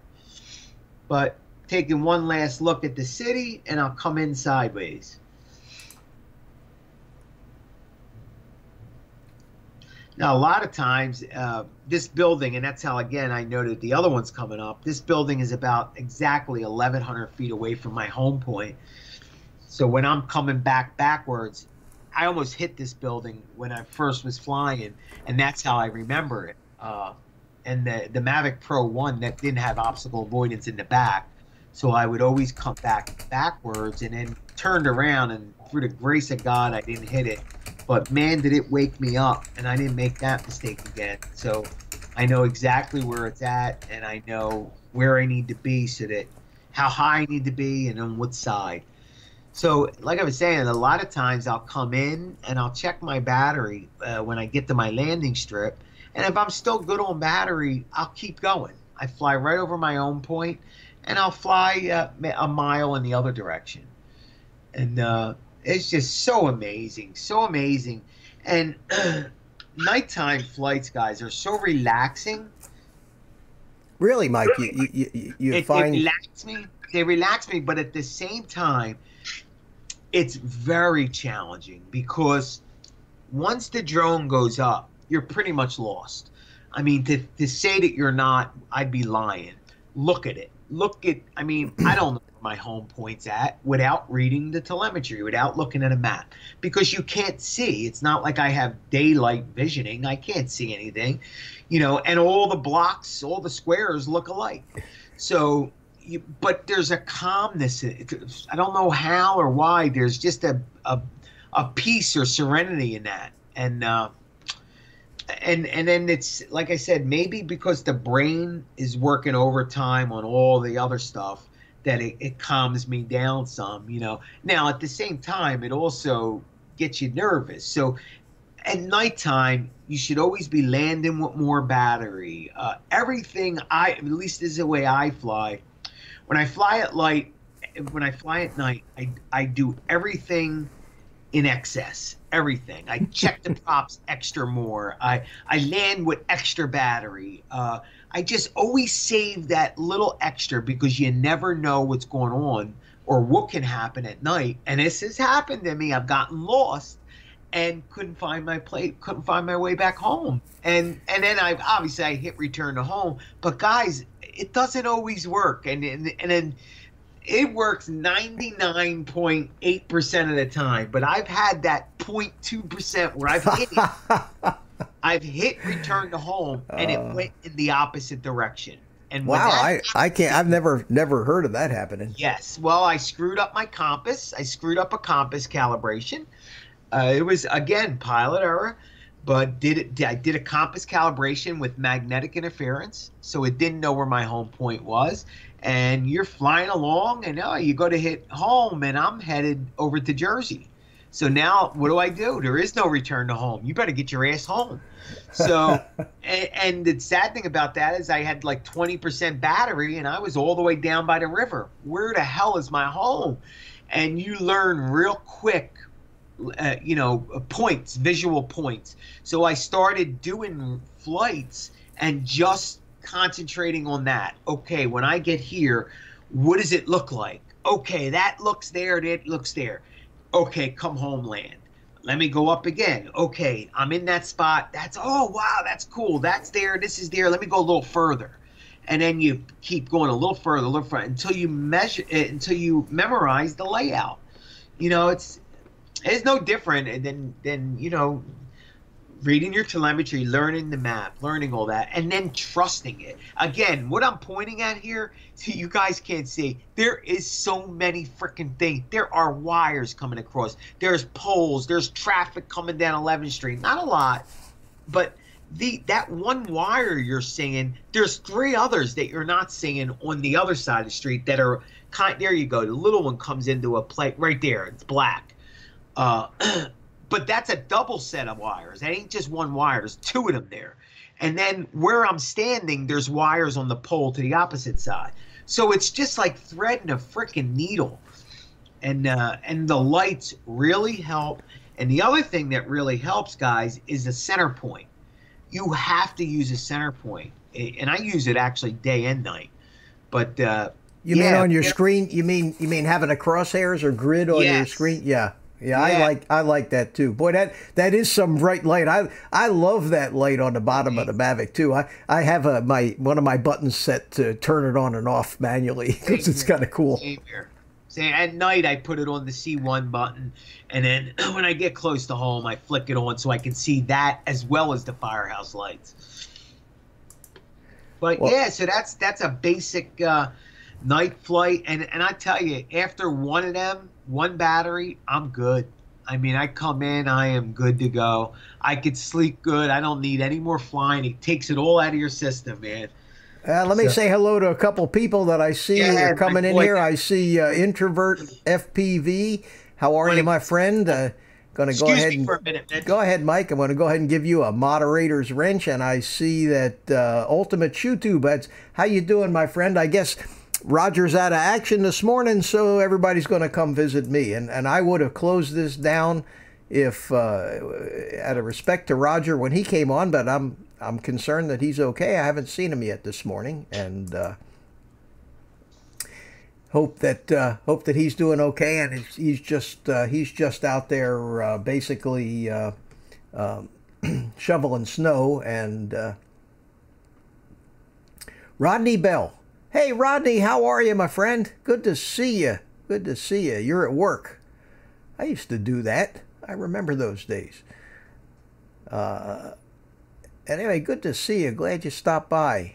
S2: But taking one last look at the city, and I'll come in sideways. Now, a lot of times, this building, and that's how, again, I noted the other one's coming up. This building is about exactly 1,100 feet away from my home point. So when I'm coming backwards, I almost hit this building when I first was flying, and that's how I remember it. And the Mavic Pro 1 that didn't have obstacle avoidance in the back. So I would always come backwards and then turned around, and through the grace of God, I didn't hit it. But man, did it wake me up, and I didn't make that mistake again. So I know exactly where it's at, and I know where I need to be so that how high I need to be and on what side. So like I was saying, a lot of times I'll come in and I'll check my battery when I get to my landing strip. And if I'm still good on battery, I'll keep going. I fly right over my own point, and I'll fly a mile in the other direction. And it's just so amazing, so amazing. And nighttime flights, guys, are so relaxing.
S1: Really, Mike, you find...
S2: They relax me, but at the same time, it's very challenging because once the drone goes up, you're pretty much lost. I mean, to say that you're not, I'd be lying. Look at it. I mean, I don't know where my home point's at without reading the telemetry, without looking at a map, because you can't see. It's not like I have daylight visioning. I can't see anything, you know, and all the blocks, all the squares look alike. So, but there's a calmness. I don't know how or why. There's just a peace or serenity in that. And then it's like I said, maybe because the brain is working overtime on all the other stuff that it calms me down some, you know. Now at the same time, it also gets you nervous. So at nighttime, you should always be landing with more battery. Everything at least this is the way I fly. When I fly at night, I do everything in excess. Everything. I check the props extra more. I land with extra battery. I just always save that little extra because you never know what's going on or what can happen at night. And this has happened to me. I've gotten lost and couldn't find my way back home. And then I hit return to home. But guys, it doesn't always work. And then it works 99.8% of the time, but I've had that 0.2% where I've hit it. I've hit return to home, and it went in the opposite direction. And
S1: wow, I can't. I've never heard of that happening.
S2: Yes, well, I screwed up my compass. I screwed up a compass calibration. It was again pilot error, but I did a compass calibration with magnetic interference, so it didn't know where my home point was. And you're flying along, and you go to hit home, and I'm headed over to Jersey. So now what do? There is no return to home. You better get your ass home. So, and the sad thing about that is I had like 20% battery, and I was all the way down by the river. Where the hell is my home? And you learn real quick, you know, points, visual points. So I started doing flights and just concentrating on that. Okay, when I get here, what does it look like? Okay, that looks there, that looks there. Okay, come home, land. Let me go up again. Okay, I'm in that spot. Oh wow, that's cool. That's there, this is there. Let me go a little further. And then you keep going a little further until you memorize the layout. You know, it's no different than you know, reading your telemetry, learning the map, learning all that, and then trusting it. Again, what I'm pointing at here, see, you guys can't see, there is so many freaking things. There are wires coming across. There's poles. There's traffic coming down 11th Street. Not a lot, but that one wire you're seeing, there's 3 others that you're not seeing on the other side of the street that are there you go. The little one comes into a plate right there. It's black. But that's a double set of wires. That ain't just one wire. There's 2 of them there. And then where I'm standing, there's wires on the pole to the opposite side. So it's just like threading a freaking needle. And the lights really help. And the other thing that really helps, guys, is the center point. You have to use a center point. And I use it actually day and night. But
S1: you mean on your screen? You mean having a crosshairs or grid on your screen? Yeah. Yeah, I like that too. Boy, that is some bright light. I love that light on the bottom of the Mavic too. I have one of my buttons set to turn it on and off manually because it's kind of cool.
S2: Same here. At night I put it on the C1 button, and then when I get close to home I flick it on so I can see that as well as the firehouse lights. But yeah, so that's a basic night flight, and I tell you, after one of them, one battery, I'm good. I mean, I come in, I am good to go. I could sleep good. I don't need any more flying. It takes it all out of your system, man.
S1: Let me say hello to a couple people that I see are coming in here. I see Introvert FPV. How are you, my friend? Going to go ahead and
S2: for a minute,
S1: go ahead, Mike. I'm going to go ahead and give you a moderator's wrench, and I see that Ultimate YouTube. How you doing, my friend? I guess Roger's out of action this morning, so everybody's going to come visit me. And I would have closed this down if, out of respect to Roger when he came on, but I'm concerned that he's okay. I haven't seen him yet this morning, and hope that he's doing okay. And he's just out there basically shoveling snow. And Rodney Bell. Hey, Rodney, how are you, my friend? Good to see you. Good to see you. You're at work. I used to do that. I remember those days. Anyway, good to see you. Glad you stopped by.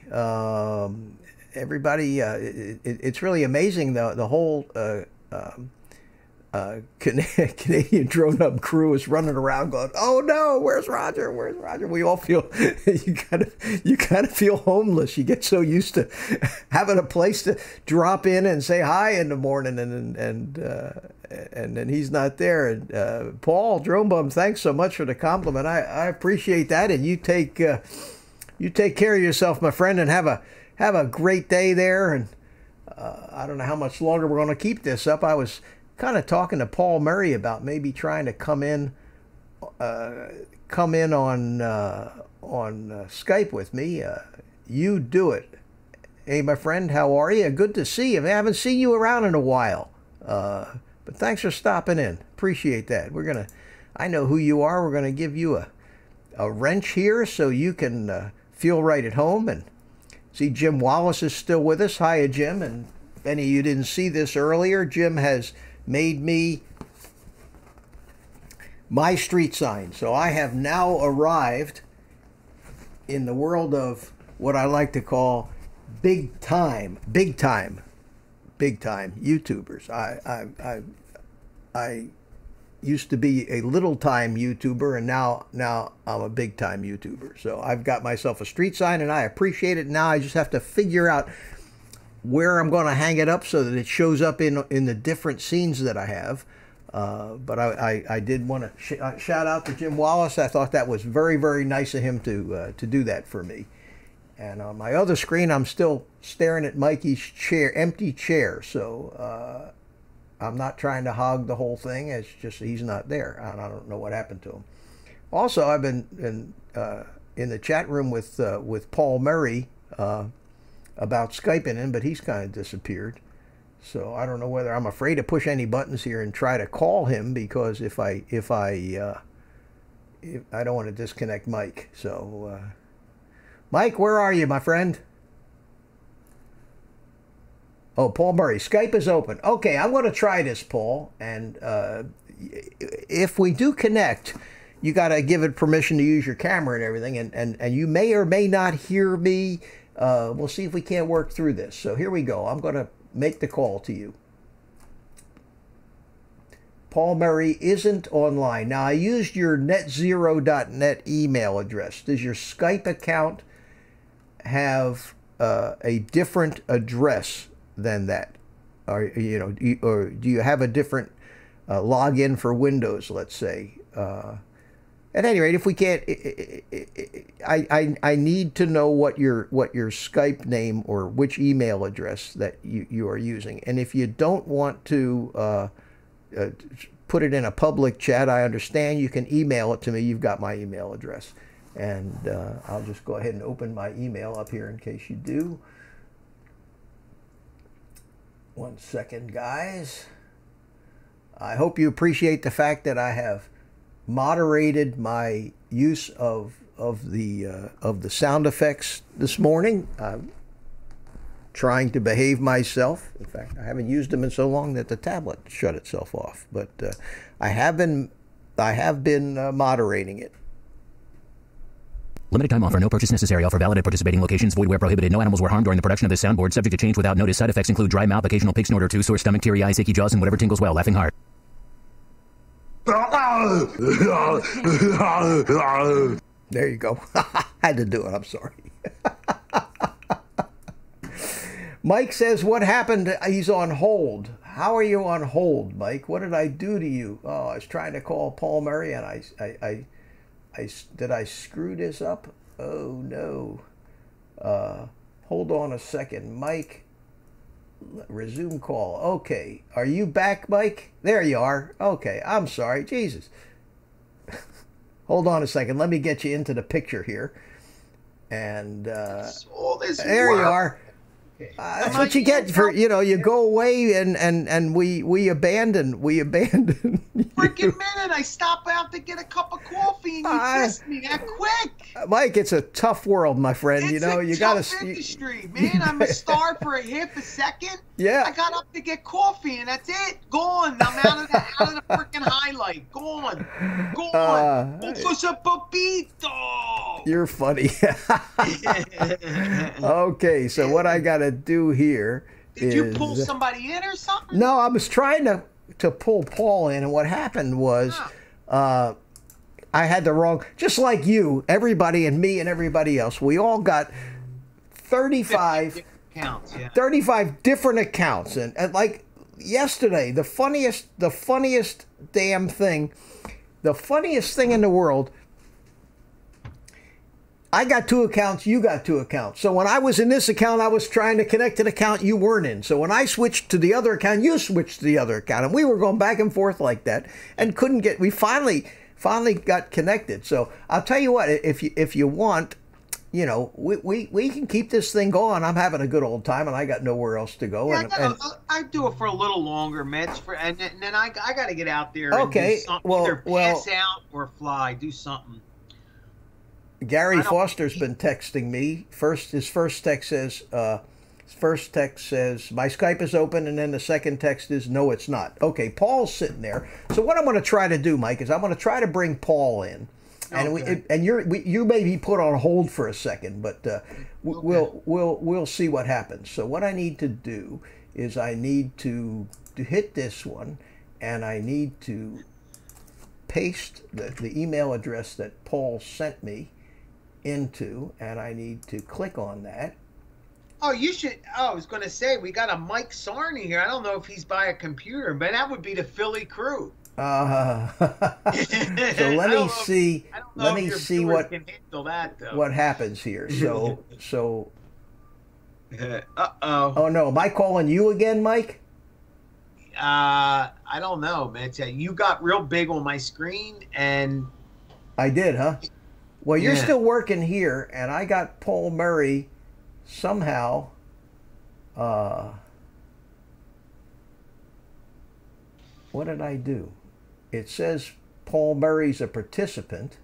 S1: Everybody, it's really amazing, the whole Canadian Drone Hub crew is running around going, "Oh no, where's Roger? Where's Roger?" We all feel you kind of feel homeless. You get so used to having a place to drop in and say hi in the morning, and then he's not there. And Paul Drone Bum, thanks so much for the compliment. I appreciate that, and you take care of yourself, my friend, and have a great day there. And I don't know how much longer we're going to keep this up. I was kind of talking to Paul Murray about maybe trying to come in on Skype with me. You do it. Hey, my friend, how are you? Good to see you. I haven't seen you around in a while, but thanks for stopping in. Appreciate that. I know who you are. We're gonna give you a wrench here so you can feel right at home. And see, Jim Wallace is still with us. Hiya, Jim. And if any of you didn't see this earlier, Jim has made me my street sign. So I have now arrived in the world of what I like to call big time YouTubers. I used to be a little time YouTuber, and now I'm a big time YouTuber. So I've got myself a street sign, and I appreciate it. Now I just have to figure out where I'm going to hang it up so that it shows up in the different scenes that I have. But I did want to shout out to Jim Wallace. I thought that was very, very nice of him to do that for me. And on my other screen, I'm still staring at Mikey's empty chair. So I'm not trying to hog the whole thing. It's just he's not there. I don't know what happened to him. Also, I've been in the chat room with Paul Murray about Skyping in, but he's kind of disappeared. So I don't know whether I'm afraid to push any buttons here and try to call him, because if I don't want to disconnect Mike. So Mike, where are you, my friend? Oh, Paul Murray, Skype is open. Okay, I'm going to try this, Paul, and if we do connect, you got to give it permission to use your camera and everything, and you may or may not hear me. We'll see if we can't work through this. So here we go. I'm going to make the call to you. Paul Murray isn't online. Now, I used your netzero.net email address. Does your Skype account have a different address than that? Or, you know, or do you have a different login for Windows, let's say? At any rate, if we can't, I need to know what your Skype name or which email address that you are using. And if you don't want to put it in a public chat, I understand. You can email it to me. You've got my email address. And I'll just go ahead and open my email up here in case you do. 1 second, guys. I hope you appreciate the fact that I have moderated my use of the sound effects this morning. I'm trying to behave myself. In fact, I haven't used them in so long that the tablet shut itself off. But I have been moderating it.
S4: Limited time offer. No purchase necessary. Offer valid at participating locations. Void where prohibited. No animals were harmed during the production of this soundboard. Subject to change without notice. Side effects include dry mouth, occasional pig snort or two, sore stomach, teary eyes, achy jaws, and whatever tingles well. Laughing heart.
S1: There you go. Had to do it. I'm sorry. Mike says, what happened? He's on hold. How are you on hold, Mike? What did I do to you? Oh, I was trying to call Paul Murray, and did I screw this up? Oh, no. Hold on a second. Mike, resume call. Okay. Are you back, Mike? There you are. Okay. I'm sorry. Jesus. Hold on a second. Let me get you into the picture here. And there you are. That's what you get for, you know, you go away and we abandon
S2: Freaking minute, I stop out to get a cup of coffee and you kissed me that quick.
S1: Mike, it's a tough world, my friend.
S2: It's
S1: you know, you got to
S2: industry, man. I'm a star for a half a second.
S1: Yeah.
S2: I got up to get coffee and that's it. Gone. I'm out of the freaking highlight. Gone. It's a papito.
S1: You're funny. Okay, so what I got to do here
S2: Did you pull somebody in or something?
S1: No, I was trying to pull Paul in, and what happened was I had the wrong, just like you, everybody and me and everybody else, we all got 35
S2: accounts,
S1: 35 different accounts, and like yesterday, the funniest damn thing, the funniest thing in the world, I got 2 accounts, you got 2 accounts. So when I was in this account, I was trying to connect to the account you weren't in. So when I switched to the other account, you switched to the other account. And we were going back and forth like that and couldn't get, we finally got connected. So I'll tell you what, if you want, you know, we can keep this thing going. I'm having a good old time and I got nowhere else to go.
S2: Yeah, I do it for a little longer, Mitch, and then I got to get out there and
S1: okay,
S2: do something. Either pass out or fly, do something.
S1: Gary Foster's been texting me. His first text says, my Skype is open, and then the second text is, no, it's not. Okay, Paul's sitting there. So what I'm going to try to do, Mike, is I'm going to try to bring Paul in, and you may be put on hold for a second, but we'll see what happens. So what I need to do is I need to hit this one, and I need to paste the email address that Paul sent me into, and I need to click on that.
S2: Oh, you should. Oh, I was going to say, we got a Mike Sarney here. I don't know if he's by a computer, but that would be the Philly crew.
S1: So let me see. Let me see what
S2: can handle that, though.
S1: What happens here. So.
S2: Oh
S1: no, am I calling you again, Mike?
S2: I don't know, man. You got real big on my screen, and
S1: I did, huh? Well, you're still working here, and I got Paul Murray somehow. What did I do? It says Paul Murray's a participant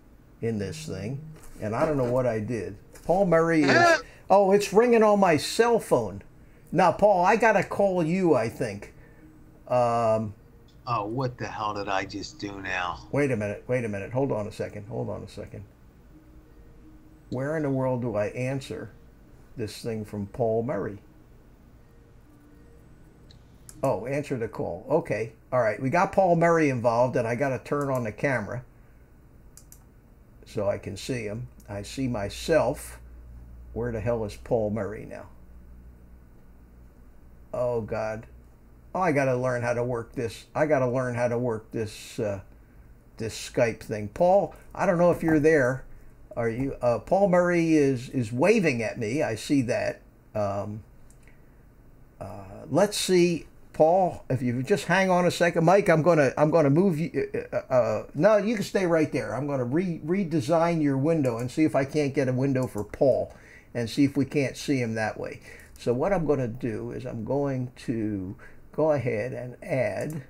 S1: in this thing, and I don't know what I did. Paul Murray is... Oh, it's ringing on my cell phone. Now, Paul, I got to call you, I think.
S2: Oh, what the hell did I just do now?
S1: Wait a minute. Wait a minute. Hold on a second. Hold on a second. Where in the world do I answer this thing from Paul Murray? Oh, answer the call. Okay. All right. We got Paul Murray involved, and I got to turn on the camera so I can see him. I see myself. Where the hell is Paul Murray now? Oh, God. Oh, I got to learn how to work this. I got to learn how to work this this Skype thing. Paul, I don't know if you're there. Are you? Paul Murray is waving at me. I see that. Let's see, Paul. If you just hang on a second, Mike, I'm gonna move you. No, you can stay right there. I'm gonna redesign your window and see if I can't get a window for Paul, and see if we can't see him that way. So what I'm gonna do is I'm going to go ahead and add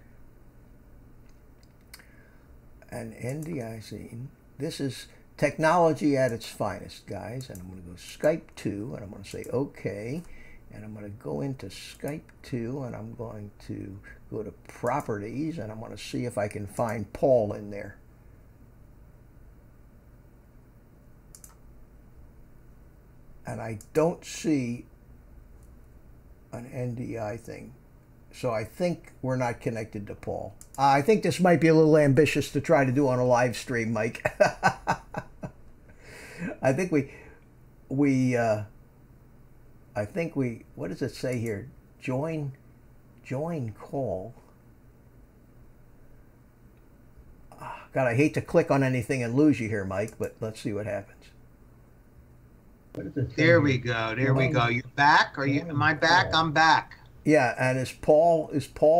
S1: an NDI scene. This is technology at its finest, guys. And I'm going to go Skype 2, and I'm going to say OK. And I'm going to go into Skype 2, and I'm going to go to Properties, and I'm going to see if I can find Paul in there. And I don't see an NDI thing. So I think we're not connected to Paul. I think this might be a little ambitious to try to do on a live stream, Mike. I think what does it say here? Join call. God, I hate to click on anything and lose you here, Mike, but let's see what happens.
S2: There we go. There we go. You're back? Am I back? I'm back.
S1: Yeah, and is Paul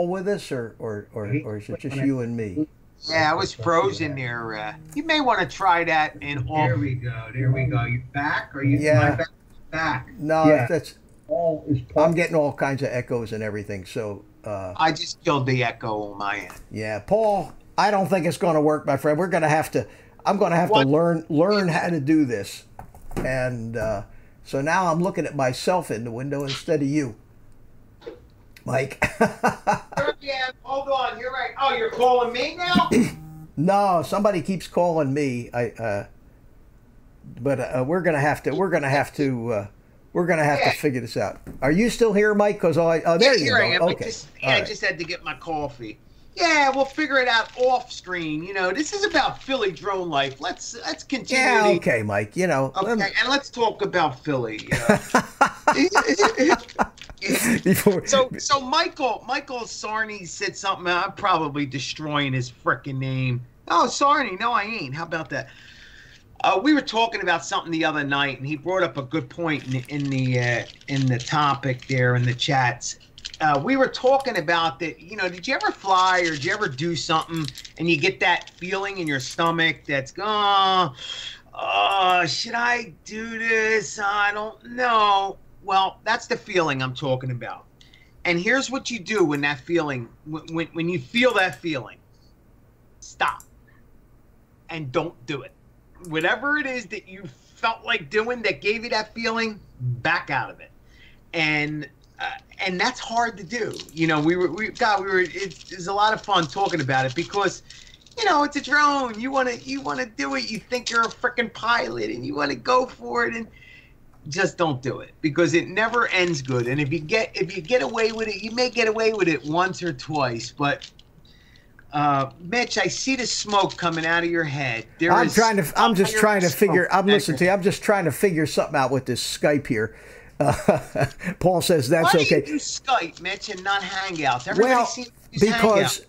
S1: with us, or is it just you and me?
S2: Yeah, I was frozen there. You may want to try that in off. There we go. There we go. You back? Am I back?
S1: No, yeah. That's Paul. I'm getting all kinds of echoes and everything. So
S2: I just killed the echo on my end.
S1: Yeah, Paul. I don't think it's going to work, my friend. I'm going to have to learn how to do this, and so now I'm looking at myself in the window instead of you, Mike.
S2: Yeah, hold on. You're right. Oh, you're calling me now?
S1: No, somebody keeps calling me. But we're gonna have to figure this out. Are you still here, Mike? Because there you go.
S2: I am.
S1: Okay.
S2: I just had to get my coffee. Yeah, we'll figure it out off screen. You know, this is about Philly drone life. Let's continue.
S1: Yeah, okay, Mike. You know.
S2: Okay, and let's talk about Philly. You know. So Michael Sarney said something. I'm probably destroying his frickin' name. Oh, Sarney, no, I ain't. How about that? We were talking about something the other night, and he brought up a good point in the topic there in the chats. We were talking about that. You know, did you ever fly or did you ever do something, and you get that feeling in your stomach that's should I do this? I don't know. Well, that's the feeling I'm talking about. And here's what you do when that feeling, when you feel that feeling, stop and don't do it. Whatever it is that you felt like doing that gave you that feeling, back out of it. And that's hard to do. You know, it's a lot of fun talking about it because, you know, it's a drone. You want to do it. You think you're a freaking pilot and you want to go for it, and just don't do it because it never ends good. And if you get away with it, you may get away with it once or twice. But Mitch, I see the smoke coming out of your head. I'm just trying to figure something out with this Skype here.
S1: Paul says that's okay.
S2: Why do you do Skype, Mitch, and not Hangouts? Everybody seems to use
S1: because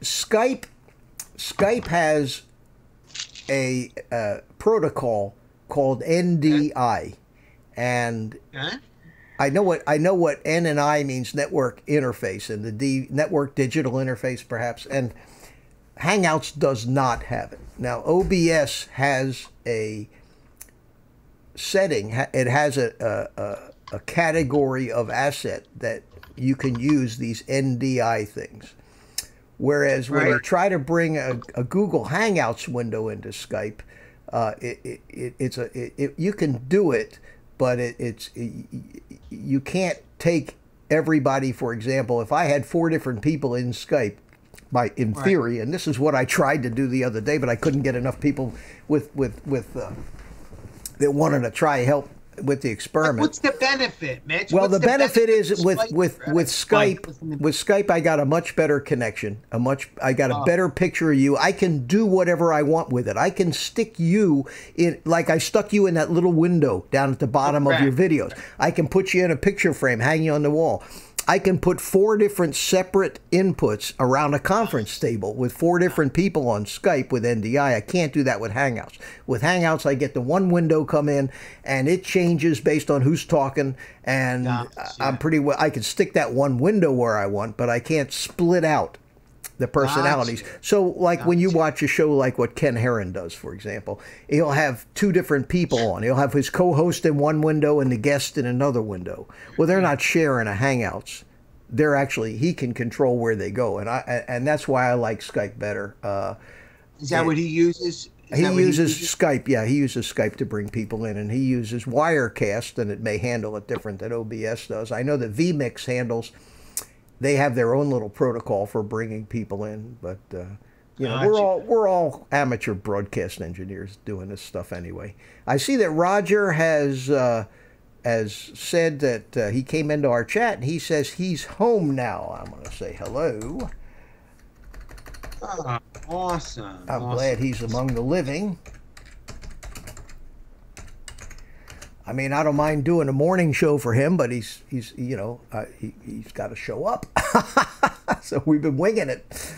S1: Skype has a protocol called NDI. And I know what N and I means, network interface, and the D, network digital interface, perhaps. And Hangouts does not have it. Now OBS has a setting. It has a category of asset that you can use these NDI things. Whereas when you try to bring a Google Hangouts window into Skype, you can do it. But you can't take everybody. For example, if I had 4 different people in Skype, in theory, and this is what I tried to do the other day, but I couldn't get enough people with that wanted to try help with the experiment.
S2: What's the benefit, Mitch?
S1: Well,
S2: What's
S1: the benefit is with
S2: Skype.
S1: Skype, I got a much better connection. I got a better picture of you. I can do whatever I want with it. I can stick you in, like I stuck you in that little window down at the bottom of your videos. I can put you in a picture frame, hang you on the wall. I can put 4 different separate inputs around a conference table with 4 different people on Skype with NDI. I can't do that with Hangouts. With Hangouts, I get the one window come in, and it changes based on who's talking. And I'm pretty well. I can stick that one window where I want, but I can't split out the personalities. So, like when you watch a show like what Ken Herron does, for example, he'll have 2 different people on. He'll have his co-host in one window and the guest in another window. Well, they're not sharing a Hangouts. They're actually, he can control where they go, and that's why I like Skype better.
S2: Is that what he uses?
S1: He uses Skype. Yeah, he uses Skype to bring people in, and he uses Wirecast, and it may handle it different than OBS does. I know that vMix handles. They have their own little protocol for bringing people in, but you know, we're all amateur broadcast engineers doing this stuff anyway. I see that Roger has said that he came into our chat and he says he's home now. I'm going to say hello.
S2: Oh, awesome!
S1: I'm glad he's among the living. I mean, I don't mind doing a morning show for him, but he's you know, he's got to show up. So we've been winging it.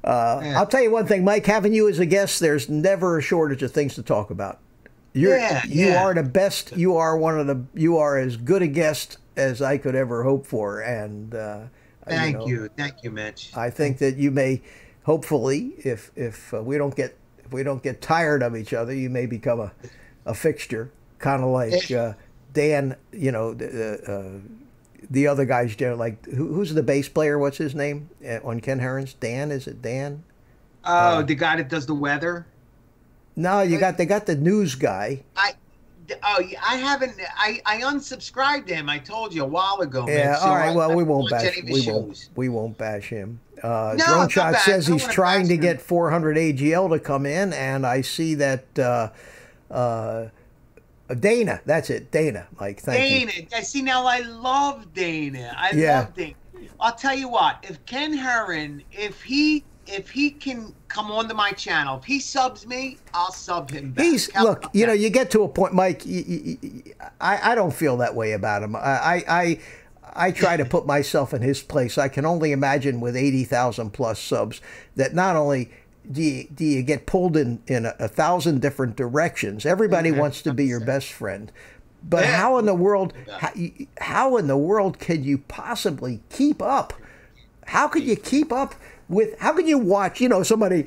S1: I'll tell you one thing, Mike, having you as a guest, there's never a shortage of things to talk about. You are the best. You are as good a guest as I could ever hope for. And
S2: thank you, Mitch.
S1: I think that you may, hopefully, if we don't get tired of each other, you may become a fixture. Kind of like Dan, you know, the other guys, like who's the bass player? What's his name on Ken Herron's? Dan? Is it Dan?
S2: Oh, the guy that does the weather.
S1: No, they got the news guy.
S2: I haven't. I unsubscribed to him. I told you a while ago.
S1: Yeah.
S2: Man, so
S1: all right. Well, we won't bash. We won't bash him. Drone Shot says he's trying to get 400 AGL to come in, and I see that. Dana, that's it, Dana. Mike, thank you.
S2: Dana, see now, I love Dana. I love Dana. I'll tell you what. If Ken Herron, if he can come onto my channel, if he subs me, I'll sub him back.
S1: Look, you know, you get to a point, Mike. I don't feel that way about him. I try to put myself in his place. I can only imagine with 80,000 plus subs that not only do you get pulled in 1,000 different directions. Everybody wants to be your best friend, but how in the world can you possibly keep up? How could you keep up with? How can you watch? You know, somebody.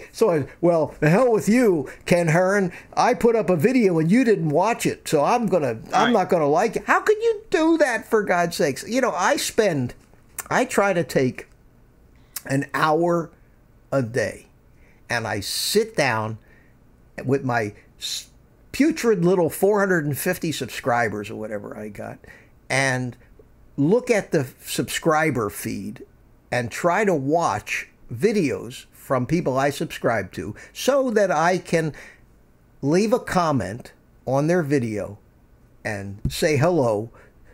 S1: Well, the hell with you, Ken Herron. I put up a video and you didn't watch it, so I'm not gonna like it. How could you do that, for God's sakes? You know, I try to take an hour a day. And I sit down with my putrid little 450 subscribers or whatever I got and look at the subscriber feed and try to watch videos from people I subscribe to so that I can leave a comment on their video and say hello,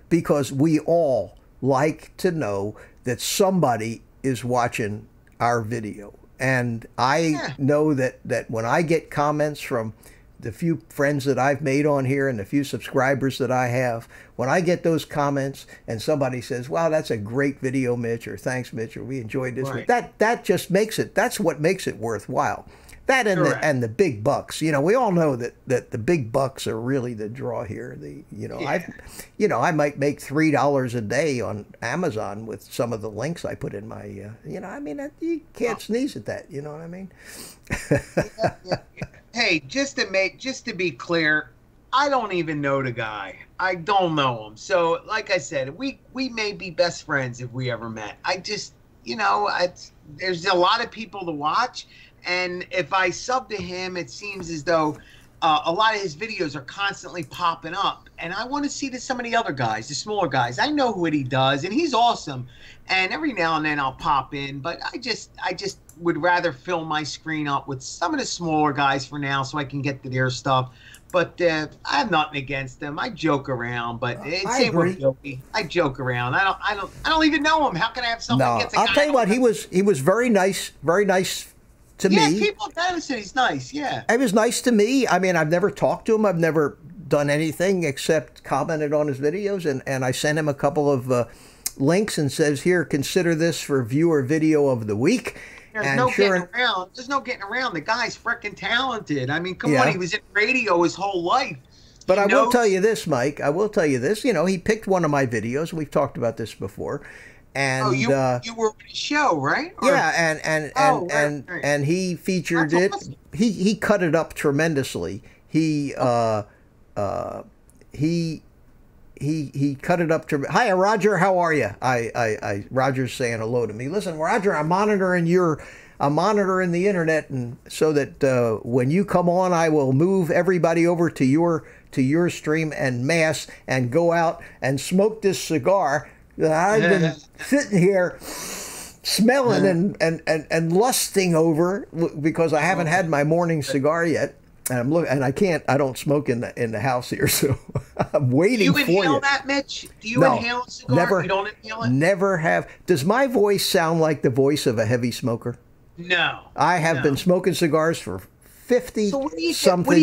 S1: because we all like to know that somebody is watching our video. And I know that when I get comments from the few friends that I've made on here and the few subscribers that I have, when I get those comments and somebody says, wow, that's a great video, Mitch, or thanks, Mitch, or we enjoyed this, that just makes it, that's what makes it worthwhile. That and the big bucks. You know, we all know that the big bucks are really the draw here. I might make $3 a day on Amazon with some of the links I put in my. You can't sneeze at that. You know what I mean?
S2: Hey, just to be clear, I don't even know the guy. I don't know him. So, like I said, we may be best friends if we ever met. I just, there's a lot of people to watch. And if I sub to him, it seems as though a lot of his videos are constantly popping up. and I want to see some of the other guys, the smaller guys. I know what he does, and he's awesome. And every now and then I'll pop in, but I just would rather fill my screen up with some of the smaller guys for now, so I can get to their stuff. But I have nothing against them. I joke around, but it's same with Joey. I joke around. I don't even know him. How can I have something against a guy?
S1: I'll tell you what, he was very nice to me.
S2: Yeah, people said he's nice. Yeah,
S1: he was nice to me. I mean, I've never talked to him. I've never done anything except commented on his videos, and I sent him a couple of links and says, here, consider this for viewer video of the week.
S2: There's no getting around. There's no getting around. The guy's freaking talented. I mean, come on, he was in radio his whole life.
S1: But I will tell you this, Mike. I will tell you this. You know, he picked one of my videos. We've talked about this before. And
S2: you were on the show, right?
S1: Or, yeah, and he featured it. Awesome. He cut it up tremendously. He cut it up to. Hi, Roger. How are you? Roger's saying hello to me. Listen, Roger, I'm monitoring the internet, and so that when you come on, I will move everybody over to your stream en masse and go out and smoke this cigar that I've been sitting here smelling and lusting over because I haven't had my morning cigar yet. And I don't smoke in the house here, so I'm waiting for you.
S2: Do you inhale that, Mitch? Do you inhale a cigar?
S1: Never,
S2: you don't inhale it?
S1: Never have. Does my voice sound like the voice of a heavy smoker?
S2: No.
S1: I have been smoking cigars for 50
S2: so what do you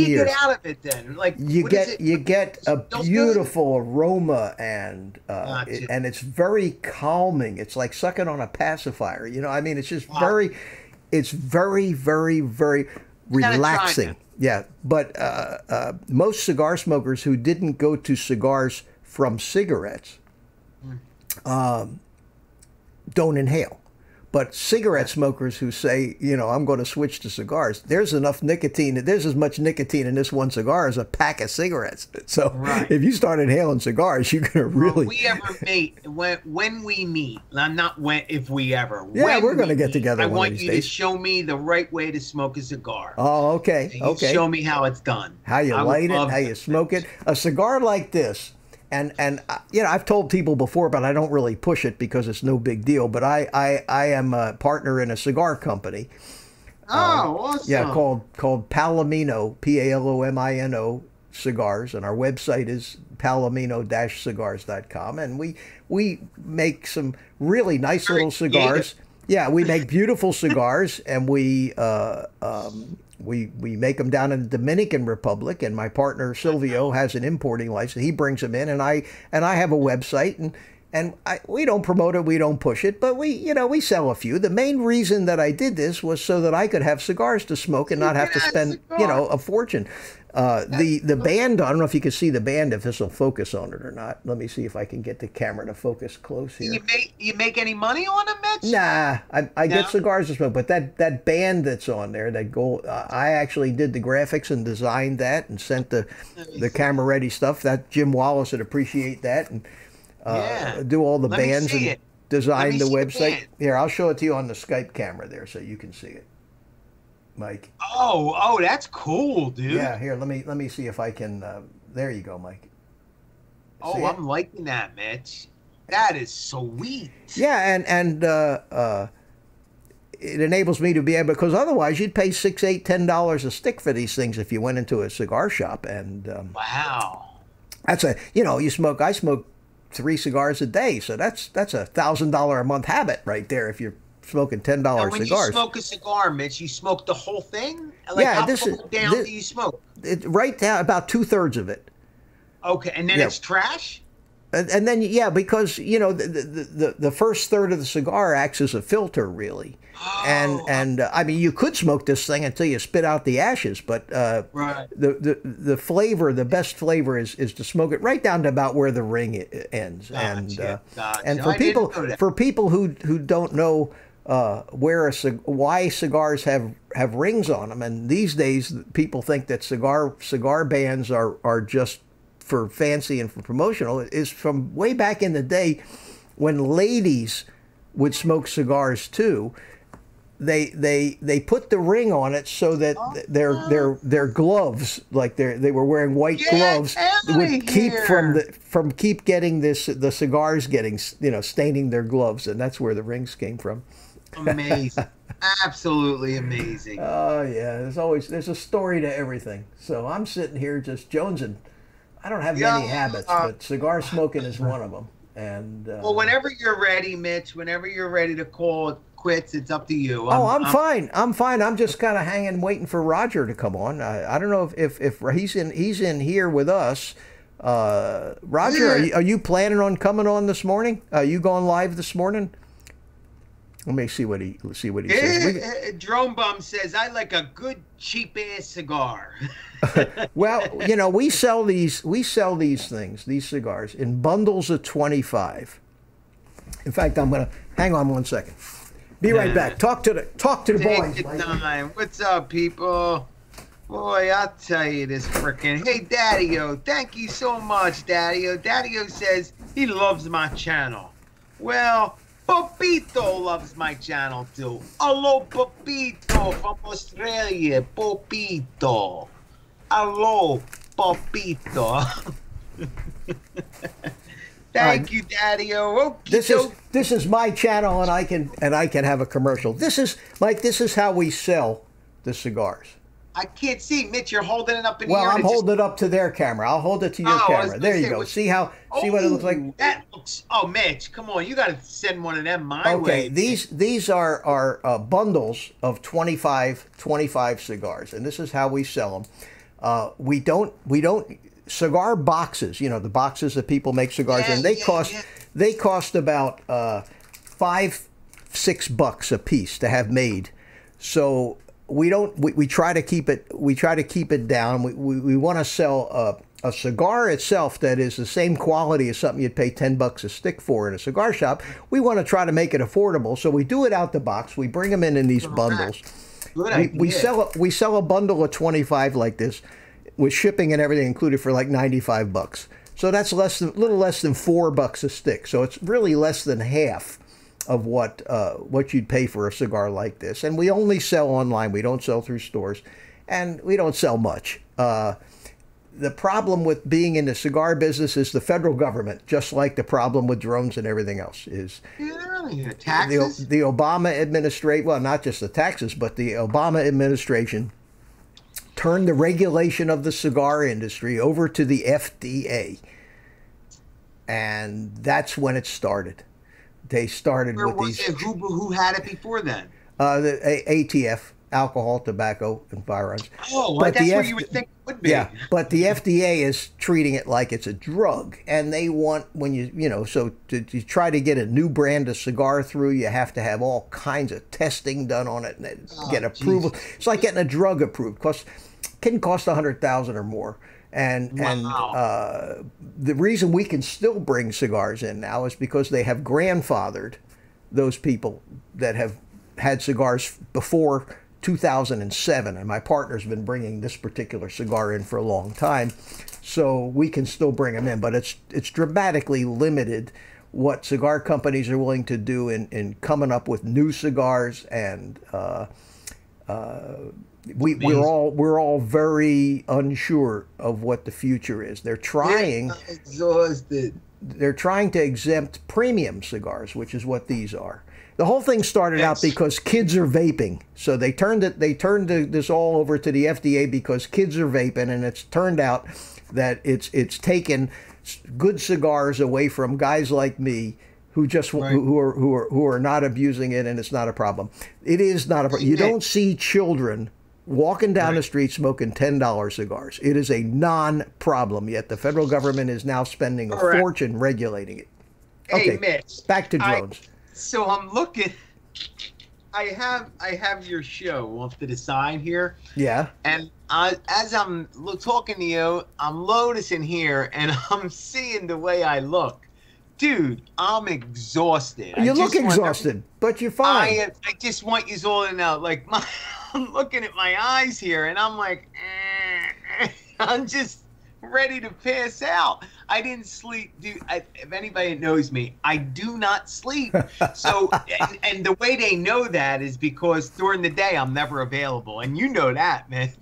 S1: years.
S2: Get out of it then? Like
S1: you get a beautiful aroma, and it's very calming. It's like sucking on a pacifier. You know, I mean, it's just very relaxing. Yeah, but most cigar smokers who didn't go to cigars from cigarettes don't inhale. But cigarette smokers who say, you know, I'm going to switch to cigars, there's enough nicotine. There's as much nicotine in this one cigar as a pack of cigarettes. So if you start inhaling cigars, you're going to really...
S2: When we ever meet, when we meet, not when, if we ever.
S1: Yeah, we're going to get together.
S2: I want you to show me the right way to smoke a cigar.
S1: Oh, okay. Okay.
S2: Show me how it's done.
S1: How you light it, how you smoke it. A cigar like this. And you know, I've told people before, but I don't really push it because it's no big deal. But I am a partner in a cigar company.
S2: Oh, awesome.
S1: Yeah, called Palomino, Palomino cigars, and our website is palomino-cigars.com. And we make some really nice little cigars. Yeah, we make beautiful cigars, and we make them down in the Dominican Republic, and my partner Silvio has an importing license. He brings them in, and I have a website, and we don't promote it, we don't push it, but we sell a few. The main reason that I did this was so that I could have cigars to smoke and not have to spend a fortune. The band, I don't know if you can see the band, if this will focus on it or not. Let me see if I can get the camera to focus close here.
S2: You make any money on them, Mitch?
S1: Nah, I get cigars to smoke, but that band that's on there, that gold, I actually did the graphics and designed that and sent the camera ready stuff. That Jim Wallace would appreciate that, and do all the bands and design the website. Here, I'll show it to you on the Skype camera there so you can see it, Mike.
S2: Oh, that's cool, dude.
S1: Yeah, here, let me see if I can. There you go, Mike.
S2: See I'm liking that, Mitch. That is sweet.
S1: Yeah, and it enables me to be able, because otherwise you'd pay $6, $8, $10 a stick for these things if you went into a cigar shop. And
S2: wow,
S1: that's I smoke 3 cigars a day, so that's $1,000 a month habit right there if you're smoking $10 cigars.
S2: When you smoke a cigar, Mitch, you smoke the whole thing? Like, how far down do you smoke?
S1: Right down, about 2/3 of it.
S2: Okay, and then it's trash?
S1: And then, because, you know, the first third of the cigar acts as a filter, really. Oh. And I mean, you could smoke this thing until you spit out the ashes, but the flavor, the best flavor is to smoke it right down to about where the ring ends.
S2: Gotcha.
S1: And for people who don't know why cigars have rings on them, and these days people think that cigar bands are just for fancy and for promotional, is from way back in the day when ladies would smoke cigars too. they put the ring on it so that their gloves, like they were wearing white gloves, would keep from getting the cigars getting, you know, staining their gloves, and that's where the rings came from.
S2: Amazing. Absolutely amazing.
S1: Oh yeah, there's a story to everything. So I'm sitting here just jonesing. I don't have many habits, but cigar smoking is one of them. And
S2: well, whenever you're ready, Mitch, whenever you're ready to call it quits, it's up to you.
S1: I'm fine. I'm fine. I'm just kind of hanging, waiting for Roger to come on. I don't know if he's in here with us. Roger, are you planning on coming on this morning? Are you going live this morning? Let me see what he says.
S2: Drone Bum says, I like a good cheap ass cigar.
S1: Well, you know, we sell these things, these cigars, in bundles of 25. In fact, I'm gonna hang on one second. Be right back. Talk to the boys.
S2: Take your time. What's up, people? Boy, I'll tell you this frickin'. Hey, Daddy-O, thank you so much, Daddy-O. Daddy-O says he loves my channel. Well, Popito loves my channel too. Hello, Popito from Australia. Popito. Hello, Popito. Thank you, Daddy-O.
S1: This is my channel, and I can have a commercial. This is how we sell the cigars.
S2: I can't see, Mitch. You're holding it up in the air.
S1: Well, I'm holding it up to their camera. I'll hold it to your camera. There you go. See what it looks like?
S2: That looks. Oh, Mitch, come on. You got to send one of them my way.
S1: Okay, these are bundles of 25 cigars, and this is how we sell them. We don't cigar boxes. You know, the boxes that people make cigars in. They cost about $5-6 a piece to have made. So we try to keep it down. We want to sell a cigar itself that is the same quality as something you'd pay $10 a stick for in a cigar shop. We want to try to make it affordable, so we do it out the box. We bring them in these bundles. We sell a bundle of 25 like this, with shipping and everything included, for like $95. So that's a little less than $4 a stick. So it's really less than half of what you'd pay for a cigar like this. And we only sell online. We don't sell through stores, and we don't sell much. The problem with being in the cigar business is the federal government, just like the problem with drones and everything else, is
S2: taxes.
S1: The Obama administration, well, not just the taxes, but the Obama administration turned the regulation of the cigar industry over to the FDA. And that's when it started. They started with these.
S2: Who had it before then?
S1: The ATF, alcohol, tobacco, and firearms.
S2: Oh, but that's what you would think it would be.
S1: Yeah, but the FDA is treating it like it's a drug, and they want, so to try to get a new brand of cigar through, you have to have all kinds of testing done on it and get approval. Jesus. It's like getting a drug approved. Can cost $100,000 or more. And the reason we can still bring cigars in now is because they have grandfathered those people that have had cigars before 2007. And my partner's been bringing this particular cigar in for a long time, so we can still bring them in. But it's dramatically limited what cigar companies are willing to do in coming up with new cigars, and we're all very unsure of what the future is. They're trying to exempt premium cigars, which is what these are. The whole thing started out because kids are vaping. So they turned this all over to the FDA because kids are vaping, and it's turned out that it's taken good cigars away from guys like me who are not abusing it, and it's not a problem. It is not a problem. You don't see children walking down the street smoking $10 cigars. It is a non-problem, yet the federal government is now spending a fortune regulating it.
S2: Hey, Mitch,
S1: back to drones.
S2: So I'm looking. I have your show off to the side here.
S1: Yeah. And
S2: as I'm talking to you, I'm noticing here, and I'm seeing the way I look. Dude, I'm exhausted.
S1: You look exhausted, but you're fine.
S2: I just want you all to know, like, I'm looking at my eyes here, and I'm like, I'm just ready to pass out. I didn't sleep, dude. If anybody knows me, I do not sleep. So, and the way they know that is because during the day I'm never available, and you know that, man.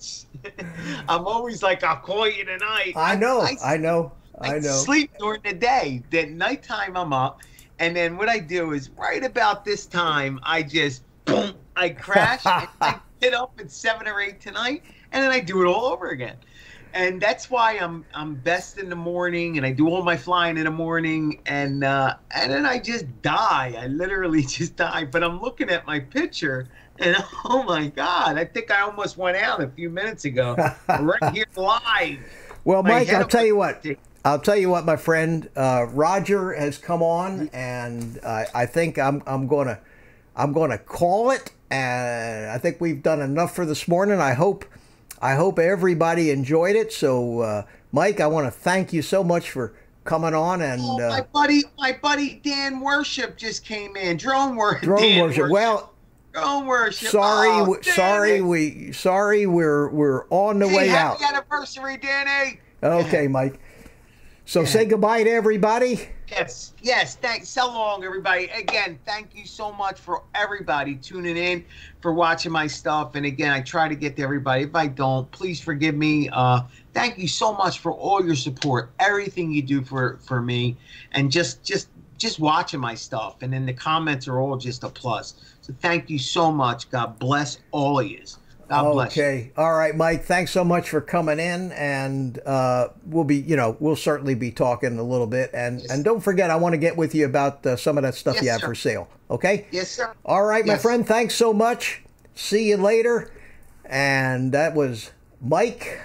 S2: I'm always like, I'll call you tonight.
S1: I know.
S2: I sleep during the day. Then nighttime I'm up, and then what I do is right about this time I just boom, I crash. And I get up at 7 or 8 tonight, and then I do it all over again. And that's why I'm best in the morning, and I do all my flying in the morning, and then I just die. I literally just die. But I'm looking at my picture, and oh my God, I think I almost went out a few minutes ago, right here live.
S1: Well, Mike, I'll tell you what, my friend, Roger has come on, and I think I'm gonna call it, and I think we've done enough for this morning. I hope everybody enjoyed it. So, Mike, I want to thank you so much for coming on. And
S2: my buddy Dan Worship just came in. Drone Worship.
S1: Well,
S2: Drone Worship.
S1: Sorry, we're on the way out.
S2: Happy anniversary, Danny.
S1: Okay, Mike. So say goodbye to everybody.
S2: Yes. Thanks. So long, everybody. Again, thank you so much for everybody tuning in, for watching my stuff. And again, I try to get to everybody. If I don't, please forgive me. Thank you so much for all your support, everything you do for me, and just watching my stuff. And then the comments are all just a plus. So thank you so much. God bless all of you. God bless you.
S1: Okay. All right, Mike. Thanks so much for coming in, and we'll certainly be talking a little bit. And don't forget, I want to get with you about some of that stuff you have for sale. Okay?
S2: Yes, sir.
S1: All right, my friend. Thanks so much. See you later. And that was Mike.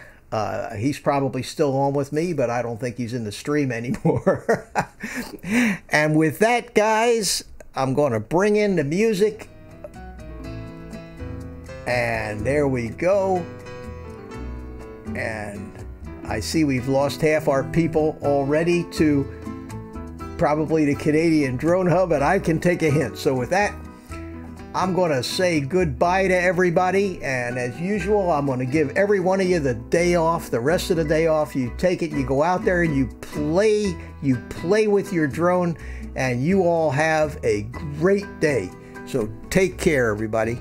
S1: He's probably still on with me, but I don't think he's in the stream anymore. And with that, guys, I'm going to bring in the music. And there we go. And I see we've lost half our people already to probably the Canadian Drone Hub, and I can take a hint. So with that, I'm going to say goodbye to everybody. And as usual, I'm going to give every one of you the day off, the rest of the day off. You take it, you go out there and you play with your drone, and you all have a great day. So take care, everybody.